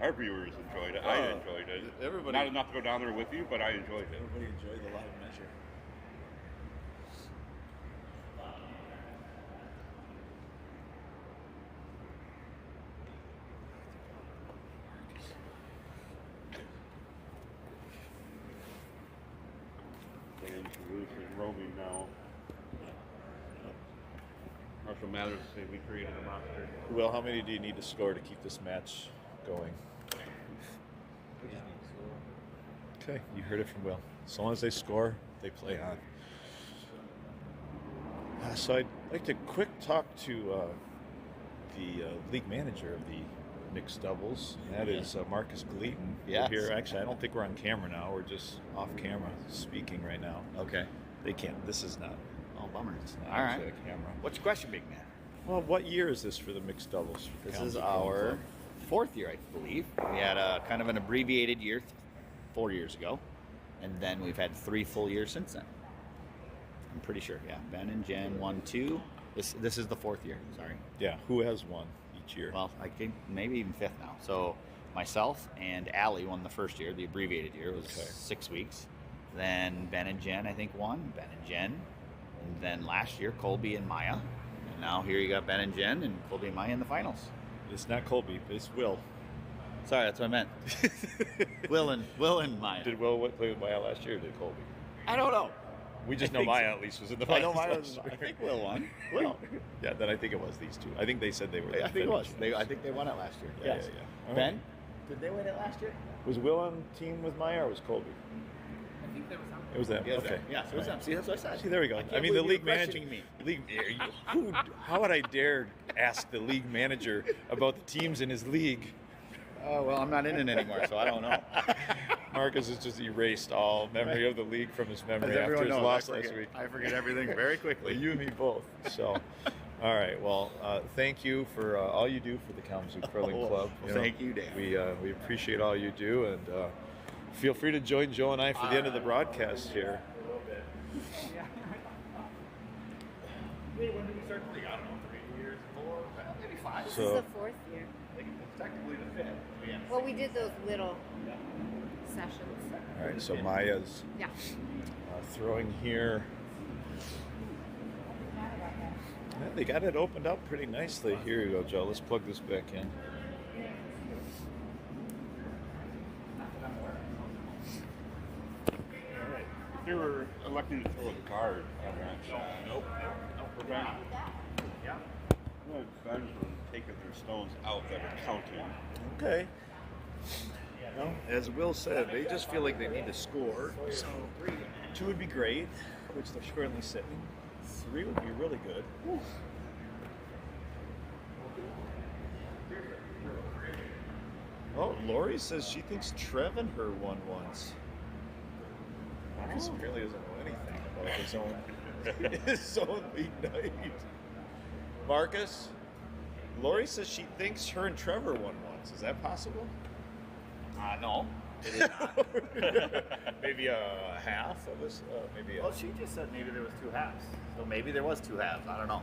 [SPEAKER 2] Our viewers enjoyed it. I enjoyed it.
[SPEAKER 4] Everybody.
[SPEAKER 2] Not enough to go down there with you, but I enjoyed it.
[SPEAKER 4] Everybody enjoyed the live measure.
[SPEAKER 2] And loose and roaming now. Marshall Mathers say we created a monster.
[SPEAKER 4] Will, how many do you need to score to keep this match going? Okay, you heard it from Will. As long as they score, they play on. So I'd like to quick talk to the league manager of the mixed doubles. That is Marcus Gleaton.
[SPEAKER 8] Yes.
[SPEAKER 4] We're here. Actually, I don't think we're on camera now. We're just off camera speaking right now.
[SPEAKER 8] Okay.
[SPEAKER 4] They can't. This is not.
[SPEAKER 8] Oh, bummer.
[SPEAKER 4] It's not
[SPEAKER 8] All
[SPEAKER 4] actually
[SPEAKER 8] right.
[SPEAKER 4] a camera.
[SPEAKER 8] What's your question, big man?
[SPEAKER 4] Well, what year is this for the mixed doubles?
[SPEAKER 8] This is our 4th year, I believe. We had a kind of an abbreviated year 4 years ago, and then we've had 3 full years since then. I'm pretty sure, yeah. Ben and Jen 1, 2. This is the 4th year. Sorry.
[SPEAKER 4] Yeah. Who has won each year?
[SPEAKER 8] Well, I think maybe even 5th now. So myself and Allie won the first year, the abbreviated year. It was 6 weeks. Then Ben and Jen, I think, won. Ben and Jen. And then last year, Colby and Maya. And now here you got Ben and Jen and Colby and Maya in the finals.
[SPEAKER 4] It's not Colby, it's Will.
[SPEAKER 8] Sorry, that's what I meant. Will and Maya.
[SPEAKER 4] Did Will play with Maya last year or did Colby?
[SPEAKER 8] I don't know.
[SPEAKER 4] We just
[SPEAKER 8] I
[SPEAKER 4] know
[SPEAKER 8] think
[SPEAKER 4] Maya
[SPEAKER 8] so.
[SPEAKER 4] at least was in the
[SPEAKER 8] I know
[SPEAKER 4] finals.
[SPEAKER 8] Maya
[SPEAKER 4] last
[SPEAKER 8] I
[SPEAKER 4] year.
[SPEAKER 8] think Will won. Will.
[SPEAKER 4] Yeah, then I think it was these two. I think they said they were.
[SPEAKER 8] I think it was. I think they won it last year.
[SPEAKER 4] Yeah,
[SPEAKER 8] Yes.
[SPEAKER 4] yeah.
[SPEAKER 8] Ben? Did they win it last year?
[SPEAKER 4] Was Will on team with Maya or was Colby?
[SPEAKER 7] I think that was
[SPEAKER 4] It was them.
[SPEAKER 8] Yes,
[SPEAKER 4] Okay.
[SPEAKER 8] Yeah, so it was them. See, that's what I said.
[SPEAKER 4] See, there we go.
[SPEAKER 8] can't
[SPEAKER 4] I mean, the
[SPEAKER 8] believe
[SPEAKER 4] league
[SPEAKER 8] you're
[SPEAKER 4] manager.
[SPEAKER 8] questioning me.
[SPEAKER 4] How would I dare ask the league manager about the teams in his league?
[SPEAKER 8] Oh, well, I'm not in it anymore, so I don't know.
[SPEAKER 4] Marcus has just erased all memory of the league from his memory
[SPEAKER 8] As
[SPEAKER 4] after
[SPEAKER 8] everyone
[SPEAKER 4] his
[SPEAKER 8] knows,
[SPEAKER 4] loss
[SPEAKER 8] I
[SPEAKER 4] last
[SPEAKER 8] forget-
[SPEAKER 4] week.
[SPEAKER 8] I forget everything very quickly.
[SPEAKER 4] You and me both. So, all right. Well, thank you for all you do for the Kalamazoo Curling Club.
[SPEAKER 8] Well, thank you, Dan.
[SPEAKER 4] We appreciate all you do, and feel free to join Joe and I for the end of the broadcast here.
[SPEAKER 2] When did we start the league? I don't know, 3 years, 4, maybe 5.
[SPEAKER 5] This
[SPEAKER 4] So-
[SPEAKER 5] is the 4th year.
[SPEAKER 2] I think it's technically the 5th.
[SPEAKER 5] Well, we did those little sessions.
[SPEAKER 4] All right. So Maya's
[SPEAKER 5] Yeah.
[SPEAKER 4] throwing here. Yeah, they got it opened up pretty nicely. Here you go, Joe. Let's plug this back in.
[SPEAKER 2] If they were electing to throw a card on that shot. Nope. We're back. Yeah. Well, Ben's taking their stones out that are counting.
[SPEAKER 4] Okay. Well, as Will said, they just feel like they need to score. So 2 would be great, which they're currently sitting. 3 would be really good. Oh, Lori says she thinks Trev and her won once. Marcus apparently doesn't know anything about his own league night. Marcus, Lori says she thinks her and Trevor won once. Is that possible?
[SPEAKER 8] No, it is not.
[SPEAKER 4] Maybe a half of us. Maybe.
[SPEAKER 8] Well, she just said maybe there was 2 halves. So maybe there was 2 halves. I don't know.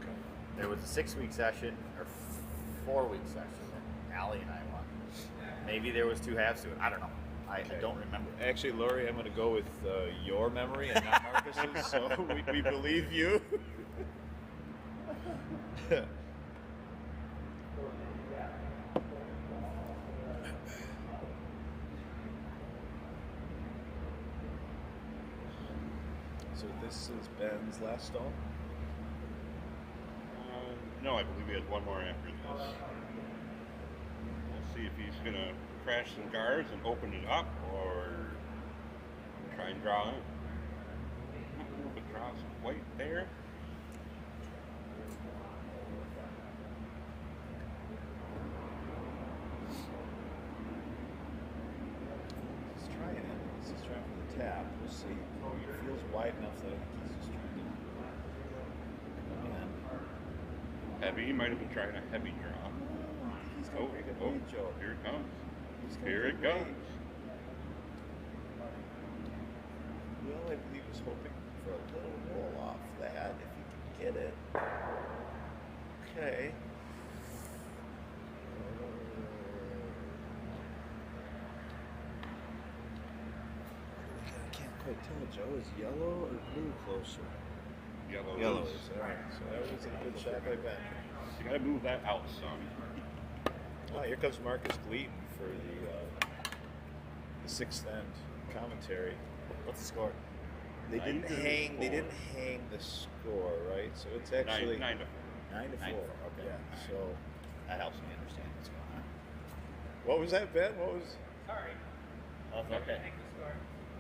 [SPEAKER 4] Okay.
[SPEAKER 8] There was a 6-week session or 4-week session that Allie and I won. Maybe there was 2 halves to it. I don't know. I don't remember.
[SPEAKER 4] Actually, Lori, I'm going to go with your memory and not Marcus's, so we believe you. So this is Ben's last stone?
[SPEAKER 2] No, I believe he has one more after this. We'll see if he's going to crash some guards and open it up or try and draw in. I don't know if it draws quite there.
[SPEAKER 4] He's trying it. He's trying for the tap. We'll see. It feels wide enough that I think he's just trying to come in.
[SPEAKER 2] Heavy, he might have been trying a heavy draw.
[SPEAKER 4] He's got a very good lead, Joe.
[SPEAKER 2] Here it comes.
[SPEAKER 4] He's got
[SPEAKER 2] Here
[SPEAKER 4] a
[SPEAKER 2] it
[SPEAKER 4] good
[SPEAKER 2] goes.
[SPEAKER 4] lead. Will, I believe, was hoping for a little roll off that if he could get it. Okay. I can't quite tell, Joe. Is yellow or blue closer?
[SPEAKER 2] Yellow.
[SPEAKER 4] Yellow
[SPEAKER 2] is.
[SPEAKER 4] is, all right. So that was a good shot by Ben.
[SPEAKER 2] You gotta move that out some.
[SPEAKER 4] Oh, here comes Marcus Gleaton for the sixth end commentary.
[SPEAKER 8] What's the score?
[SPEAKER 4] They didn't
[SPEAKER 2] 9-4.
[SPEAKER 4] hang. They didn't hang the score, right? So it's actually
[SPEAKER 2] 9 to
[SPEAKER 4] 9 to 4.
[SPEAKER 8] 9 to 4, okay.
[SPEAKER 4] Yeah. So
[SPEAKER 8] That helps me understand what's going on.
[SPEAKER 4] what was that, Ben? What was?
[SPEAKER 8] That's okay.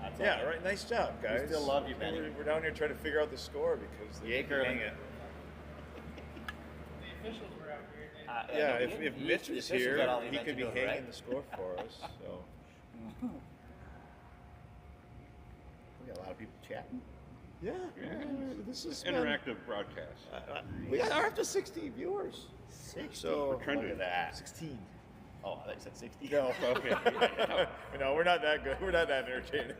[SPEAKER 8] That's
[SPEAKER 4] Yeah,
[SPEAKER 8] okay.
[SPEAKER 4] right. Nice job, guys.
[SPEAKER 8] still love you, Benny.
[SPEAKER 4] We're down here trying to figure out the score because they
[SPEAKER 8] Yay,
[SPEAKER 4] didn't
[SPEAKER 8] curling.
[SPEAKER 4] hang it.
[SPEAKER 8] Yeah,
[SPEAKER 4] Yeah, if Mitch was here, he could be hanging
[SPEAKER 8] right?
[SPEAKER 4] the score for us. So
[SPEAKER 8] We got a lot of people chatting.
[SPEAKER 4] yeah,
[SPEAKER 2] Yeah.
[SPEAKER 4] this is
[SPEAKER 2] Interactive broadcast.
[SPEAKER 4] We got up to 60 viewers.
[SPEAKER 8] 60.
[SPEAKER 4] So
[SPEAKER 2] We're trying
[SPEAKER 8] Look
[SPEAKER 2] to-
[SPEAKER 8] at that.
[SPEAKER 4] 16.
[SPEAKER 8] Oh, I thought you said 60.
[SPEAKER 4] No, no, we're not that good. We're not that entertaining.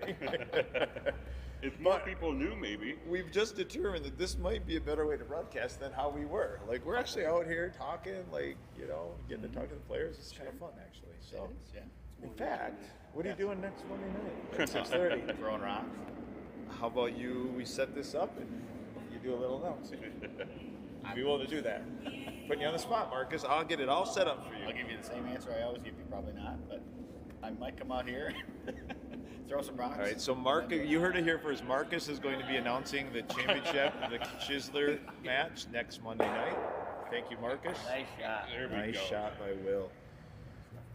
[SPEAKER 2] If more people knew, maybe.
[SPEAKER 4] We've just determined that this might be a better way to broadcast than how we were. Like, we're actually out here talking, like, you know, getting to talk to the players. It's kind of fun, actually. So,
[SPEAKER 8] It is, yeah.
[SPEAKER 4] in fact, what are you doing next Monday night? At 6:30.
[SPEAKER 8] Throwing rocks.
[SPEAKER 4] How about we set this up and you do a little announcing? I'd be willing to do that. Putting you on the spot, Marcus. I'll get it all set up for you.
[SPEAKER 8] I'll give you the same answer I always give you. Probably not, but I might come out here, throw some rocks.
[SPEAKER 4] All right, so Marcus, you heard it here first. Marcus is going to be announcing the championship, the Chisler match next Monday night. Thank you, Marcus.
[SPEAKER 8] Nice shot.
[SPEAKER 2] There we
[SPEAKER 4] Nice
[SPEAKER 2] go.
[SPEAKER 4] shot by Will.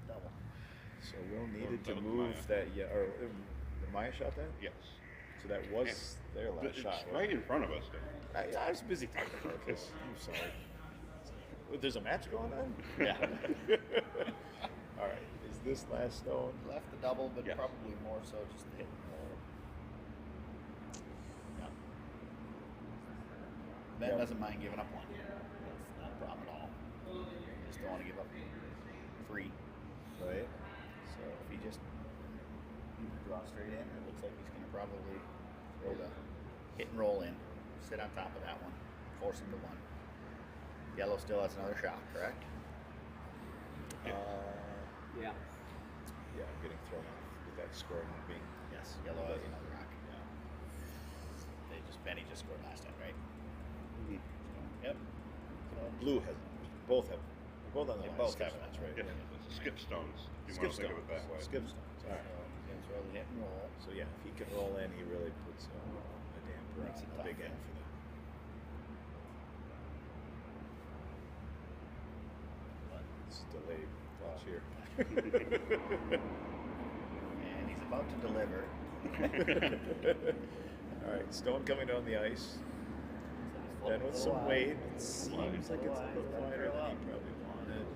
[SPEAKER 8] Double.
[SPEAKER 4] So Will needed to
[SPEAKER 2] That was
[SPEAKER 4] move
[SPEAKER 2] Maya.
[SPEAKER 4] that. Yeah, or did Maya shot that?
[SPEAKER 2] Yes.
[SPEAKER 4] So that was their last
[SPEAKER 2] It's
[SPEAKER 4] shot.
[SPEAKER 2] right in front of us.
[SPEAKER 4] I was busy talking to Marcus. I'm sorry. There's a match going on?
[SPEAKER 8] Yeah.
[SPEAKER 4] All right. Is this last stone?
[SPEAKER 8] Left the double, but
[SPEAKER 2] Yes.
[SPEAKER 8] probably more so just the hit and roll. Yeah. Ben
[SPEAKER 4] Yep.
[SPEAKER 8] doesn't mind giving up one. That's not a problem at all. Just don't want to give up 3.
[SPEAKER 4] Right.
[SPEAKER 8] So if he just draw straight in, it looks like he's going to probably throw the hit and roll in, sit on top of that one, force him to 1. Yellow still has another shot, correct?
[SPEAKER 4] Yeah.
[SPEAKER 8] Yeah.
[SPEAKER 4] Yeah, I'm getting thrown off with that score not being.
[SPEAKER 8] Yes, yellow has another rock. Benny just scored last time, right? Yep. So,
[SPEAKER 4] Blue has. Both have. Both on the
[SPEAKER 8] They
[SPEAKER 4] line.
[SPEAKER 8] both
[SPEAKER 4] Skip
[SPEAKER 8] have it,
[SPEAKER 4] stones, right?
[SPEAKER 2] Yeah. It's a skip stones. You
[SPEAKER 4] Skip
[SPEAKER 2] want to think of it that way.
[SPEAKER 4] Skip stones. All
[SPEAKER 8] so
[SPEAKER 4] right.
[SPEAKER 8] he's going to throw the hit and roll.
[SPEAKER 4] So yeah, if he can roll in, he really puts a damper
[SPEAKER 8] Makes it
[SPEAKER 4] on a big
[SPEAKER 8] tough.
[SPEAKER 4] end for them. It's delayed. Watch here.
[SPEAKER 8] And he's about to deliver.
[SPEAKER 4] All right, stone coming down the ice.
[SPEAKER 8] So he's
[SPEAKER 4] Then with
[SPEAKER 8] flipping
[SPEAKER 4] some
[SPEAKER 8] a little
[SPEAKER 4] weight,
[SPEAKER 8] wide.
[SPEAKER 4] it seems like it's a little wider than he probably wanted.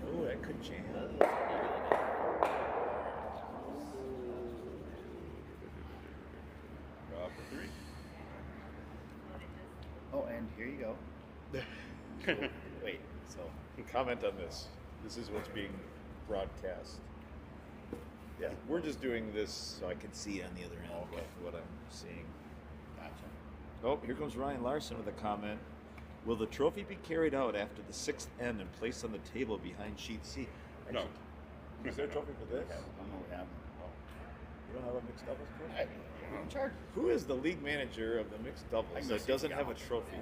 [SPEAKER 4] Oh, that could jam.
[SPEAKER 2] Draw for 3.
[SPEAKER 8] Oh, here you go. Wait, so
[SPEAKER 4] Comment on this. This is what's being broadcast. Yeah, we're just doing this so I can see on the other end what I'm seeing.
[SPEAKER 8] gotcha.
[SPEAKER 4] Oh, here comes Ryan Larson with a comment. Will the trophy be carried out after the 6th end and placed on the table behind sheet C?
[SPEAKER 2] No.
[SPEAKER 4] Is there a trophy for this?
[SPEAKER 8] I don't know what happened.
[SPEAKER 4] You don't have a mixed doubles trophy?
[SPEAKER 8] I'm in charge.
[SPEAKER 4] Who is the league manager of the mixed
[SPEAKER 8] I
[SPEAKER 4] doubles
[SPEAKER 8] can
[SPEAKER 4] that
[SPEAKER 8] see
[SPEAKER 4] doesn't
[SPEAKER 8] if
[SPEAKER 4] have
[SPEAKER 8] you
[SPEAKER 4] a
[SPEAKER 8] got
[SPEAKER 4] trophy?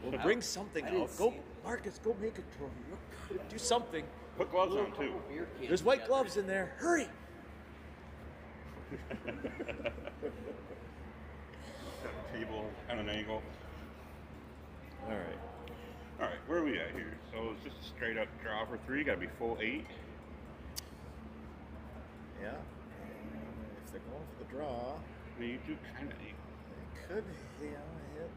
[SPEAKER 4] Well, bring something out. Go, Marcus, go make a trophy. Do something.
[SPEAKER 2] Put gloves on too.
[SPEAKER 4] There's white gloves in there. Hurry!
[SPEAKER 2] Table at an angle.
[SPEAKER 4] All right.
[SPEAKER 2] All right, where are we at here? So it's just a straight up draw for 3. Got to be full 8.
[SPEAKER 4] Yeah. If they're going for the draw,
[SPEAKER 2] I mean, you do kind of
[SPEAKER 4] they could, hit.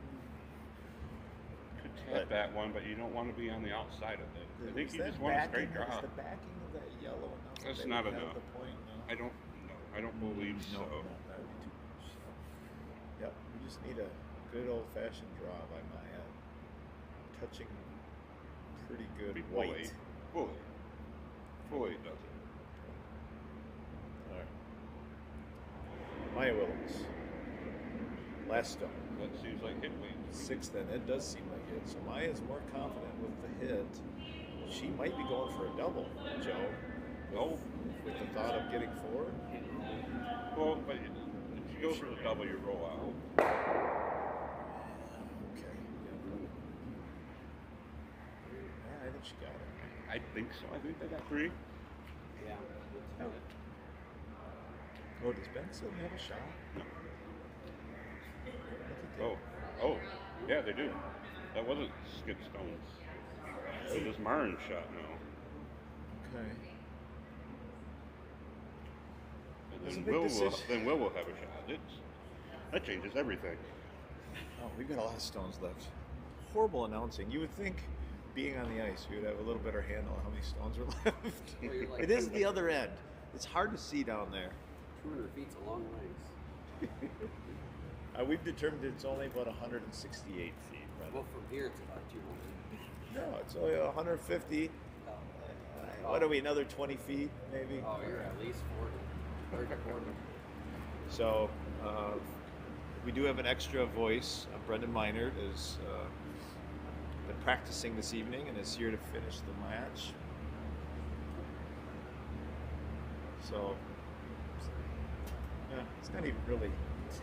[SPEAKER 2] could tap that one, but you don't want to be on the outside of it. I think
[SPEAKER 4] Is
[SPEAKER 2] you
[SPEAKER 4] that
[SPEAKER 2] just want a straight
[SPEAKER 4] backing-
[SPEAKER 2] draw.
[SPEAKER 4] Is the backing of that yellow enough? that
[SPEAKER 2] That's
[SPEAKER 4] they
[SPEAKER 2] not
[SPEAKER 4] would have
[SPEAKER 2] enough.
[SPEAKER 4] The point, no?
[SPEAKER 2] I don't know. I don't believe so.
[SPEAKER 4] No, that would be too much. So. Yep, we just need a good old-fashioned draw by Maya. Touching pretty good
[SPEAKER 2] Be full
[SPEAKER 4] white.
[SPEAKER 2] 8. Full 8. Full 8 does it.
[SPEAKER 4] All right. Maya Williams. Last stone.
[SPEAKER 2] That seems like hit weight.
[SPEAKER 4] 6th then. It does seem like it. So Maya's more confident with the hit. She might be going for a double, Joe.
[SPEAKER 2] No.
[SPEAKER 4] With the thought of getting 4.
[SPEAKER 2] Well, but if you go for the double, you roll out.
[SPEAKER 4] Okay. Yeah, I think she got it.
[SPEAKER 2] I think so. I think they got 3.
[SPEAKER 4] Oh, does Ben still have a shot?
[SPEAKER 2] Oh, yeah, they do. That wasn't Skip Stone's. It was Marin's shot now.
[SPEAKER 4] Okay.
[SPEAKER 2] And
[SPEAKER 4] That's a
[SPEAKER 2] then
[SPEAKER 4] big decision.
[SPEAKER 2] Will will have a shot. That changes everything.
[SPEAKER 4] Oh, we've got a lot of stones left. Horrible announcing. You would think, being on the ice, we would have a little better handle on how many stones are left. It is the other end. It's hard to see down there.
[SPEAKER 9] 200 feet's a long ways.
[SPEAKER 4] We've determined it's only about 168 feet. Right?
[SPEAKER 9] Well, from here it's about 200.
[SPEAKER 4] No, it's only 150. What are we, another 20 feet, maybe?
[SPEAKER 9] Oh, you're at least 40. 30, 40.
[SPEAKER 4] So, we do have an extra voice. Brendan Minard has been practicing this evening and is here to finish the match. So, yeah, it's not even really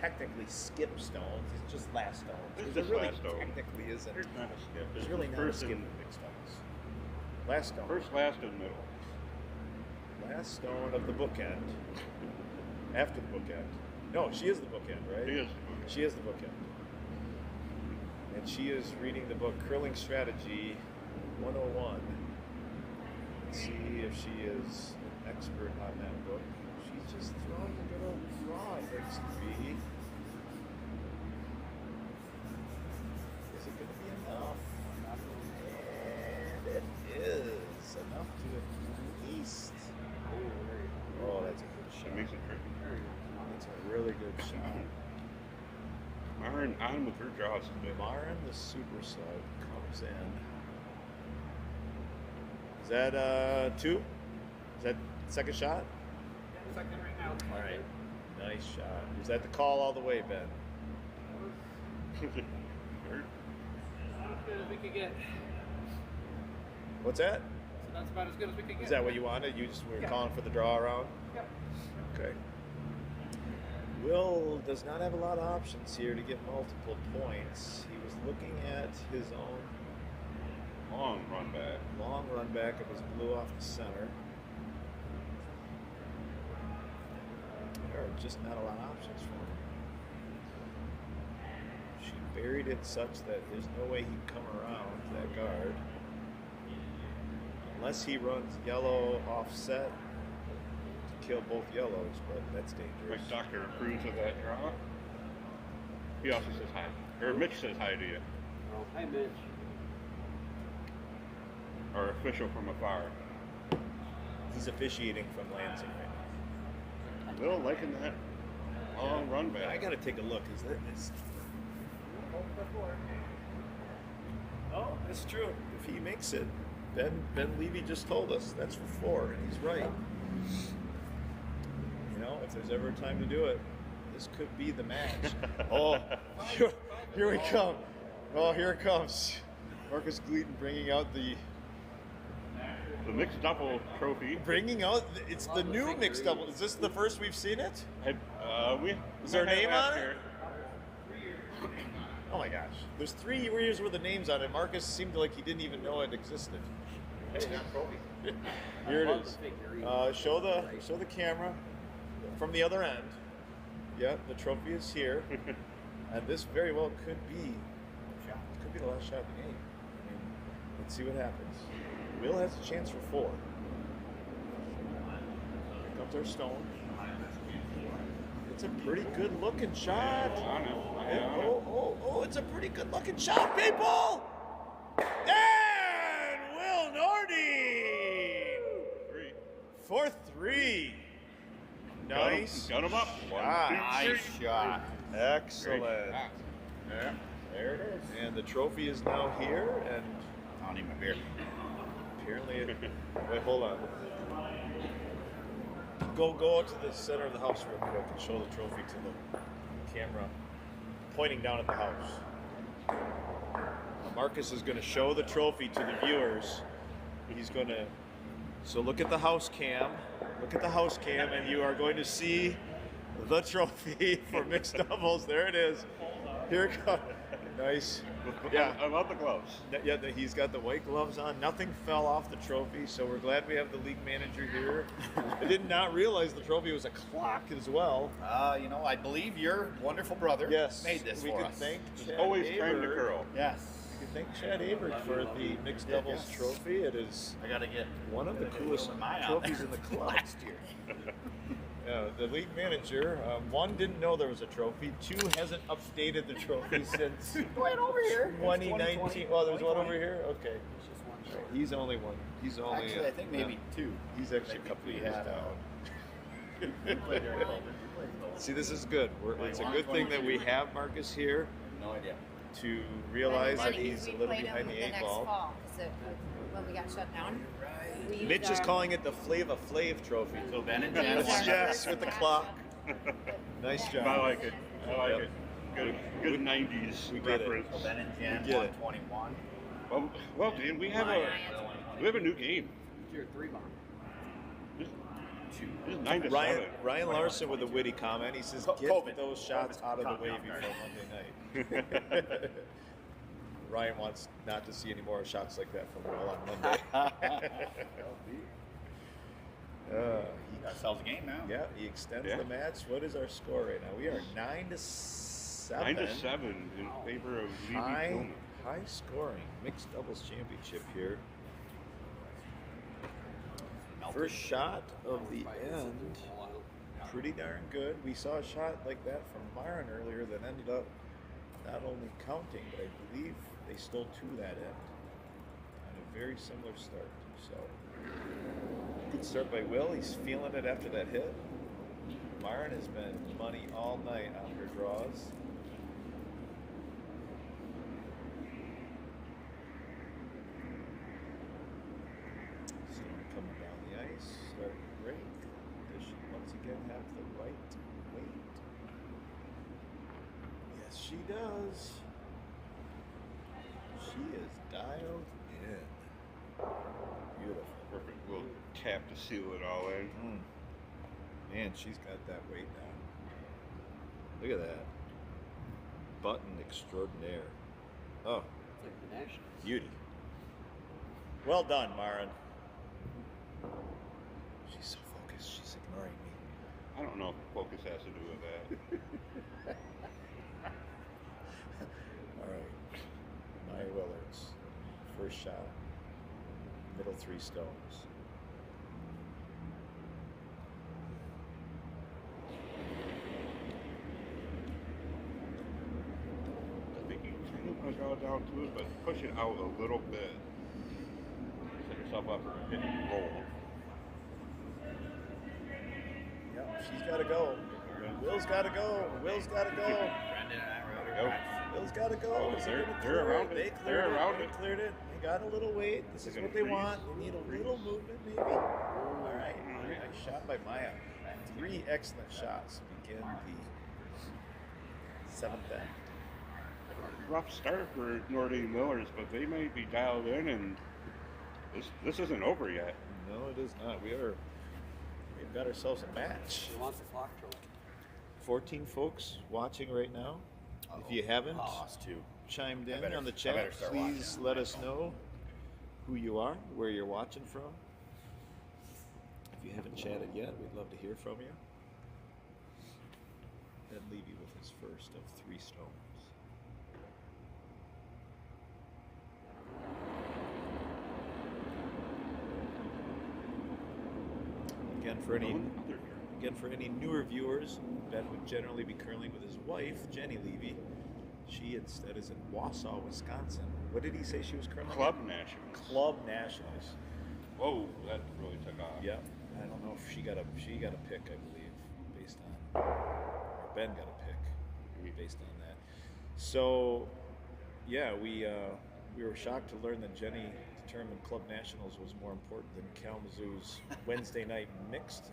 [SPEAKER 4] technically skip stones. It's just last stones.
[SPEAKER 2] It's
[SPEAKER 4] There
[SPEAKER 2] just
[SPEAKER 4] really
[SPEAKER 2] last stone.
[SPEAKER 4] technically isn't.
[SPEAKER 2] There's not a skip.
[SPEAKER 4] There's
[SPEAKER 2] It's
[SPEAKER 4] really not a
[SPEAKER 2] first
[SPEAKER 4] skip
[SPEAKER 2] and-
[SPEAKER 4] in mixed stones. Last stone.
[SPEAKER 2] First, last, and middle.
[SPEAKER 4] Last stone of the bookend. After the bookend. No, she is the bookend, right?
[SPEAKER 2] She is.
[SPEAKER 4] She is the bookend. And she is reading the book Curling Strategy 101. Let's see if she is an expert on that book. She's just throwing a good old draw, it looks to be. Is it going to be enough? And it is enough to at least. Oh, that's a good
[SPEAKER 2] She
[SPEAKER 4] shot.
[SPEAKER 2] makes it tricky.
[SPEAKER 4] That's a really good shot.
[SPEAKER 2] Marin on with her draws today.
[SPEAKER 4] Marin, the super sub, comes in. Is that 2? Is that second shot?
[SPEAKER 7] Second right now.
[SPEAKER 4] All right. Nice shot. Was that the call all the way, Ben?
[SPEAKER 7] As good as we could get.
[SPEAKER 4] What's that?
[SPEAKER 7] So that's about as good as we could get.
[SPEAKER 4] Is that what you wanted? You just were
[SPEAKER 7] Yeah.
[SPEAKER 4] calling for the draw around?
[SPEAKER 7] Yep.
[SPEAKER 4] Okay. Will does not have a lot of options here to get multiple points. He was looking at his own
[SPEAKER 2] Long run back.
[SPEAKER 4] long run back of his blue off the center. There are just not a lot of options for him. She buried it such that there's no way he'd come around that guard. Unless he runs yellow offset to kill both yellows, but that's dangerous.
[SPEAKER 2] Rick Doctor approves of that draw. He also says hi. Or Mitch says hi to you.
[SPEAKER 9] Oh, hi, Mitch.
[SPEAKER 2] Our official from afar.
[SPEAKER 4] He's officiating from Lansing right
[SPEAKER 2] Will liking that long run
[SPEAKER 4] now.
[SPEAKER 2] back.
[SPEAKER 4] I gotta take a look. Is that is Oh, that's true. If he makes it, Ben Levy just told us that's for 4, and he's right. You know, if there's ever a time to do it, this could be the match. Oh, here we come. Oh, here it comes. Marcus Gleaton bringing out the
[SPEAKER 2] mixed double trophy.
[SPEAKER 4] It's the new mixed double. Is this the first we've seen it? Is there a name on it? Oh my gosh. There's 3 years worth of names on it. Marcus seemed like he didn't even know it existed. Here it is. Show the camera from the other end. Yeah, the trophy is here. And this very well could be the last shot of the game. I mean, let's see what happens. Will has a chance for 4. Here comes our stone. It's a pretty good looking shot. It's a pretty good looking shot, people! And Will Nordy! 3. For 3. Nice.
[SPEAKER 2] Got him up.
[SPEAKER 8] Nice shot.
[SPEAKER 4] Excellent. Yeah. There it is. And the trophy is now here, and
[SPEAKER 8] I don't need my beer.
[SPEAKER 4] Apparently, wait, hold on. Go out to the center of the house real quick and show the trophy to the camera, pointing down at the house. Marcus is going to show the trophy to the viewers. He's going to. So look at the house cam. Look at the house cam, and you are going to see the trophy for mixed doubles. There it is. Here it comes. Nice.
[SPEAKER 2] Yeah, I love the gloves.
[SPEAKER 4] Yeah, he's got the white gloves on. Nothing fell off the trophy, so we're glad we have the league manager here. I did not realize the trophy was a clock as well.
[SPEAKER 8] I believe your wonderful brother made this
[SPEAKER 4] we
[SPEAKER 8] for
[SPEAKER 4] can
[SPEAKER 8] us.
[SPEAKER 4] Thank Chad
[SPEAKER 2] Always
[SPEAKER 4] Abert.
[SPEAKER 2] trying to curl.
[SPEAKER 8] Yes.
[SPEAKER 4] We can thank Chad Abert for the mixed doubles trophy. It is
[SPEAKER 8] I gotta get
[SPEAKER 4] one of the coolest trophies in the club.
[SPEAKER 8] last year.
[SPEAKER 4] The league manager, 1, didn't know there was a trophy. 2, hasn't updated the trophy since
[SPEAKER 8] Right over here.
[SPEAKER 4] 2019. Oh, there's one over here? Okay. He's only one. He's only.
[SPEAKER 8] Actually, I think maybe 2.
[SPEAKER 4] He's actually a couple of years down. See, this is good. It's a good thing that we have Marcus here
[SPEAKER 8] No idea.
[SPEAKER 4] to realize that
[SPEAKER 5] Funny,
[SPEAKER 4] he's a
[SPEAKER 5] we
[SPEAKER 4] little
[SPEAKER 5] played
[SPEAKER 4] behind
[SPEAKER 5] him
[SPEAKER 4] the
[SPEAKER 5] the
[SPEAKER 4] 8
[SPEAKER 5] next
[SPEAKER 4] ball.
[SPEAKER 5] fall, 'cause when we got shut down. we used
[SPEAKER 4] Mitch is
[SPEAKER 5] our-
[SPEAKER 4] calling it the Flava Flav trophy.
[SPEAKER 8] So Ben and
[SPEAKER 5] we
[SPEAKER 8] Jen
[SPEAKER 5] used our
[SPEAKER 8] won.
[SPEAKER 4] Yes,
[SPEAKER 5] first
[SPEAKER 4] with the
[SPEAKER 5] match.
[SPEAKER 4] clock. Nice job.
[SPEAKER 2] I like it.
[SPEAKER 4] Yep.
[SPEAKER 2] Good 90s
[SPEAKER 4] We get it.
[SPEAKER 2] reference.
[SPEAKER 8] So Ben and Jen
[SPEAKER 4] We get it.
[SPEAKER 8] 121.
[SPEAKER 2] Well, Dan, we have a new game.
[SPEAKER 9] Tier 3 bomb.
[SPEAKER 2] This is 9 to 7.
[SPEAKER 4] Ryan Larson with a witty comment. He says, "Get
[SPEAKER 8] COVID.
[SPEAKER 4] those shots out of the way before Monday night." Ryan wants not to see any more shots like that from Will on Monday.
[SPEAKER 8] Got ourselves a game now.
[SPEAKER 4] He extends
[SPEAKER 2] Yeah.
[SPEAKER 4] the match. What is our score right now? We are 9 to 7.
[SPEAKER 2] 9 to 7 in favor of Levy Pullman.
[SPEAKER 4] High scoring mixed doubles championship here. First shot of the end. Pretty darn good. We saw a shot like that from Myron earlier that ended up not only counting, but I believe they stole 2 that end. On a very similar start. So good start by Will. He's feeling it after that hit. Myron has been money all night on her draws. So coming down the ice, starting to break. Does she once again have the right weight? Yes, she does. She is dialed in. Beautiful.
[SPEAKER 2] Perfect. We'll tap to seal it all in.
[SPEAKER 4] Man, she's got that weight down. Look at that. Button extraordinaire. Oh,
[SPEAKER 9] It's like the Nationals.
[SPEAKER 4] beauty. Well done, Myron. She's so focused. She's ignoring me.
[SPEAKER 2] I don't know if focus has to do with that.
[SPEAKER 4] All right. Maya Willards. First shot. Middle 3 stones.
[SPEAKER 2] I think you kind of want to go down to it, but push it out a little bit. Set yourself up for a hit and roll.
[SPEAKER 4] Yep, she's got to go. Will's got to go. Will's got to go.
[SPEAKER 8] Brendan and I were
[SPEAKER 2] Go.
[SPEAKER 4] Will's Ball's got to go. Is
[SPEAKER 2] They're-
[SPEAKER 4] it gonna
[SPEAKER 2] they're
[SPEAKER 4] clear
[SPEAKER 2] around
[SPEAKER 4] They
[SPEAKER 2] it.
[SPEAKER 4] cleared
[SPEAKER 2] They're
[SPEAKER 4] it.
[SPEAKER 2] around
[SPEAKER 4] They
[SPEAKER 2] it.
[SPEAKER 4] cleared it. They got a little weight. This is
[SPEAKER 2] They're
[SPEAKER 4] what
[SPEAKER 2] gonna
[SPEAKER 4] they want.
[SPEAKER 2] freeze.
[SPEAKER 4] They need a little movement, maybe. All right. Nice shot by Maya. 3 excellent shots to begin the 7th end.
[SPEAKER 2] Rough start for Northern Millers, but they might be dialed in, and this isn't over yet.
[SPEAKER 4] No, it is not. We've got ourselves a match.
[SPEAKER 9] She wants the clock trophy.
[SPEAKER 4] 14 folks watching right now. If you haven't
[SPEAKER 8] Lost too.
[SPEAKER 4] chimed in
[SPEAKER 8] better-
[SPEAKER 4] on the
[SPEAKER 8] I
[SPEAKER 4] chat,
[SPEAKER 8] better start
[SPEAKER 4] please
[SPEAKER 8] watching.
[SPEAKER 4] let us know who you are, where you're watching from. If you haven't chatted yet, we'd love to hear from you. Ben Levy with his first of 3 stones. Again, for any newer viewers, Ben would generally be curling with his wife, Jenny Levy. She instead is in Wausau, Wisconsin. What did he say she was curling?
[SPEAKER 2] Club Nationals.
[SPEAKER 4] Club Nationals.
[SPEAKER 2] Whoa, that really took off.
[SPEAKER 4] Yeah. I don't know if she got a pick, I believe, based on, or Ben got a pick based on that. So, yeah, we were shocked to learn that Jenny determined Club Nationals was more important than Kalamazoo's Wednesday night mixed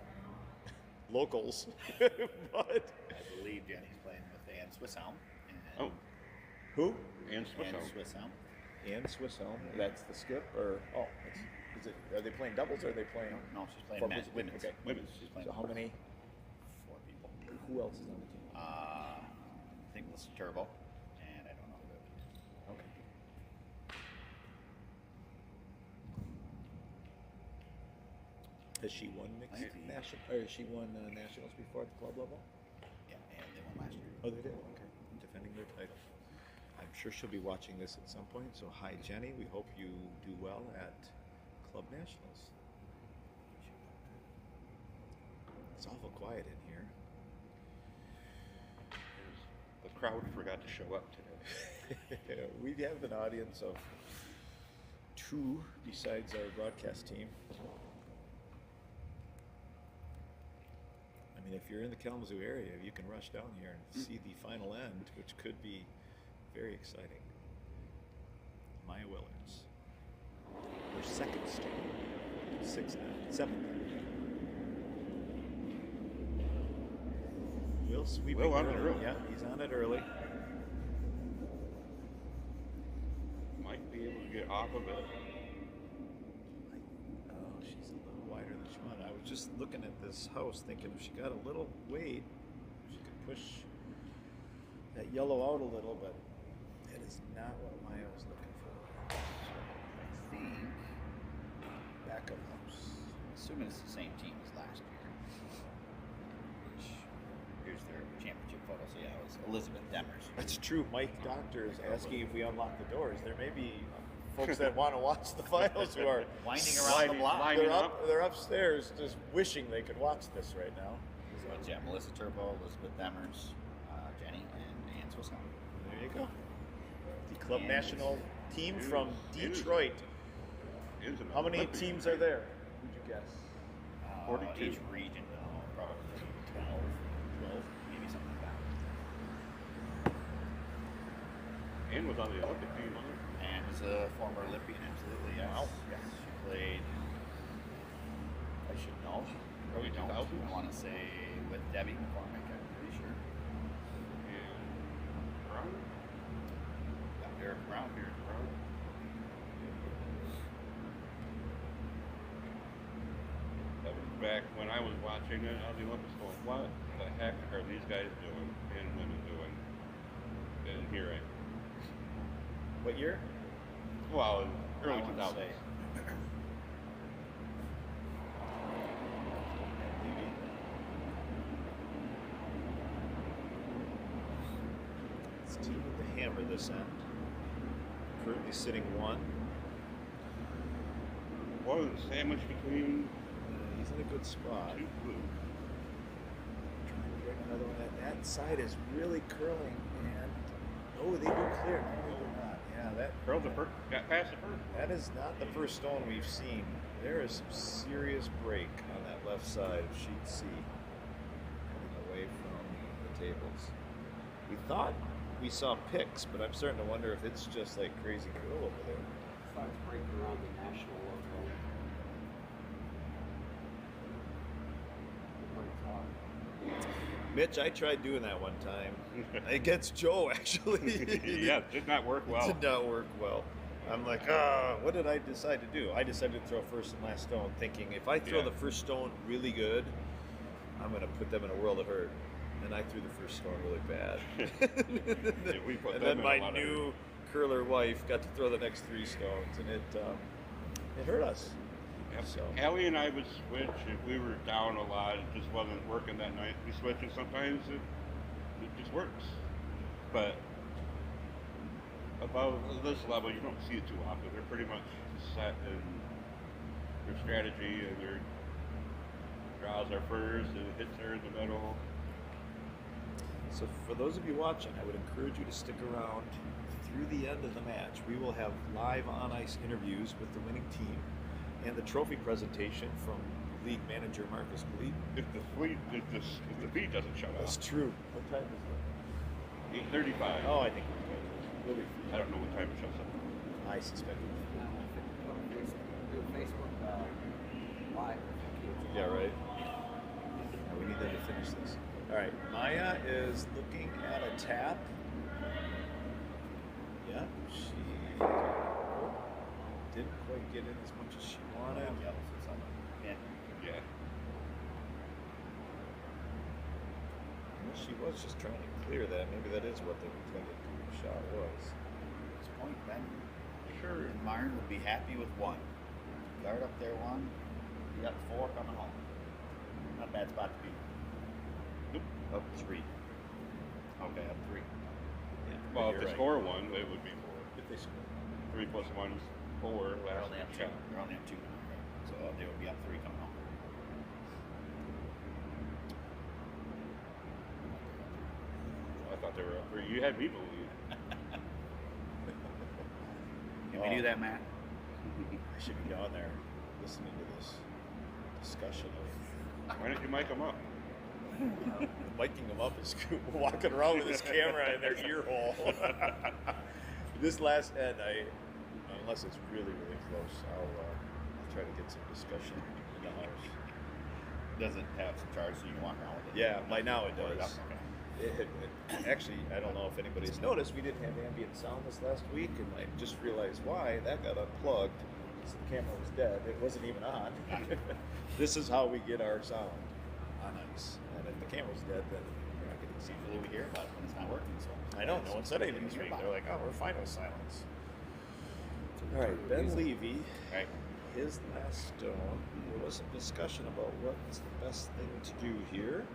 [SPEAKER 4] locals. But
[SPEAKER 8] I believe Jenny's playing with Ann Swisshelm.
[SPEAKER 2] Oh,
[SPEAKER 4] who?
[SPEAKER 2] and Swiss
[SPEAKER 8] Ann
[SPEAKER 2] Home.
[SPEAKER 8] Swisshelm.
[SPEAKER 4] And Swisshelm. That's the skip, or is it? Are they playing doubles or are they playing?
[SPEAKER 8] No, she's playing
[SPEAKER 4] Four
[SPEAKER 8] men's.
[SPEAKER 4] people?
[SPEAKER 8] Women's.
[SPEAKER 4] Okay.
[SPEAKER 2] Women's.
[SPEAKER 8] She's playing
[SPEAKER 4] So how many?
[SPEAKER 8] 4 people.
[SPEAKER 4] Who else is on the team?
[SPEAKER 8] I think this is Turbo, and I don't know who.
[SPEAKER 4] Okay. Has she won mixed national? Or has she won nationals before at the club level?
[SPEAKER 8] Yeah, and they won last year.
[SPEAKER 4] Oh, they did. Okay, defending their title. I'm sure she'll be watching this at some point. So hi, Jenny. We hope you do well at club nationals. It's awful quiet in here.
[SPEAKER 2] The crowd forgot to show up today.
[SPEAKER 4] We have an audience of 2 besides our broadcast team. I mean, if you're in the Kalamazoo area, you can rush down here and see the final end, which could be very exciting. Maya Willards. Her 2nd stone. 6th end. 7th end. Will sweeping
[SPEAKER 2] Will on it early.
[SPEAKER 4] Yeah, he's on it early.
[SPEAKER 2] Might be able to get off of it.
[SPEAKER 4] Oh, she's a little wider than she wanted. I was just looking at this house thinking if she got a little weight, she could push that yellow out a little, but that is not what Maya was looking for.
[SPEAKER 8] So I think,
[SPEAKER 4] Backup house.
[SPEAKER 8] assuming it's the same team as last year. Which, here's their championship photo. So yeah, it was Elizabeth Demers.
[SPEAKER 4] That's true. Mike Doctor is asking if we unlock the doors. There may be folks that want to watch the finals who are
[SPEAKER 8] Winding around the block.
[SPEAKER 2] Lining
[SPEAKER 4] They're
[SPEAKER 2] up.
[SPEAKER 4] they're upstairs just wishing they could watch this right now.
[SPEAKER 8] So it's, yeah, Melissa Turbo, Elizabeth Demers, Jenny, and Ann Swisshelm.
[SPEAKER 4] There you go. The Club
[SPEAKER 8] And-
[SPEAKER 4] National team
[SPEAKER 2] It
[SPEAKER 4] from
[SPEAKER 2] is- it is-
[SPEAKER 4] Detroit.
[SPEAKER 2] Is an
[SPEAKER 4] How many
[SPEAKER 2] Olympic
[SPEAKER 4] teams
[SPEAKER 2] event.
[SPEAKER 4] are there? Would you guess?
[SPEAKER 2] 42.
[SPEAKER 8] Each region, probably 12,
[SPEAKER 4] 12.
[SPEAKER 8] maybe something like that.
[SPEAKER 2] And was on the Olympic team, wasn't it?
[SPEAKER 8] And is a former Olympian, absolutely, yes.
[SPEAKER 4] Wow.
[SPEAKER 8] Yes. She played, I should know.
[SPEAKER 2] Early
[SPEAKER 8] I don't.
[SPEAKER 2] 2000s?
[SPEAKER 8] I want to say with Debbie McCormick, I'm pretty sure.
[SPEAKER 2] And Brown?
[SPEAKER 8] Eric Brown here.
[SPEAKER 2] Brown? That was back when I was watching it on the Olympics going, what the heck are these guys doing and women doing? And here I am.
[SPEAKER 4] What year?
[SPEAKER 2] Well, early
[SPEAKER 8] I wanna
[SPEAKER 2] 2000s.
[SPEAKER 8] say-
[SPEAKER 4] It's team with the hammer this end. Currently sitting 1.
[SPEAKER 2] What was the sandwich between
[SPEAKER 4] He's in a good spot.
[SPEAKER 2] 2 blue?
[SPEAKER 4] Trying to bring another one in. That side is really curling, and oh, they do clear. No, they do not. Yeah, that
[SPEAKER 2] Curled the first, got past the first.
[SPEAKER 4] that is not the first stone we've seen. There is some serious break on that left side of sheet C, coming away from the tables. We thought we saw picks, but I'm starting to wonder if it's just like crazy cool over there.
[SPEAKER 9] Starts breaking around the national logo.
[SPEAKER 4] Mitch, I tried doing that one time against Joe, actually.
[SPEAKER 2] Yeah, it did not work well.
[SPEAKER 4] It did not work well. I'm like, what did I decide to do? I decided to throw first and last stone, thinking if I throw the first stone really good, I'm going to put them in a world of hurt. And I threw the first stone really bad.
[SPEAKER 2] Yeah, we put
[SPEAKER 4] And
[SPEAKER 2] them
[SPEAKER 4] then
[SPEAKER 2] in a
[SPEAKER 4] my
[SPEAKER 2] lot of
[SPEAKER 4] new curler wife got to throw the next 3 stones, and it hurt us.
[SPEAKER 2] Yep.
[SPEAKER 4] So.
[SPEAKER 2] Allie and I would switch if we were down a lot. It just wasn't working that night. We switch, and sometimes it just works. But above this level, you don't see it too often. They're pretty much set in their strategy, and their draws are first, and hits are in the middle.
[SPEAKER 4] So for those of you watching, I would encourage you to stick around through the end of the match. We will have live on-ice interviews with the winning team and the trophy presentation from league manager Marcus Bleed.
[SPEAKER 2] If the feed doesn't shut
[SPEAKER 4] That's
[SPEAKER 2] off.
[SPEAKER 4] true. What time is it?
[SPEAKER 2] 8:35.
[SPEAKER 4] Oh, I think we're good. We'll be
[SPEAKER 2] I don't know what time it shuts off.
[SPEAKER 4] I suspect.
[SPEAKER 9] Do Facebook Live.
[SPEAKER 4] Yeah, right. Now we need them to finish this. All right, Maya is looking at a tap. Yeah, she didn't quite get in as much as she wanted.
[SPEAKER 2] Yeah.
[SPEAKER 4] Well, she was just trying to clear that. Maybe that is what the intended shot was.
[SPEAKER 8] At this point, Ben,
[SPEAKER 2] Sure.
[SPEAKER 8] and Martin would be happy with 1. Guard up there 1. You got 4 coming home. Not a bad spot to be.
[SPEAKER 2] Nope.
[SPEAKER 8] Up 3. Okay, up 3.
[SPEAKER 4] Yeah.
[SPEAKER 2] Well, if
[SPEAKER 4] you're
[SPEAKER 2] they
[SPEAKER 4] right.
[SPEAKER 2] score 1, it would be 4.
[SPEAKER 4] If they score.
[SPEAKER 2] 3 plus 1 is 4.
[SPEAKER 8] They're
[SPEAKER 2] Last
[SPEAKER 8] only up 2.
[SPEAKER 2] shot.
[SPEAKER 8] They're only up 2 now. So they would be up 3 coming home.
[SPEAKER 2] I thought they were up 3. You had me believe.
[SPEAKER 8] Can we do that, Matt?
[SPEAKER 4] I should be down there listening to this discussion of
[SPEAKER 2] Why don't you mic them up?
[SPEAKER 4] miking them up is walking around with his camera in their ear hole. This last end, unless it's really, really close, I'll try to get some discussion in the house.
[SPEAKER 8] Does it have some charge so you can walk around with it?
[SPEAKER 4] Yeah, by now it
[SPEAKER 8] Load
[SPEAKER 4] does.
[SPEAKER 8] up, okay.
[SPEAKER 4] Actually, I don't know if anybody's noticed, we didn't have ambient sound this last week, and I just realized why. That got unplugged. So the camera was dead. It wasn't even on. This is how we get our sound on ice. And if the camera's dead, then you're not getting
[SPEAKER 8] See, usually we hear about it when it's not working. So
[SPEAKER 4] I know, no one said anything this week. They're like, oh, we're fine with silence. All right, Ben Levy,
[SPEAKER 8] right.
[SPEAKER 4] his last stone. There was some discussion about what's the best thing to do here.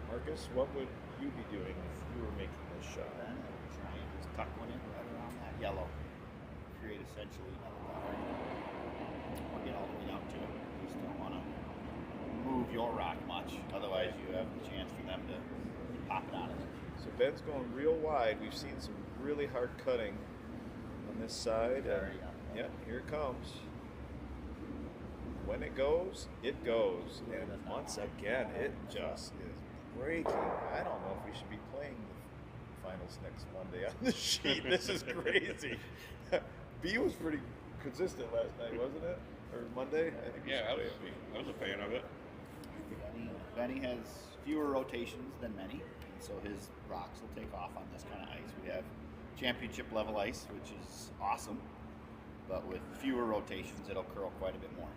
[SPEAKER 4] Marcus, what would you be doing if you were making this shot?
[SPEAKER 8] Then I would try and just tuck one in right around that yellow. Create essentially another line. Or get all the way down to it. You just don't want to move your rock much. Otherwise, you have the chance for them to pop it out of it.
[SPEAKER 4] So Ben's going real wide. We've seen some really hard cutting on this side.
[SPEAKER 8] There you go.
[SPEAKER 4] Yeah, here it comes. When it goes, it goes. And once again, it just is breaking. I don't know if we should be playing the finals next Monday on the sheet. This is crazy. B was pretty consistent last night, wasn't it? Or Monday? I think we
[SPEAKER 2] Yeah,
[SPEAKER 4] should play it.
[SPEAKER 2] I was a fan of it.
[SPEAKER 8] Benny has fewer rotations than many, and so his rocks will take off on this kind of ice. We have championship level ice, which is awesome, but with fewer rotations, it'll curl quite a bit more.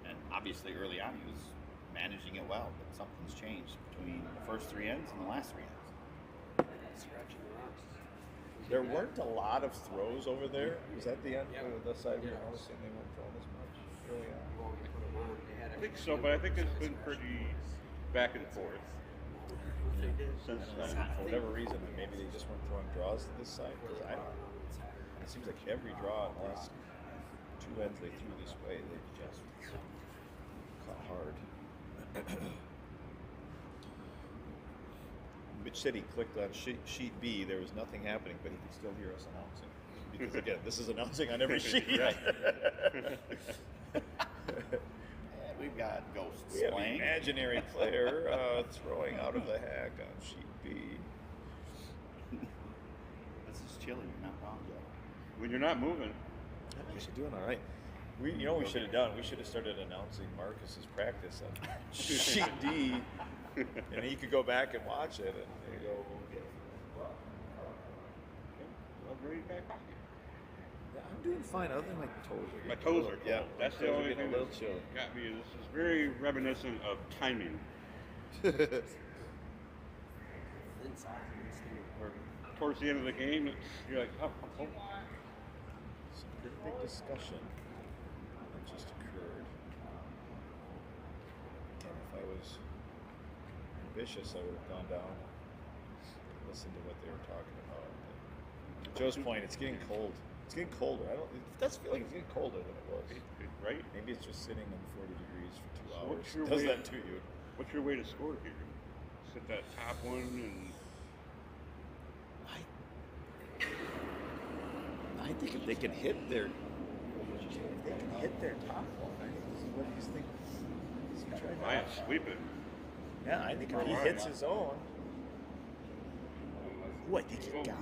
[SPEAKER 8] And obviously, early on, he was managing it well, but something's changed between the first 3 ends and the last 3 ends.
[SPEAKER 9] Scratching the rocks.
[SPEAKER 4] There weren't a lot of throws over there. Was that the end
[SPEAKER 9] Yeah.
[SPEAKER 4] of the side we
[SPEAKER 9] Yeah.
[SPEAKER 4] were noticing they weren't throwing as much early on?
[SPEAKER 9] You want me to put 'em on? They had
[SPEAKER 2] I think so, but I think it's been pretty back and forth
[SPEAKER 9] They did.
[SPEAKER 2] since
[SPEAKER 4] For
[SPEAKER 2] then.
[SPEAKER 4] whatever reason, maybe they just weren't throwing draws to this side. Because I don't. It seems like every draw in the last 2 ends they threw this way, they just caught hard. Mitch said he clicked on sheet B. There was nothing happening, but he could still hear us announcing. Because again, this is announcing on every sheet.
[SPEAKER 2] Right.
[SPEAKER 8] And we've got ghosts
[SPEAKER 4] We have an
[SPEAKER 8] playing.
[SPEAKER 4] imaginary player throwing out of the hack on sheet B.
[SPEAKER 8] chilly. You're not wrong, Joe.
[SPEAKER 2] When you're not moving.
[SPEAKER 4] I'm actually doing all right. We we should have done? We should have started announcing Marcus's practice on sheet D, and he could go back and watch it. And there you go.
[SPEAKER 2] Well, bring it back.
[SPEAKER 4] Yeah, I'm doing fine. Other than my toes are
[SPEAKER 2] My
[SPEAKER 4] getting
[SPEAKER 2] toes
[SPEAKER 4] a
[SPEAKER 2] are
[SPEAKER 4] little-
[SPEAKER 2] cold.
[SPEAKER 4] Yeah,
[SPEAKER 2] That's
[SPEAKER 4] my
[SPEAKER 2] the
[SPEAKER 4] toes are
[SPEAKER 2] only
[SPEAKER 4] getting
[SPEAKER 2] thing
[SPEAKER 4] a little
[SPEAKER 2] that's
[SPEAKER 4] chill.
[SPEAKER 2] got me. This is very reminiscent of timing.
[SPEAKER 9] Inside.
[SPEAKER 2] Where towards the end of the game, you're like, oh.
[SPEAKER 4] Some pretty big discussion that just occurred. And if I was ambitious, I would have gone down and listened to what they were talking about. But to Joe's point, it's getting cold. It's getting colder. It does feel like it's getting colder than it was.
[SPEAKER 2] Right?
[SPEAKER 4] Maybe it's just sitting in 40 degrees for 2
[SPEAKER 2] So
[SPEAKER 4] hours.
[SPEAKER 2] what's your
[SPEAKER 4] Does
[SPEAKER 2] way-
[SPEAKER 4] that to you?
[SPEAKER 2] What's your way to score here? Sit that top one and
[SPEAKER 4] I think if they can hit their top one, I think this is what he's thinking. Is he trying to-
[SPEAKER 2] Ryan sweeping.
[SPEAKER 4] Yeah, I think if he hits his own. Ooh, I think he got.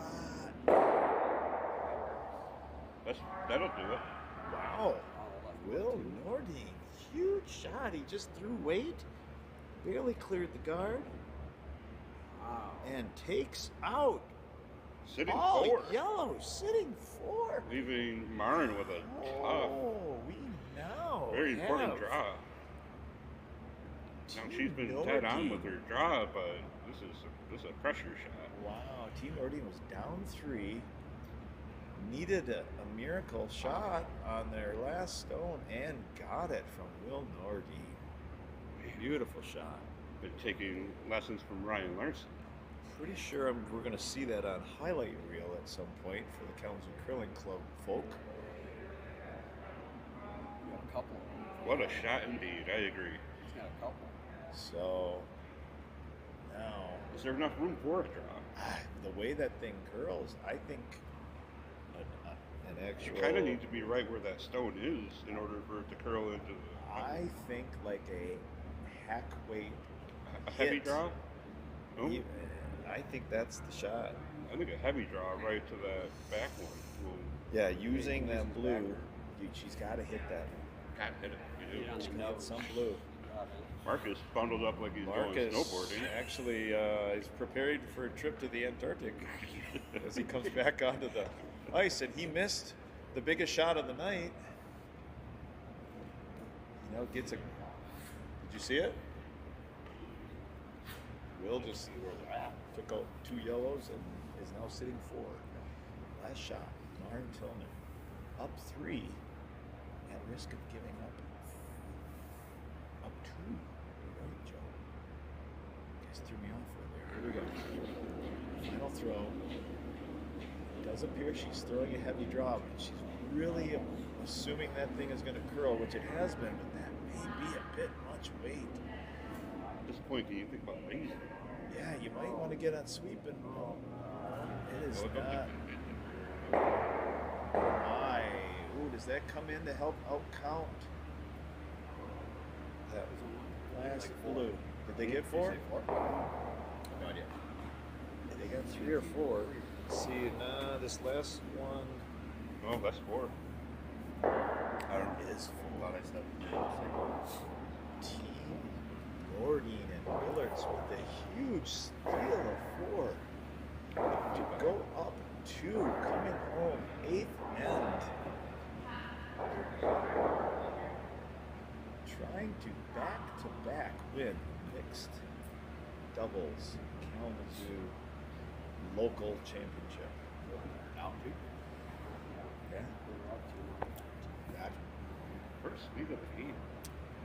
[SPEAKER 2] That'll do it.
[SPEAKER 4] Wow. Will Nordine. Huge shot. He just threw weight. Barely cleared the guard.
[SPEAKER 9] Wow.
[SPEAKER 4] And takes out.
[SPEAKER 2] Sitting
[SPEAKER 4] Oh,
[SPEAKER 2] four.
[SPEAKER 4] yellow. Sitting four.
[SPEAKER 2] Leaving Marin with a tough,
[SPEAKER 4] Oh, we now
[SPEAKER 2] very important
[SPEAKER 4] have
[SPEAKER 2] draw. Now she's been
[SPEAKER 4] Team
[SPEAKER 2] dead on
[SPEAKER 4] Nordine.
[SPEAKER 2] with her draw, but this is a pressure shot.
[SPEAKER 4] Wow, Team Nordine was down 3. Needed a miracle shot on their last stone and got it from Will Nordine. Beautiful shot.
[SPEAKER 2] Been taking lessons from Ryan Larson.
[SPEAKER 4] Pretty sure we're going to see that on highlight reel at some point for the Kalamazoo Curling Club folk.
[SPEAKER 9] You got a couple.
[SPEAKER 2] What a shot indeed, I agree.
[SPEAKER 9] He's got a couple.
[SPEAKER 4] So now,
[SPEAKER 2] Is there enough room for a draw?
[SPEAKER 4] the way that thing curls, I think an actual.
[SPEAKER 2] You kind of need to be right where that stone is in order for it to curl into
[SPEAKER 4] I think like a hack weight.
[SPEAKER 2] a heavy
[SPEAKER 4] hit.
[SPEAKER 2] draw. Oh,
[SPEAKER 4] Yeah, I think that's the shot.
[SPEAKER 2] I think a heavy draw right to that back one will
[SPEAKER 4] Yeah, using that blue, she's got to hit that.
[SPEAKER 2] God hit it. You do.
[SPEAKER 4] She got some blue.
[SPEAKER 2] Marcus bundled up like he's
[SPEAKER 4] Marcus
[SPEAKER 2] going snowboarding.
[SPEAKER 4] actually is preparing for a trip to the Antarctic as he comes back onto the ice, and he missed the biggest shot of the night. You know, gets a. Did you see it? Will just took out 2 yellows and is now sitting 4. Last shot, Marn Tillman up 3, at risk of giving up 2. You're right, Joe. You guys threw me off earlier. Here we go. Final throw. It does appear she's throwing a heavy draw, but she's really assuming that thing is going to curl, which it has been, but that may be a bit much weight.
[SPEAKER 2] At this point, can you think about raising?
[SPEAKER 4] Yeah, you might want to get on sweeping. It is not. My. Ooh, does that come in to help out count? That was last blue. Did they get 4?
[SPEAKER 8] No idea.
[SPEAKER 4] They got 3 or 4. Let's see, this last one
[SPEAKER 2] Oh, that's 4.
[SPEAKER 4] is
[SPEAKER 8] Thought I said.
[SPEAKER 4] Team Nordine and Willards with a huge steal of 4 to go up 2, coming home 8th end. Trying to back-to-back win mixed doubles Kalamazoo local championship.
[SPEAKER 8] Down 2.
[SPEAKER 4] Yeah.
[SPEAKER 8] Gotcha.
[SPEAKER 2] First lead of the game.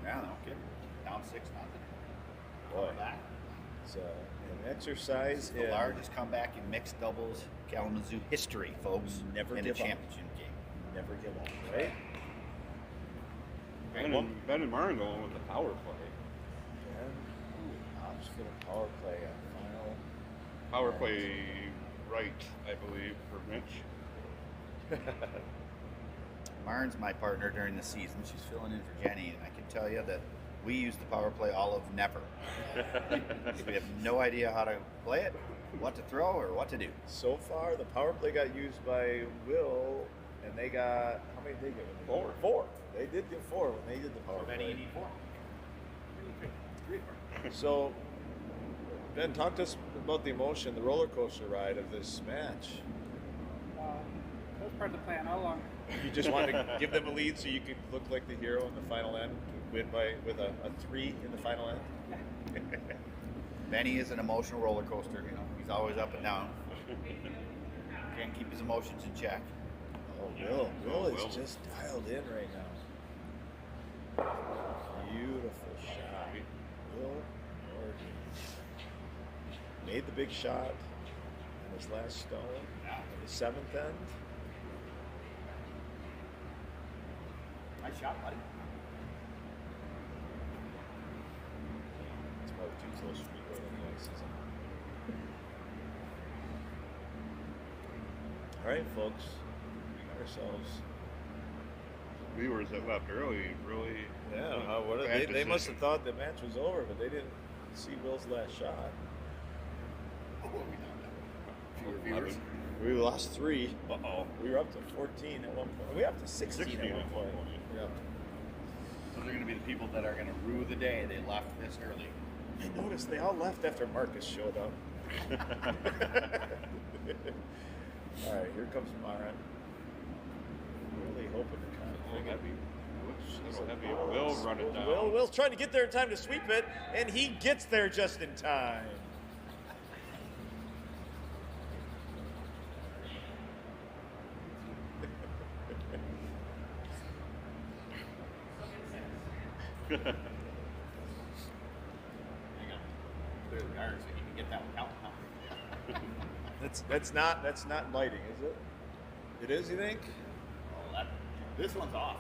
[SPEAKER 8] Yeah, no kidding. Down 6-0.
[SPEAKER 4] Boy,
[SPEAKER 8] That.
[SPEAKER 4] it's an exercise
[SPEAKER 8] The
[SPEAKER 4] in
[SPEAKER 8] largest comeback in mixed doubles Kalamazoo history, folks.
[SPEAKER 4] Never
[SPEAKER 8] in
[SPEAKER 4] give
[SPEAKER 8] a
[SPEAKER 4] up.
[SPEAKER 8] championship game.
[SPEAKER 4] never give up, right?
[SPEAKER 2] Ben and Marin going with the power play.
[SPEAKER 4] And ops for the power play on final.
[SPEAKER 2] Power play right, I believe, for Mitch.
[SPEAKER 8] Marin's my partner during the season. She's filling in for Jenny, and I can tell you that we use the power play all of never. We have no idea how to play it. what to throw or what to do.
[SPEAKER 4] So far, the power play got used by Will, and they got, how many did they get?
[SPEAKER 2] Four.
[SPEAKER 4] Four. They did get four when they did the power
[SPEAKER 8] Benny, you
[SPEAKER 4] play.
[SPEAKER 8] need 4.
[SPEAKER 4] So, Ben, talk to us about the emotion, the roller coaster ride of this match.
[SPEAKER 7] That was part of the plan all along.
[SPEAKER 4] You just wanted to give them a lead so you could look like the hero in the final end, win with a 3 in the final end.
[SPEAKER 8] Benny is an emotional roller coaster. You know, he's always up and down. Can't keep his emotions in check.
[SPEAKER 4] Oh, Will is
[SPEAKER 2] Will.
[SPEAKER 4] just dialed in right now. Beautiful shot. Will Norton made the big shot on his last stone in the 7th end.
[SPEAKER 8] Nice shot, buddy.
[SPEAKER 4] It's probably too close for me to go on the ice, isn't it? All right, folks. We got ourselves.
[SPEAKER 2] Viewers that left early really.
[SPEAKER 4] They must have thought the match was over, but they didn't see Will's last shot.
[SPEAKER 8] Fewer viewers.
[SPEAKER 4] We lost 3.
[SPEAKER 2] Uh-oh.
[SPEAKER 4] We were up to 14 at one point. We were up to 16 at one point. Yeah.
[SPEAKER 8] Those are going to be the people that are going to rue the day they left this early.
[SPEAKER 4] I noticed they all left after Marcus showed up. All right, here comes Mara. Really hoping to kind of bring it.
[SPEAKER 2] Heavy. Looks a little heavy. Will run it down.
[SPEAKER 4] Will's trying to get there in time to sweep it, and he gets there just in time.
[SPEAKER 8] Clear the guard so you can get that one out.
[SPEAKER 4] That's not lighting, is it? It is, you think?
[SPEAKER 8] Oh, this one's off.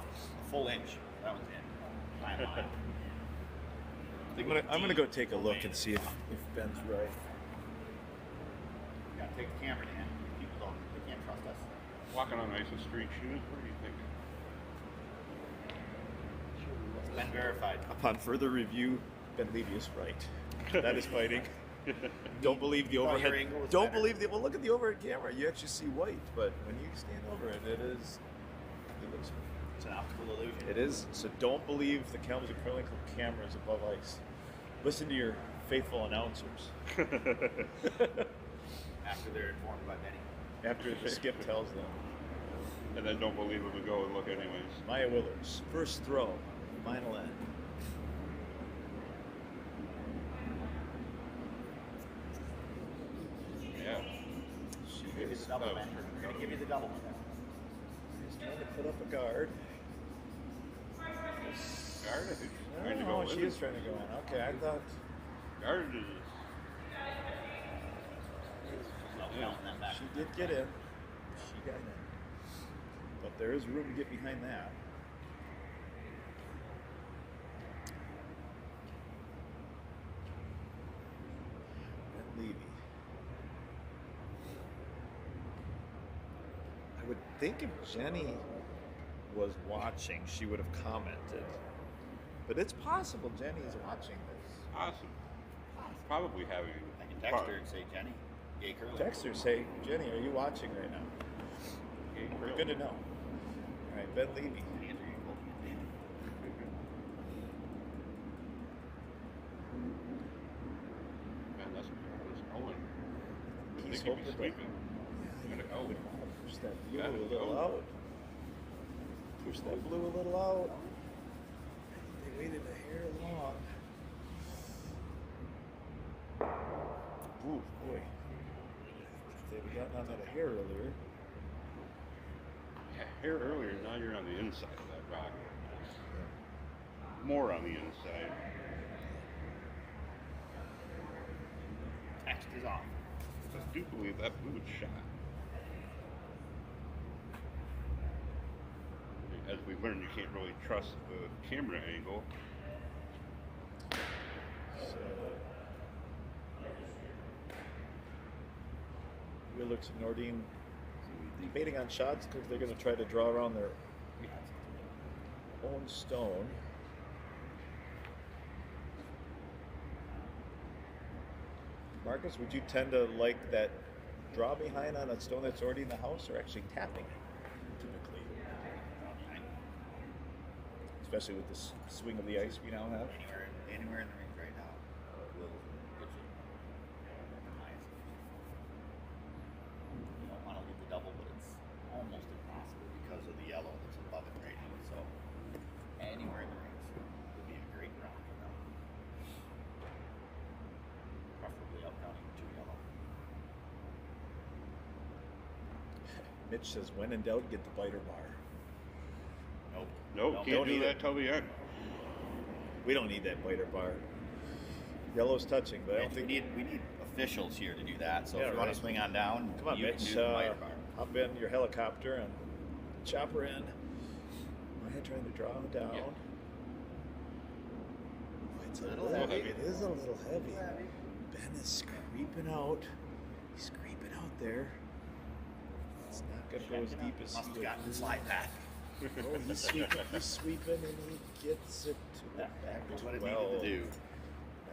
[SPEAKER 8] A full inch. That one's in.
[SPEAKER 4] I'm gonna go take a look and see if Ben's right.
[SPEAKER 8] You gotta take the camera, Dan. People they can't trust us.
[SPEAKER 2] Walking on ice with street shoes. What do you think?
[SPEAKER 8] It's been verified.
[SPEAKER 4] Upon further review, Ben Levy is right. That is fighting. Don't believe the
[SPEAKER 8] Thought your
[SPEAKER 4] overhead.
[SPEAKER 8] angle was
[SPEAKER 4] Don't
[SPEAKER 8] better.
[SPEAKER 4] believe the. Well, look at the overhead camera. You actually see white, but when you stand over it, it looks.
[SPEAKER 8] It's an optical illusion.
[SPEAKER 4] It is. So don't believe the Kalamazoo Curling Club cameras above ice. Listen to your faithful announcers.
[SPEAKER 8] After they're informed by Benny.
[SPEAKER 4] After the skip tells them.
[SPEAKER 2] And then don't believe it and go and look anyways.
[SPEAKER 4] Maya Willards, first throw, final end.
[SPEAKER 2] Yeah.
[SPEAKER 8] Give you the double, man. We're gonna give you the double.
[SPEAKER 4] She's trying to put up a guard.
[SPEAKER 2] Guard, I think. Trying to
[SPEAKER 4] Oh,
[SPEAKER 2] go
[SPEAKER 4] she
[SPEAKER 2] in.
[SPEAKER 4] is trying to go in. Okay, I thought.
[SPEAKER 2] Guard is.
[SPEAKER 4] She did get in. She got in. But there is room to get behind that. And Levy. I would think if Jenny was watching, she would have commented. But it's possible Jenny is watching this.
[SPEAKER 2] Awesome. Probably having.
[SPEAKER 8] I can text her and say, Jenny, gay curling.
[SPEAKER 4] Text her, say, Jenny, are you watching right now?
[SPEAKER 2] Gay
[SPEAKER 4] Good
[SPEAKER 2] curling.
[SPEAKER 4] to know. All right, Ben Levy.
[SPEAKER 2] Man, that's going.
[SPEAKER 4] He's
[SPEAKER 2] They could
[SPEAKER 4] hoping
[SPEAKER 2] be
[SPEAKER 4] to-
[SPEAKER 2] sleeping. Gonna go.
[SPEAKER 4] Push that blue
[SPEAKER 2] Gotta
[SPEAKER 4] a little
[SPEAKER 2] go.
[SPEAKER 4] out. Push that blue a little out. I think they waited a hair long. Ooh, boy. If they'd have gotten on that a hair earlier.
[SPEAKER 2] Yeah, here earlier, now you're on the inside of that rock. More on the inside.
[SPEAKER 8] Text is off.
[SPEAKER 2] I do believe that blue was shot. As we learned, you can't really trust the camera angle.
[SPEAKER 4] So, Willards and Nordine debating on shots because they're going to try to draw around their own stone. Marcus, would you tend to like that draw behind on a stone that's already in the house, or actually tapping it, typically? Especially with this swing of the ice we now have.
[SPEAKER 8] Anywhere in the rink right now will get you. You don't want to leave the double, but it's almost impossible because of the yellow that's above it right now. So anywhere in the rink would be a great rock. Preferably up counting 2 yellow.
[SPEAKER 4] Mitch says, when in doubt, get the biter bar.
[SPEAKER 8] Nope.
[SPEAKER 2] Nope,
[SPEAKER 8] Don't
[SPEAKER 2] can't do
[SPEAKER 4] need
[SPEAKER 2] that
[SPEAKER 4] it.
[SPEAKER 2] till the end.
[SPEAKER 4] We don't need that biter bar. Yellow's touching, but I don't
[SPEAKER 8] We
[SPEAKER 4] think...
[SPEAKER 8] need officials here to do that. So
[SPEAKER 4] Yeah,
[SPEAKER 8] if you want
[SPEAKER 4] right.
[SPEAKER 8] to swing on down,
[SPEAKER 4] Come on,
[SPEAKER 8] you
[SPEAKER 4] Mitch.
[SPEAKER 8] can do the biter bar.
[SPEAKER 4] Hop in your helicopter and chop her in. Maya trying to draw him down.
[SPEAKER 2] Yeah.
[SPEAKER 4] Oh, it's a
[SPEAKER 8] Little
[SPEAKER 4] little
[SPEAKER 2] heavy.
[SPEAKER 4] It is a little heavy. Ben is creeping out. He's creeping out there. It's not going to go as deep as
[SPEAKER 8] Must
[SPEAKER 4] he
[SPEAKER 8] have
[SPEAKER 4] would.
[SPEAKER 8] gotten the slide path.
[SPEAKER 4] Oh, he's sweeping, and he gets it to
[SPEAKER 8] That's what it
[SPEAKER 4] 12.
[SPEAKER 8] needed to do.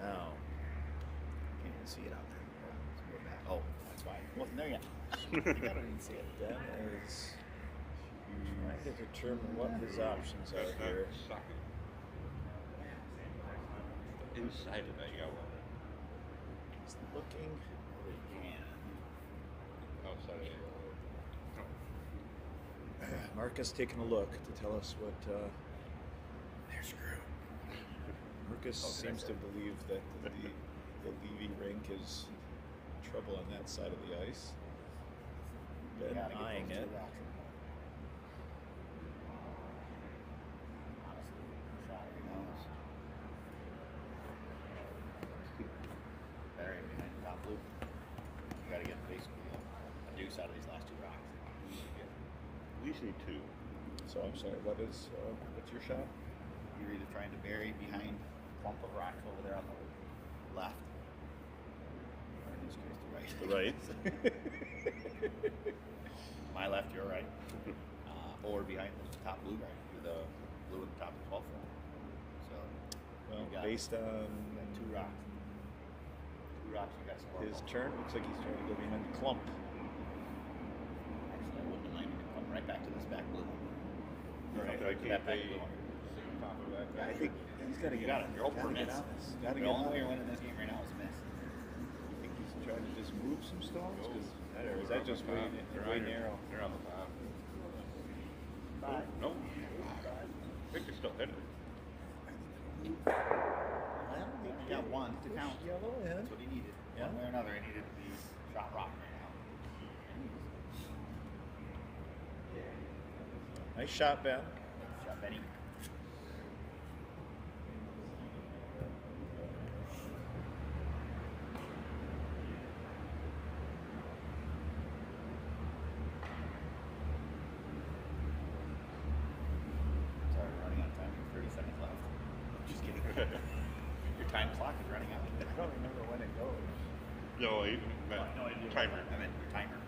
[SPEAKER 4] Now,
[SPEAKER 8] Can't even see it out there. Let's go back. Oh, that's fine. Well, there you go. You don't even see it.
[SPEAKER 4] Ben is trying to determine what his options are
[SPEAKER 2] That's not
[SPEAKER 4] here.
[SPEAKER 2] socket. Inside of that yellow.
[SPEAKER 4] He's looking.
[SPEAKER 2] Outside of that yellow.
[SPEAKER 4] Marcus taking a look to tell us what.
[SPEAKER 8] They're screwed.
[SPEAKER 4] Marcus seems to believe that the Levy rink is trouble on that side of the ice. Ben
[SPEAKER 8] Gotta get
[SPEAKER 4] eyeing
[SPEAKER 8] those
[SPEAKER 4] it.
[SPEAKER 8] 2 rocks in there. Honestly, shot right now is buried behind the top loop. You gotta get basically a deuce out of these last 2 rocks.
[SPEAKER 2] At least need 2.
[SPEAKER 4] So I'm sorry. What's your shot?
[SPEAKER 8] You're either trying to bury behind a clump of rocks over there on the left, or in this case the right.
[SPEAKER 4] The right.
[SPEAKER 8] My left, your right. Or behind the top blue right, the blue at the top of the 12th floor. So
[SPEAKER 4] Well,
[SPEAKER 8] you got,
[SPEAKER 4] based on
[SPEAKER 8] you got 2 rocks. 2 rocks you got scored.
[SPEAKER 4] his turn, looks like he's trying to go behind the clump.
[SPEAKER 8] Actually, I wouldn't have minded it come right back to this back blue one.
[SPEAKER 2] Right.
[SPEAKER 8] Right to that back blue one.
[SPEAKER 2] Top of that.
[SPEAKER 4] I think he's got to
[SPEAKER 8] You
[SPEAKER 4] get
[SPEAKER 8] got it. You're open
[SPEAKER 4] Got to get
[SPEAKER 8] miss.
[SPEAKER 4] on this.
[SPEAKER 8] The
[SPEAKER 4] Got to get
[SPEAKER 8] only
[SPEAKER 4] on
[SPEAKER 8] way you're
[SPEAKER 4] it.
[SPEAKER 8] winning this game right now is miss.
[SPEAKER 4] I think he's trying to just move some stones. Or is
[SPEAKER 2] They're
[SPEAKER 4] that
[SPEAKER 2] on
[SPEAKER 4] just
[SPEAKER 2] the
[SPEAKER 4] way,
[SPEAKER 2] top. They're
[SPEAKER 4] way
[SPEAKER 2] on your-
[SPEAKER 4] narrow?
[SPEAKER 2] They're on the top. No. I think they still hit it.
[SPEAKER 4] Well,
[SPEAKER 8] He got 1 to count.
[SPEAKER 4] Yellow in.
[SPEAKER 8] That's what he needed.
[SPEAKER 4] Yeah.
[SPEAKER 8] One way or another, he needed to be shot rock right now.
[SPEAKER 4] Nice shot, Ben.
[SPEAKER 8] Shot Benny. Sorry, we're running out of time. 30 seconds left. Just kidding. Your time clock is running out.
[SPEAKER 4] I don't remember when it goes.
[SPEAKER 2] No, he meant
[SPEAKER 8] No, I didn't.
[SPEAKER 2] timer.
[SPEAKER 8] I meant your timer.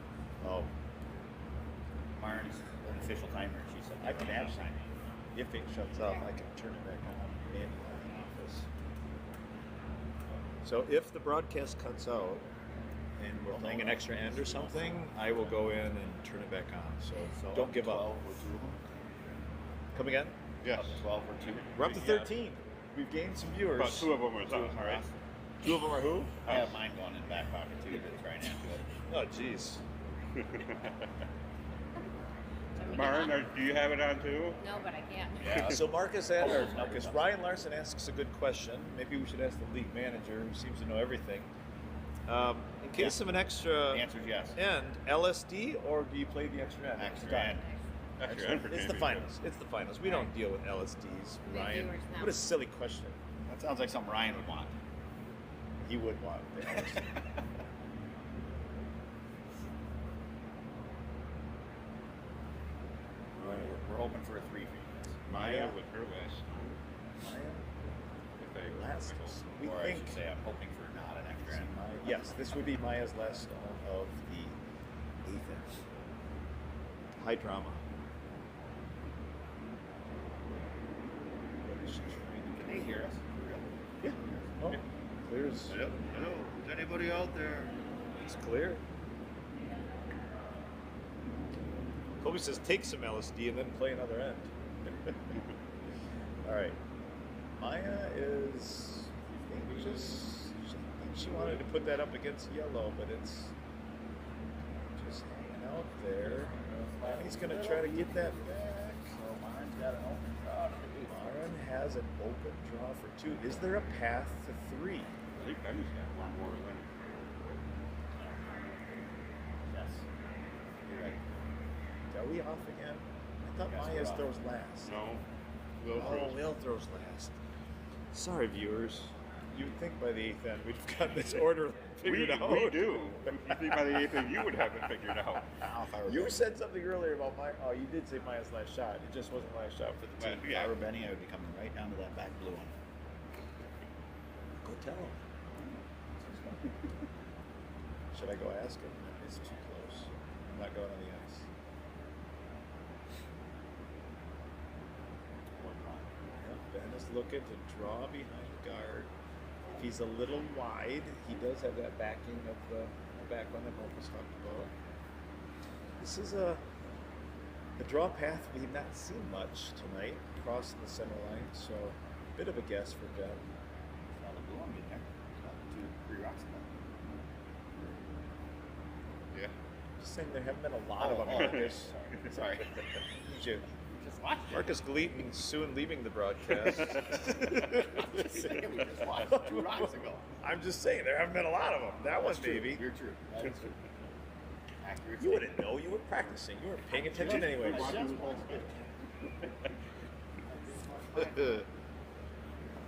[SPEAKER 4] Oh,
[SPEAKER 8] Marnie's an official timer. She said
[SPEAKER 4] I can
[SPEAKER 8] you're running out of
[SPEAKER 4] actually,
[SPEAKER 8] time.
[SPEAKER 4] if it shuts off, I can turn it back on manually in the office. So if the broadcast cuts out and we're playing an extra end or something, I will go in and turn it back on. So don't give up.
[SPEAKER 8] 12 or 2 of them.
[SPEAKER 4] Come again?
[SPEAKER 2] Yes.
[SPEAKER 8] Up to 12 or 2.
[SPEAKER 4] We're up to 13. We've gained some viewers.
[SPEAKER 2] But 2 of them was us, right?
[SPEAKER 4] 2 of them are who?
[SPEAKER 8] I have mine going in the back pocket too, but trying not to.
[SPEAKER 4] Oh, jeez.
[SPEAKER 2] Maren, do you have it on too?
[SPEAKER 5] No, but I can't.
[SPEAKER 8] Yeah.
[SPEAKER 4] So Ryan Larson asks a good question. Maybe we should ask the league manager, who seems to know everything. In case of an extra
[SPEAKER 8] The answer is yes.
[SPEAKER 4] end, LSD, or do you play the extra end?
[SPEAKER 8] Extra end.
[SPEAKER 2] That's your
[SPEAKER 4] Extra-
[SPEAKER 2] end for
[SPEAKER 4] It's the
[SPEAKER 2] championship.
[SPEAKER 4] finals. It's the finals. We don't deal with LSDs,
[SPEAKER 5] The
[SPEAKER 4] Ryan.
[SPEAKER 5] viewers know.
[SPEAKER 4] What a silly question.
[SPEAKER 8] That sounds like something Ryan would want.
[SPEAKER 4] He would want the LSD.
[SPEAKER 8] We're hoping for a 3 for you guys.
[SPEAKER 2] Maya with her last. If they
[SPEAKER 4] Last, we
[SPEAKER 8] Or I
[SPEAKER 4] think.
[SPEAKER 8] should say I'm hoping for not an extra end.
[SPEAKER 4] Yes, this would be Maya's last stone of the 8th end. High drama. What is she trying to
[SPEAKER 8] Can they hear us? For real?
[SPEAKER 4] Yeah. Oh, clears.
[SPEAKER 2] Yep. I know.
[SPEAKER 8] Is anybody out there?
[SPEAKER 4] It's clear. Kobe says take some LSD and then play another end. All right. Maya is she wanted to put that up against yellow, but it's just hanging out there. And he's going to try to get that back. Marin has an open draw for 2. Is there a path to 3?
[SPEAKER 2] I think Benny's got one more than.
[SPEAKER 3] Yes.
[SPEAKER 4] You're right. Are we off again? I thought
[SPEAKER 3] Yes,
[SPEAKER 4] Maya's
[SPEAKER 3] we're off.
[SPEAKER 4] throws last.
[SPEAKER 2] No. Will
[SPEAKER 4] Oh, Will throws last. Sorry, viewers. You would think by the 8th end we'd have gotten this order figured out.
[SPEAKER 2] We do. You think by the 8th end you would have it figured out.
[SPEAKER 4] You said something earlier about Maya. Oh, you did say Maya's last shot. It just wasn't last shot for the team.
[SPEAKER 8] If I were Benny, I would be coming right down to that back blue one.
[SPEAKER 4] Go tell him. Should I go ask him? It's too close. I'm not going on the ice. Ben is looking to draw behind guard. If he's a little wide, he does have that backing of the back one that Marcus talked about. This is a draw path we've not seen much tonight, crossing the center line, so a bit of a guess for Ben.
[SPEAKER 8] Saw the blue one get there. Saw 3 rocks in there.
[SPEAKER 2] Yeah.
[SPEAKER 4] Just saying there haven't been a lot of them, Marcus.
[SPEAKER 8] Sorry.
[SPEAKER 4] Did you?
[SPEAKER 8] Just watch it.
[SPEAKER 4] Marcus Gleaton soon leaving the broadcast.
[SPEAKER 8] We just watched 2 rocks ago.
[SPEAKER 4] I'm just saying there haven't been a lot of them. That one, maybe.
[SPEAKER 8] You're true. That is true. Accurate.
[SPEAKER 4] You wouldn't know. You were practicing. You weren't paying attention anyway.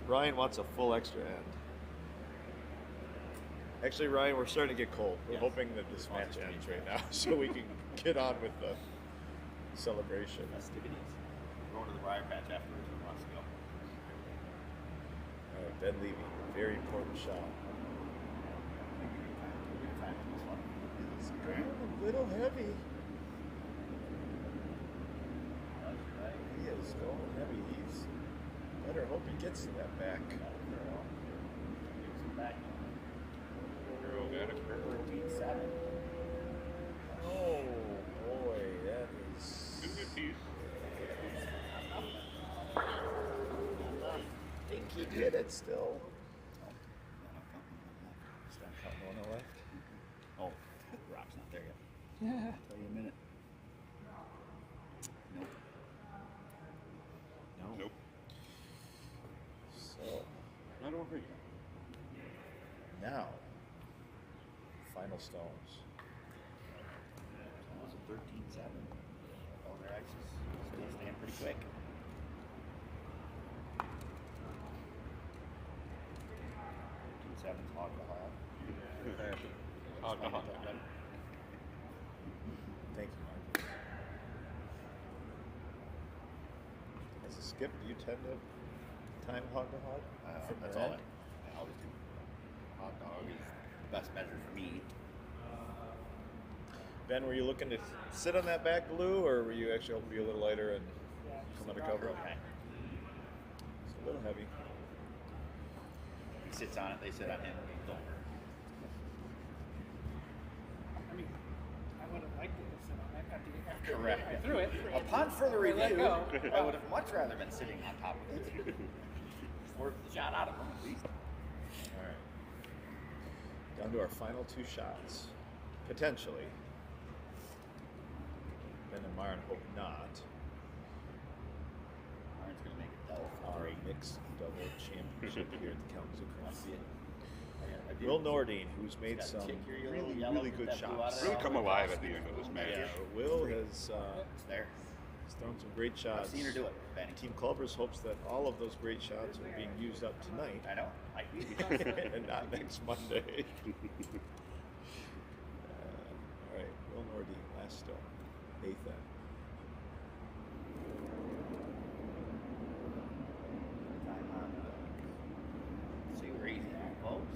[SPEAKER 4] Ryan wants a full extra end. Actually, Ryan, we're starting to get cold. We're hoping that this match ends right now so we can get on with the celebration.
[SPEAKER 8] Festivities. We're going to the Briar Patch afterwards. Who wants to go?
[SPEAKER 4] All right, Ben Levy, very important shot. It's going a little heavy. He is going heavy. He's better hope he gets to that back.
[SPEAKER 2] Girl got it.
[SPEAKER 8] 13-7.
[SPEAKER 4] Oh boy, that is.
[SPEAKER 2] Good piece.
[SPEAKER 4] I think he did it still. Stop counting on the left.
[SPEAKER 8] Oh, the rock's not there yet. Tell you in a minute. Nope.
[SPEAKER 4] No.
[SPEAKER 2] Nope.
[SPEAKER 4] So
[SPEAKER 2] Not over yet.
[SPEAKER 4] now, final stones.
[SPEAKER 8] That was a 13-7. Oh, their ice is still staying pretty quick. Seven's hog to hog.
[SPEAKER 2] Hog to hog.
[SPEAKER 4] Thank you, Mark. As a skip, do you tend to time hog to hog? From
[SPEAKER 8] That's
[SPEAKER 4] the
[SPEAKER 8] all
[SPEAKER 4] end?
[SPEAKER 8] I always do. Hog to hog is the best measure for me.
[SPEAKER 4] Ben, were you looking to sit on that back blue, or were you actually hoping to be a little lighter and come under cover?
[SPEAKER 8] Okay.
[SPEAKER 4] It's a little heavy.
[SPEAKER 8] He sits on it, they sit on him. Don't.
[SPEAKER 7] I mean, I would have liked it to sit on that after
[SPEAKER 8] Correct.
[SPEAKER 7] I threw it.
[SPEAKER 8] Upon further
[SPEAKER 7] I let
[SPEAKER 8] review,
[SPEAKER 7] go.
[SPEAKER 8] I would have much rather been sitting on top of it. Forced the shot out of him, at least.
[SPEAKER 4] All right. Down to our final 2 shots. Potentially. Ben and Myron hope not.
[SPEAKER 8] Aaron's going to make it double for
[SPEAKER 4] Our
[SPEAKER 8] 3.
[SPEAKER 4] mixed double championship here at the Kalamazoo
[SPEAKER 8] I see
[SPEAKER 4] Cross.
[SPEAKER 8] it. I do.
[SPEAKER 4] Will Nordine, who's made
[SPEAKER 8] Got a
[SPEAKER 4] some
[SPEAKER 8] tick here, your
[SPEAKER 4] really,
[SPEAKER 8] little yellow,
[SPEAKER 4] really
[SPEAKER 8] get
[SPEAKER 4] good
[SPEAKER 8] that blue out of
[SPEAKER 4] shots.
[SPEAKER 8] there.
[SPEAKER 2] Really come alive at the end of this match.
[SPEAKER 4] Yeah, Will has
[SPEAKER 8] It's there.
[SPEAKER 4] has thrown some great shots.
[SPEAKER 8] I've seen her do it, Benny.
[SPEAKER 4] Team Culver's hopes that all of those great shots are being used up tonight
[SPEAKER 8] I know. I
[SPEAKER 4] and not next Monday. All right, Will Nordine, last stone, 8th end.
[SPEAKER 8] See where he's at. Close.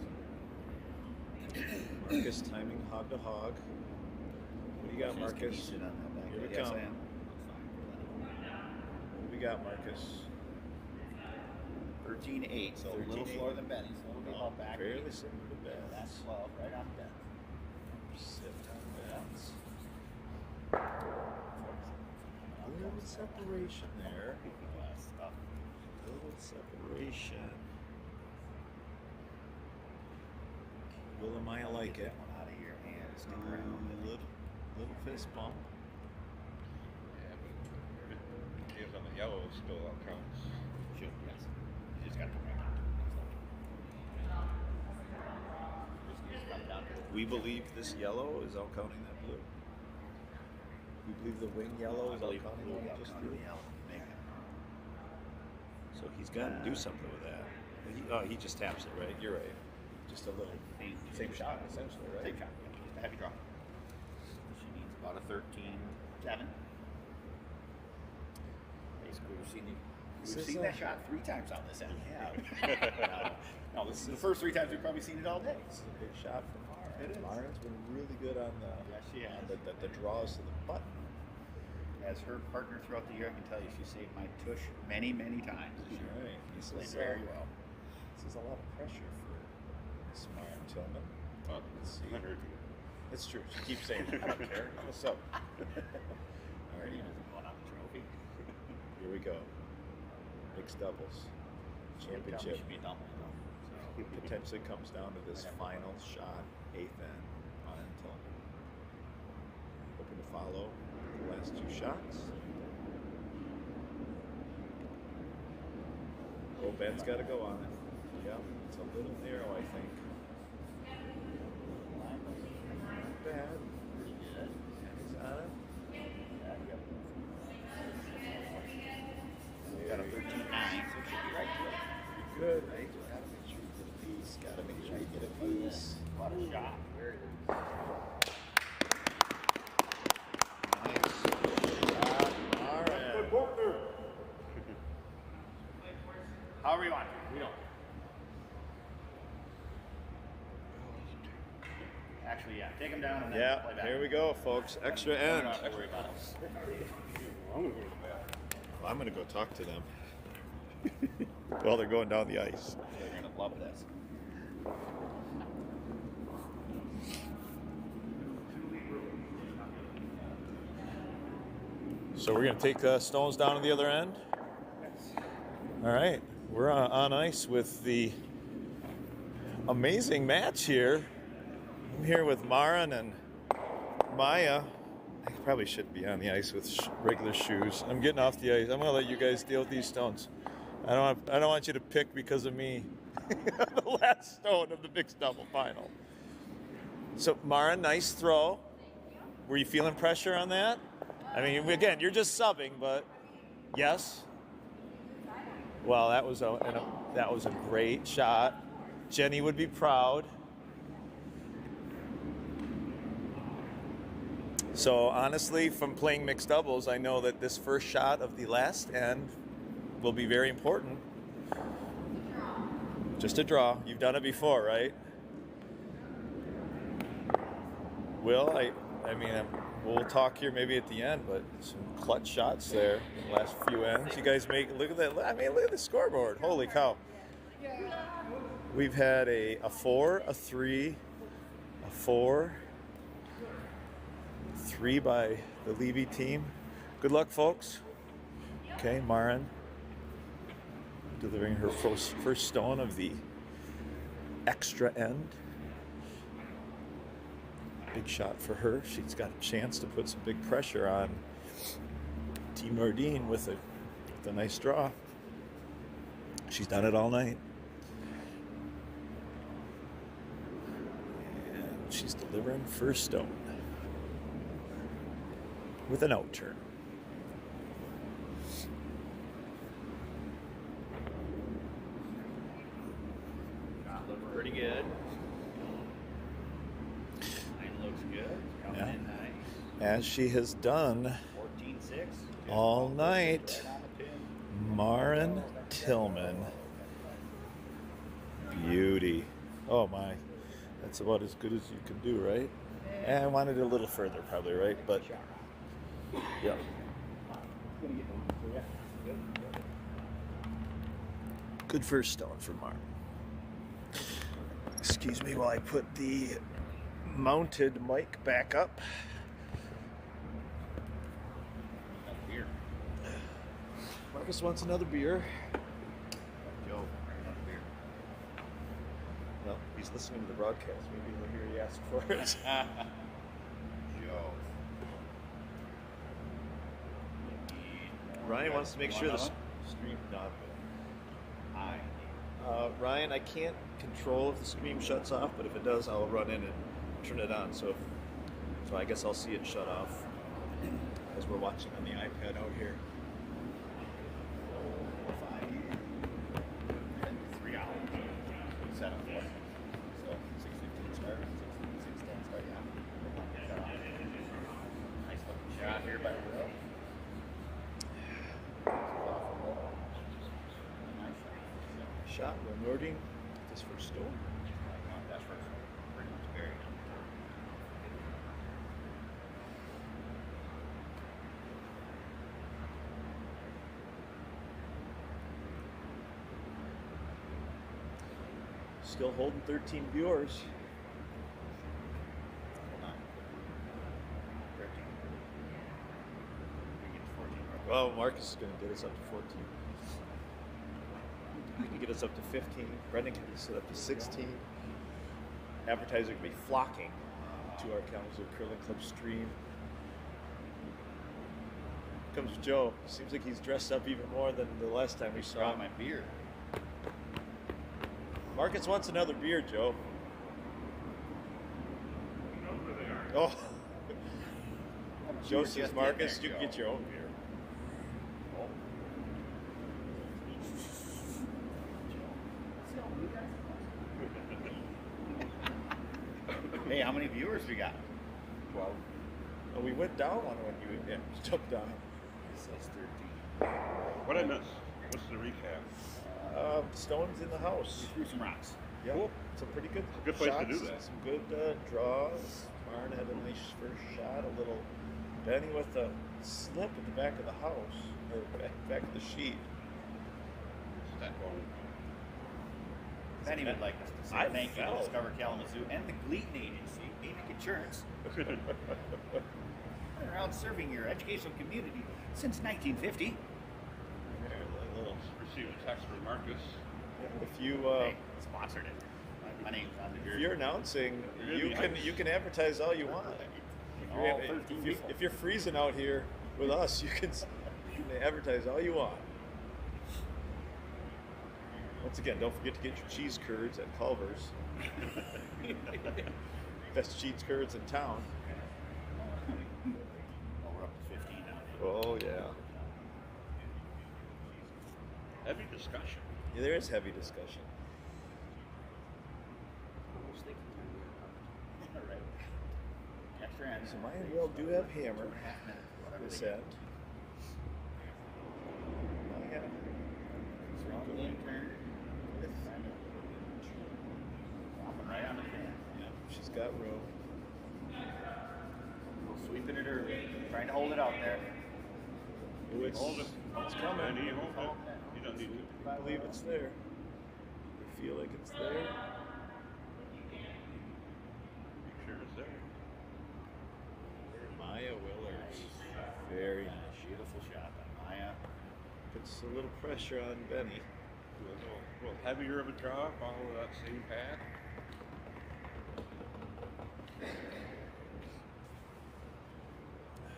[SPEAKER 4] Marcus timing hog to hog. What do you got,
[SPEAKER 8] Can you
[SPEAKER 4] Marcus?
[SPEAKER 8] sit on that back?
[SPEAKER 4] Here we
[SPEAKER 8] Yes,
[SPEAKER 4] come.
[SPEAKER 8] I am.
[SPEAKER 4] What do we got, Marcus?
[SPEAKER 8] 13-7. 13.8, so a little
[SPEAKER 4] 13.8.
[SPEAKER 8] slower than Benny's. So it'll be about back.
[SPEAKER 4] Fairly similar to
[SPEAKER 8] That's
[SPEAKER 4] Ben's.
[SPEAKER 8] 12, right on Ben.
[SPEAKER 4] Sit on Ben's. A little separation there. A little separation. Will and Maya like it?
[SPEAKER 8] Get that one out of your hand. Stick around.
[SPEAKER 4] Little fist bump.
[SPEAKER 2] Yeah, but if on the yellow still counts.
[SPEAKER 8] Should, yes. You just gotta come back. Just come down to it.
[SPEAKER 4] We believe this yellow is out counting that blue. We believe the wing yellow is out counting what we just threw. So he's got to do something with that. He just taps it, right? You're right. Just a little same shot, essentially, right?
[SPEAKER 8] Same shot. Just a heavy draw. She needs about a 13.7. Basically, we've seen that shot 3 times on this end.
[SPEAKER 4] Yeah.
[SPEAKER 8] No, this is the first 3 times we've probably seen it all day.
[SPEAKER 4] This is a big shot from Mara.
[SPEAKER 8] It is.
[SPEAKER 4] Mara's been really good on the
[SPEAKER 8] Yes, she has.
[SPEAKER 4] the draws to the button.
[SPEAKER 8] As her partner throughout the year, I can tell you, she saved my tush many, many times this year.
[SPEAKER 4] Right.
[SPEAKER 8] She's played very well.
[SPEAKER 4] This is a lot of pressure for Miss Mara Tillman.
[SPEAKER 2] Oh,
[SPEAKER 4] Let's see.
[SPEAKER 2] I heard you.
[SPEAKER 4] It's true. She keeps saying, I don't care. What's up? All right.
[SPEAKER 8] Already going on the trophy.
[SPEAKER 4] Here we go. Mixed doubles. Championship.
[SPEAKER 8] Should be done with them. So,
[SPEAKER 4] Potentially comes down to this final shot, 8th end, on Tillman. Hoping to follow the last 2 shots. Oh, Ben's got to go on it. Yeah, it's a little narrow, I think. Not bad. He's on it.
[SPEAKER 8] got a 13.9, so it should be right to it.
[SPEAKER 4] Good, right? Gotta make sure you get a piece. Gotta make sure you get a piece.
[SPEAKER 8] What a shot. Very good.
[SPEAKER 4] All right.
[SPEAKER 8] However you want to. We don't. Actually, yeah. Take them down and then
[SPEAKER 4] Yeah,
[SPEAKER 8] play back.
[SPEAKER 4] here we go, folks. Extra
[SPEAKER 8] We
[SPEAKER 4] end.
[SPEAKER 8] don't have to worry about it.
[SPEAKER 2] I'm going to go to the bathroom.
[SPEAKER 4] I'm gonna go talk to them while they're going down the ice.
[SPEAKER 8] They're going to love this.
[SPEAKER 4] So we're gonna take stones down to the other end. All right, we're on ice with the amazing match here. I'm here with Marin and Maya. I probably shouldn't be on the ice with regular shoes. I'm getting off the ice. I'm gonna let you guys deal with these stones. I don't want you to pick because of me. The last stone of the mixed double final. So Marin, nice throw. Were you feeling pressure on that? I mean, again, you're just subbing, but yes. Well, that was a great shot. Jenny would be proud. So honestly, from playing mixed doubles, I know that this first shot of the last end will be very important. Just a draw. You've done it before, right? Will, I mean, we'll talk here maybe at the end, but some clutch shots there in the last few ends. You guys look at that. I mean, look at the scoreboard. Holy cow. We've had a 4, a 3, a 4, 3 by the Levy team. Good luck, folks. Okay, Marin delivering her first stone of the extra end. Big shot for her. She's got a chance to put some big pressure on Team Nordine with a nice draw. She's done it all night. And she's delivering first stone with an out turn.
[SPEAKER 8] Looks pretty good. Line looks good. Coming
[SPEAKER 4] Yeah.
[SPEAKER 8] in nice.
[SPEAKER 4] As she has done
[SPEAKER 8] 14.6.
[SPEAKER 4] all night.
[SPEAKER 8] Right on the pin.
[SPEAKER 4] Marin Tillman. Beauty. Oh my. That's about as good as you can do, right? And I wanted it a little further probably, right? But yeah. Good first stone for Martin. Excuse me while I put the mounted mic back up.
[SPEAKER 8] Beer.
[SPEAKER 4] Marcus wants another beer.
[SPEAKER 8] Joe, another beer.
[SPEAKER 4] Well, he's listening to the broadcast. Maybe he'll hear he asked for it.
[SPEAKER 8] Joe.
[SPEAKER 4] Ryan wants to make sure the
[SPEAKER 8] One
[SPEAKER 4] stream. No, Ryan, I can't control if the stream shuts off, but if it does, I'll run in and turn it on. So I guess I'll see it shut off as we're watching on the iPad out here.
[SPEAKER 8] 3 hours. Set up for. So 6:15 start, 6:10 start. Yeah. Nice looking shot here by Will.
[SPEAKER 4] Shot, we're noting this first stone.
[SPEAKER 8] That's first. Pretty much buried.
[SPEAKER 4] Still holding 13 viewers.
[SPEAKER 8] Hold on. 13. We get to 14.
[SPEAKER 4] Well, Marcus is going to get us up to 14. He can get us up to 15. Brendan can get us up to 16. Advertisers are going to be flocking to our Kalamazoo Curling Club stream. Here comes Joe. Seems like he's dressed up even more than the last time we saw
[SPEAKER 8] Brought
[SPEAKER 4] him.
[SPEAKER 8] my beer.
[SPEAKER 4] Marcus wants another beer, Joe. Oh. Joe says, Marcus, you can get your own beer.
[SPEAKER 8] Hey, how many viewers we got?
[SPEAKER 4] 12. Oh, we went down one when you jumped down.
[SPEAKER 8] It says 13.
[SPEAKER 2] What I missed? What's the recap?
[SPEAKER 4] Stones in the house.
[SPEAKER 8] We threw some rocks.
[SPEAKER 4] Yeah,
[SPEAKER 2] Cool.
[SPEAKER 4] some pretty good
[SPEAKER 2] Good place to
[SPEAKER 4] shots,
[SPEAKER 2] do that.
[SPEAKER 4] Some good draws. Marn had a nice first shot. A little Benny with a slip at the back of the house, or back of the sheet.
[SPEAKER 2] That one.
[SPEAKER 8] Benny would like us to say
[SPEAKER 4] I
[SPEAKER 8] thank you to
[SPEAKER 4] fell.
[SPEAKER 8] Discover Kalamazoo and the Gleaton Agency, Phoenix Insurance. Been around serving your educational community since 1950.
[SPEAKER 4] A little.
[SPEAKER 2] Received a text from Marcus.
[SPEAKER 4] If you
[SPEAKER 8] Hey, sponsored it. My name's on the
[SPEAKER 4] if
[SPEAKER 8] jersey.
[SPEAKER 4] you're announcing,
[SPEAKER 2] You're gonna be
[SPEAKER 4] you can advertise all you want.
[SPEAKER 8] All 13 people.
[SPEAKER 4] If you're freezing out here with us, you can advertise all you want. Once again, don't forget to get your cheese curds at Culver's. Best cheese curds in town.
[SPEAKER 8] Oh, we're up to 15 now.
[SPEAKER 4] Oh yeah.
[SPEAKER 2] Heavy discussion.
[SPEAKER 4] Yeah, there is heavy discussion.
[SPEAKER 8] All right. Extra end.
[SPEAKER 4] So Maya and Will do have hammer
[SPEAKER 8] 2.5 minutes, whatever
[SPEAKER 4] this
[SPEAKER 8] they get.
[SPEAKER 4] end. Maya
[SPEAKER 8] Strong lean turn. Dropping right on the fan.
[SPEAKER 4] yeah, she's got room.
[SPEAKER 8] Sweeping it early. Trying to hold it out there.
[SPEAKER 4] Oh, it's
[SPEAKER 2] Hold it.
[SPEAKER 4] It's coming.
[SPEAKER 2] And he hold it. He doesn't need to.
[SPEAKER 4] I believe it's there. I feel like it's there.
[SPEAKER 2] Make sure it's there.
[SPEAKER 4] Maya Willers. Very nice.
[SPEAKER 8] Beautiful shot by Maya.
[SPEAKER 4] Puts a little pressure on Benny.
[SPEAKER 2] A little heavier of a draw, follow that same path.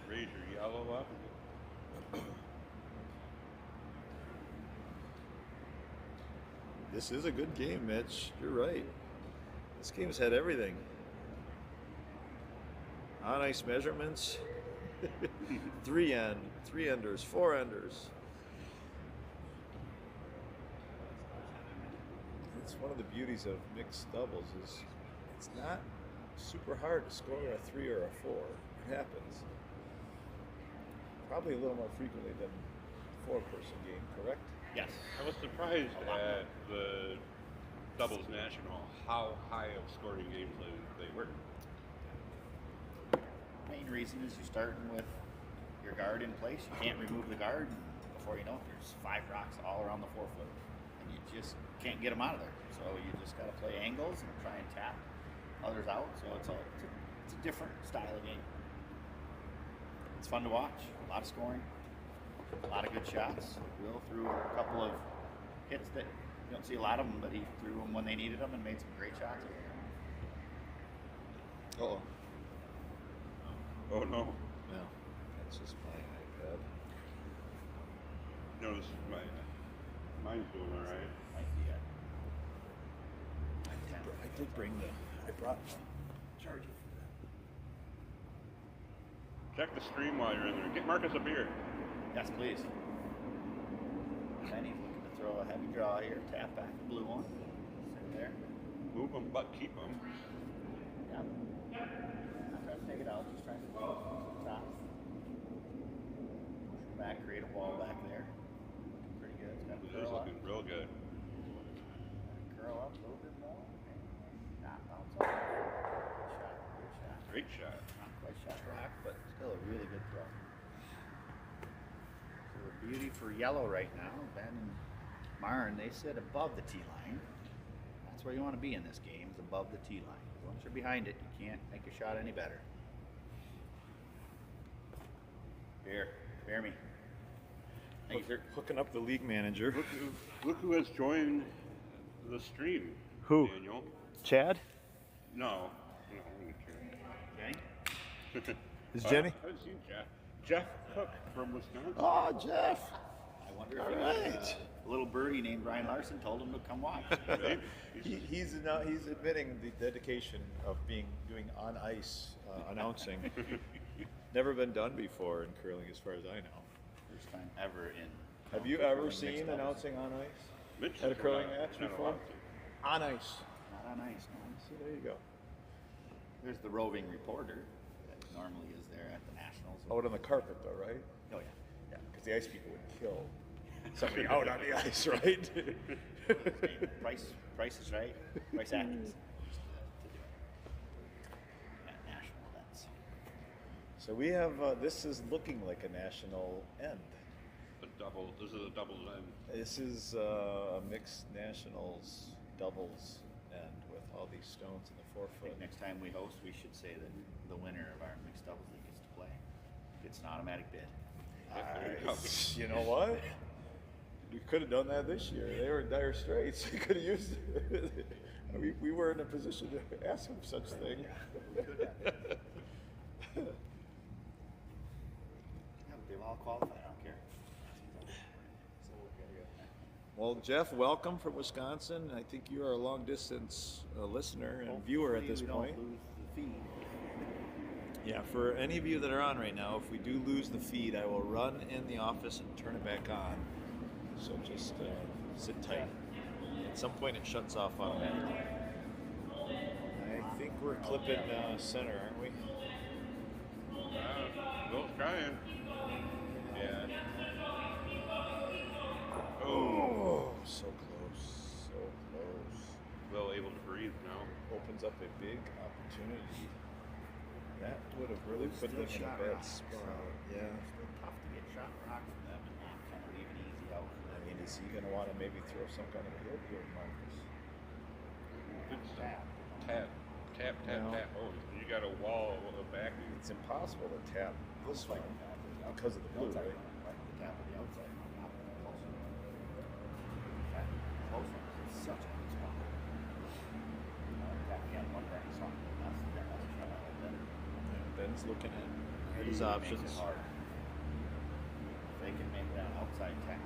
[SPEAKER 2] Raise your yellow up.
[SPEAKER 4] This is a good game, Mitch. You're right. This game's had everything. On ice measurements. 3 enders, 4 enders. It's one of the beauties of mixed doubles is it's not super hard to score a 3 or a 4. It happens. Probably a little more frequently than 4-person game, correct?
[SPEAKER 8] Yes.
[SPEAKER 2] I was surprised at the doubles national how high of scoring games they were.
[SPEAKER 8] Main reason is you're starting with your guard in place. You can't remove the guard. And before you know it, there's 5 rocks all around the 4-foot. And you just can't get them out of there. So you just got to play angles and try and tap others out. So it's a different style of game. It's fun to watch. A lot of scoring, a lot of good shots. Will threw a couple of hits that you don't see a lot of them, but he threw them when they needed them and made some great shots.
[SPEAKER 4] Uh-oh.
[SPEAKER 2] Oh no.
[SPEAKER 4] No, that's just my iPad.
[SPEAKER 2] No, this is mine's doing all right.
[SPEAKER 4] I did bring I brought the charger for that.
[SPEAKER 2] Check the stream while you're in there. Get Marcus a beer.
[SPEAKER 8] Yes, please. Benny's looking to throw a heavy draw here. Tap back the blue one. Sit there.
[SPEAKER 2] Move them, but keep them.
[SPEAKER 8] Yeah. Not trying to take it out, just trying to stop. Push back, create a wall back there. Pretty good. It's got to
[SPEAKER 2] It is
[SPEAKER 8] curl up.
[SPEAKER 2] looking real good.
[SPEAKER 8] Curl up a little bit more. Not bounce off. Good shot. Good shot.
[SPEAKER 2] Great shot.
[SPEAKER 8] Not quite shot rock, but still a really good throw. So the beauty for yellow right now, Ben and Marin, they sit above the tee line. That's where you want to be in this game, is above the tee line. Once you're behind it, you can't make your shot any better. Bear me. Thank you, sir.
[SPEAKER 4] Hooking up the league manager.
[SPEAKER 2] Look who has joined the stream.
[SPEAKER 4] Who?
[SPEAKER 2] Daniel.
[SPEAKER 4] Chad?
[SPEAKER 2] No.
[SPEAKER 8] Jenny?
[SPEAKER 4] Is Jenny?
[SPEAKER 2] I haven't seen Jeff. Jeff Cook from Wisconsin.
[SPEAKER 4] Oh, Jeff.
[SPEAKER 8] I wonder if
[SPEAKER 4] All right.
[SPEAKER 8] a little birdie named Brian Larson told him to come watch.
[SPEAKER 2] Maybe.
[SPEAKER 4] He's admitting the dedication of doing on ice announcing. Never been done before in curling, as far as I know.
[SPEAKER 8] First time ever in.
[SPEAKER 4] Have you ever seen announcing on ice
[SPEAKER 2] Mitch
[SPEAKER 4] at a
[SPEAKER 2] is
[SPEAKER 4] curling
[SPEAKER 2] not-
[SPEAKER 4] match
[SPEAKER 2] not
[SPEAKER 4] before?
[SPEAKER 2] allowed to.
[SPEAKER 4] On ice.
[SPEAKER 8] Not on ice, no.
[SPEAKER 4] See, there you go.
[SPEAKER 8] There's the roving reporter that normally is there at the Nationals.
[SPEAKER 4] Out on the carpet, though, right?
[SPEAKER 8] Oh, yeah.
[SPEAKER 4] Because the ice people would kill somebody out on the ice, right?
[SPEAKER 8] Price is right. Price Atkins. At national events.
[SPEAKER 4] So we have, this is looking like a national end.
[SPEAKER 2] This is a double end.
[SPEAKER 4] This is a mixed nationals doubles end with all these stones in the
[SPEAKER 8] I
[SPEAKER 4] forefoot.
[SPEAKER 8] think next time we host, we should say that the winner of our mixed doubles league gets to play. It's an automatic bid.
[SPEAKER 4] You know what? We could have done that this year. They were in dire straits. We could have used it. We were in a position to ask them such thing.
[SPEAKER 8] We could have. Yeah, but they've all qualified. I don't care.
[SPEAKER 4] Well, Jeff, welcome from Wisconsin. I think you are a long distance listener and viewer at this
[SPEAKER 8] Hopefully we
[SPEAKER 4] point.
[SPEAKER 8] don't lose the feed.
[SPEAKER 4] Yeah, for any of you that are on right now, if we do lose the feed, I will run in the office and turn it back on. So just sit tight. At some point it shuts off automatically. I think we're clipping center, aren't we?
[SPEAKER 2] Will's trying. Yeah.
[SPEAKER 4] Oh, so close, so close.
[SPEAKER 2] Will able to breathe now.
[SPEAKER 4] Opens up a big opportunity. That would have really put them in a bad spot. Yeah.
[SPEAKER 8] It's tough to get shot rock from them and not kind of leave an easy out for
[SPEAKER 4] I
[SPEAKER 8] them.
[SPEAKER 4] mean, is he going to want to maybe throw some kind of hit here, Marcus?
[SPEAKER 2] Good stuff. Tap.
[SPEAKER 4] No.
[SPEAKER 2] Oh, you got a wall of backing.
[SPEAKER 4] It's impossible to tap this one because of the blue, right?
[SPEAKER 8] Right, the tap on the outside. Not the close one. That close one is such a good spot. Tap again, one back shot. That's a shot I like better.
[SPEAKER 4] Ben's looking at his
[SPEAKER 8] Makes
[SPEAKER 4] options.
[SPEAKER 8] it hard. If they can make that outside tap,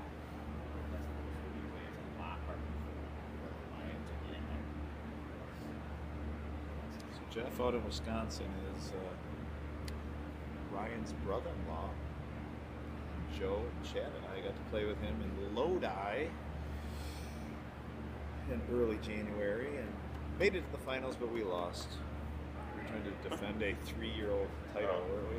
[SPEAKER 8] that's the way it's a lot harder for Lions to get in there.
[SPEAKER 4] So Jeff out in Wisconsin is Ryan's brother-in-law. Joe and Chad and I got to play with him in Lodi in early January and made it to the finals, but we lost. We were trying to defend a 3-year-old title, weren't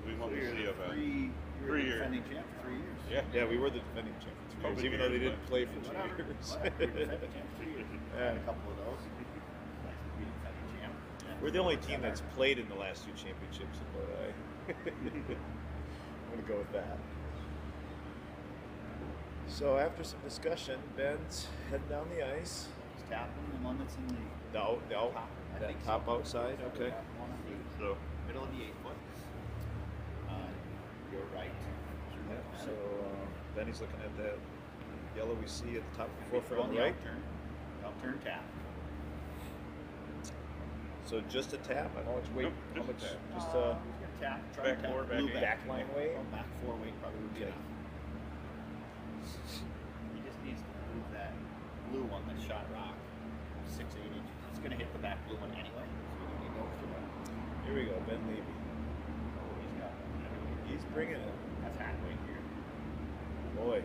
[SPEAKER 4] we?
[SPEAKER 2] We want to
[SPEAKER 8] You're
[SPEAKER 2] see
[SPEAKER 8] the
[SPEAKER 2] if
[SPEAKER 8] you were
[SPEAKER 2] 3
[SPEAKER 8] the
[SPEAKER 2] years.
[SPEAKER 8] defending champ for 3 years.
[SPEAKER 2] Yeah.
[SPEAKER 4] Yeah, we were the defending champ for 3 years,
[SPEAKER 2] Couple
[SPEAKER 4] even though they
[SPEAKER 2] years,
[SPEAKER 4] didn't
[SPEAKER 2] but-
[SPEAKER 4] play for 2
[SPEAKER 8] Whatever.
[SPEAKER 4] years.
[SPEAKER 8] Whatever. You're defending champ for 3 years.
[SPEAKER 4] Yeah.
[SPEAKER 8] Had a couple of those. Nice to be defending champ. Yeah.
[SPEAKER 4] We're the only team that's played in the last 2 championships in Lodi. I'm going to go with that. So after some discussion, Ben's heading down the ice.
[SPEAKER 8] He's tapping the one that's in the
[SPEAKER 4] The out,
[SPEAKER 8] top. I
[SPEAKER 4] that
[SPEAKER 8] think
[SPEAKER 4] top
[SPEAKER 8] so.
[SPEAKER 4] outside. Okay.
[SPEAKER 8] One on the
[SPEAKER 4] So
[SPEAKER 8] middle of the 8 foot. You're right.
[SPEAKER 4] so Benny's looking at that yellow we see at the top of the
[SPEAKER 8] Four
[SPEAKER 4] foot on the
[SPEAKER 8] the
[SPEAKER 4] right.
[SPEAKER 8] Outturn tap.
[SPEAKER 4] So just a tap.
[SPEAKER 9] How much weight?
[SPEAKER 2] Nope,
[SPEAKER 9] How
[SPEAKER 2] just
[SPEAKER 9] much?
[SPEAKER 2] a tap.
[SPEAKER 4] Just
[SPEAKER 8] Tap. Try
[SPEAKER 2] Back
[SPEAKER 8] to tap
[SPEAKER 2] four,
[SPEAKER 8] blue
[SPEAKER 2] back eight.
[SPEAKER 4] Backline weight?
[SPEAKER 8] Well, back 4 weight probably would be
[SPEAKER 4] Okay.
[SPEAKER 8] enough. He just needs to move that blue one that shot rock 6-8 inches. It's going to hit the back blue one anyway. So we can go through it.
[SPEAKER 4] here we go, Ben Levy.
[SPEAKER 8] Oh, he's got it.
[SPEAKER 4] He's bringing it.
[SPEAKER 8] That's hand weight here.
[SPEAKER 4] Boy,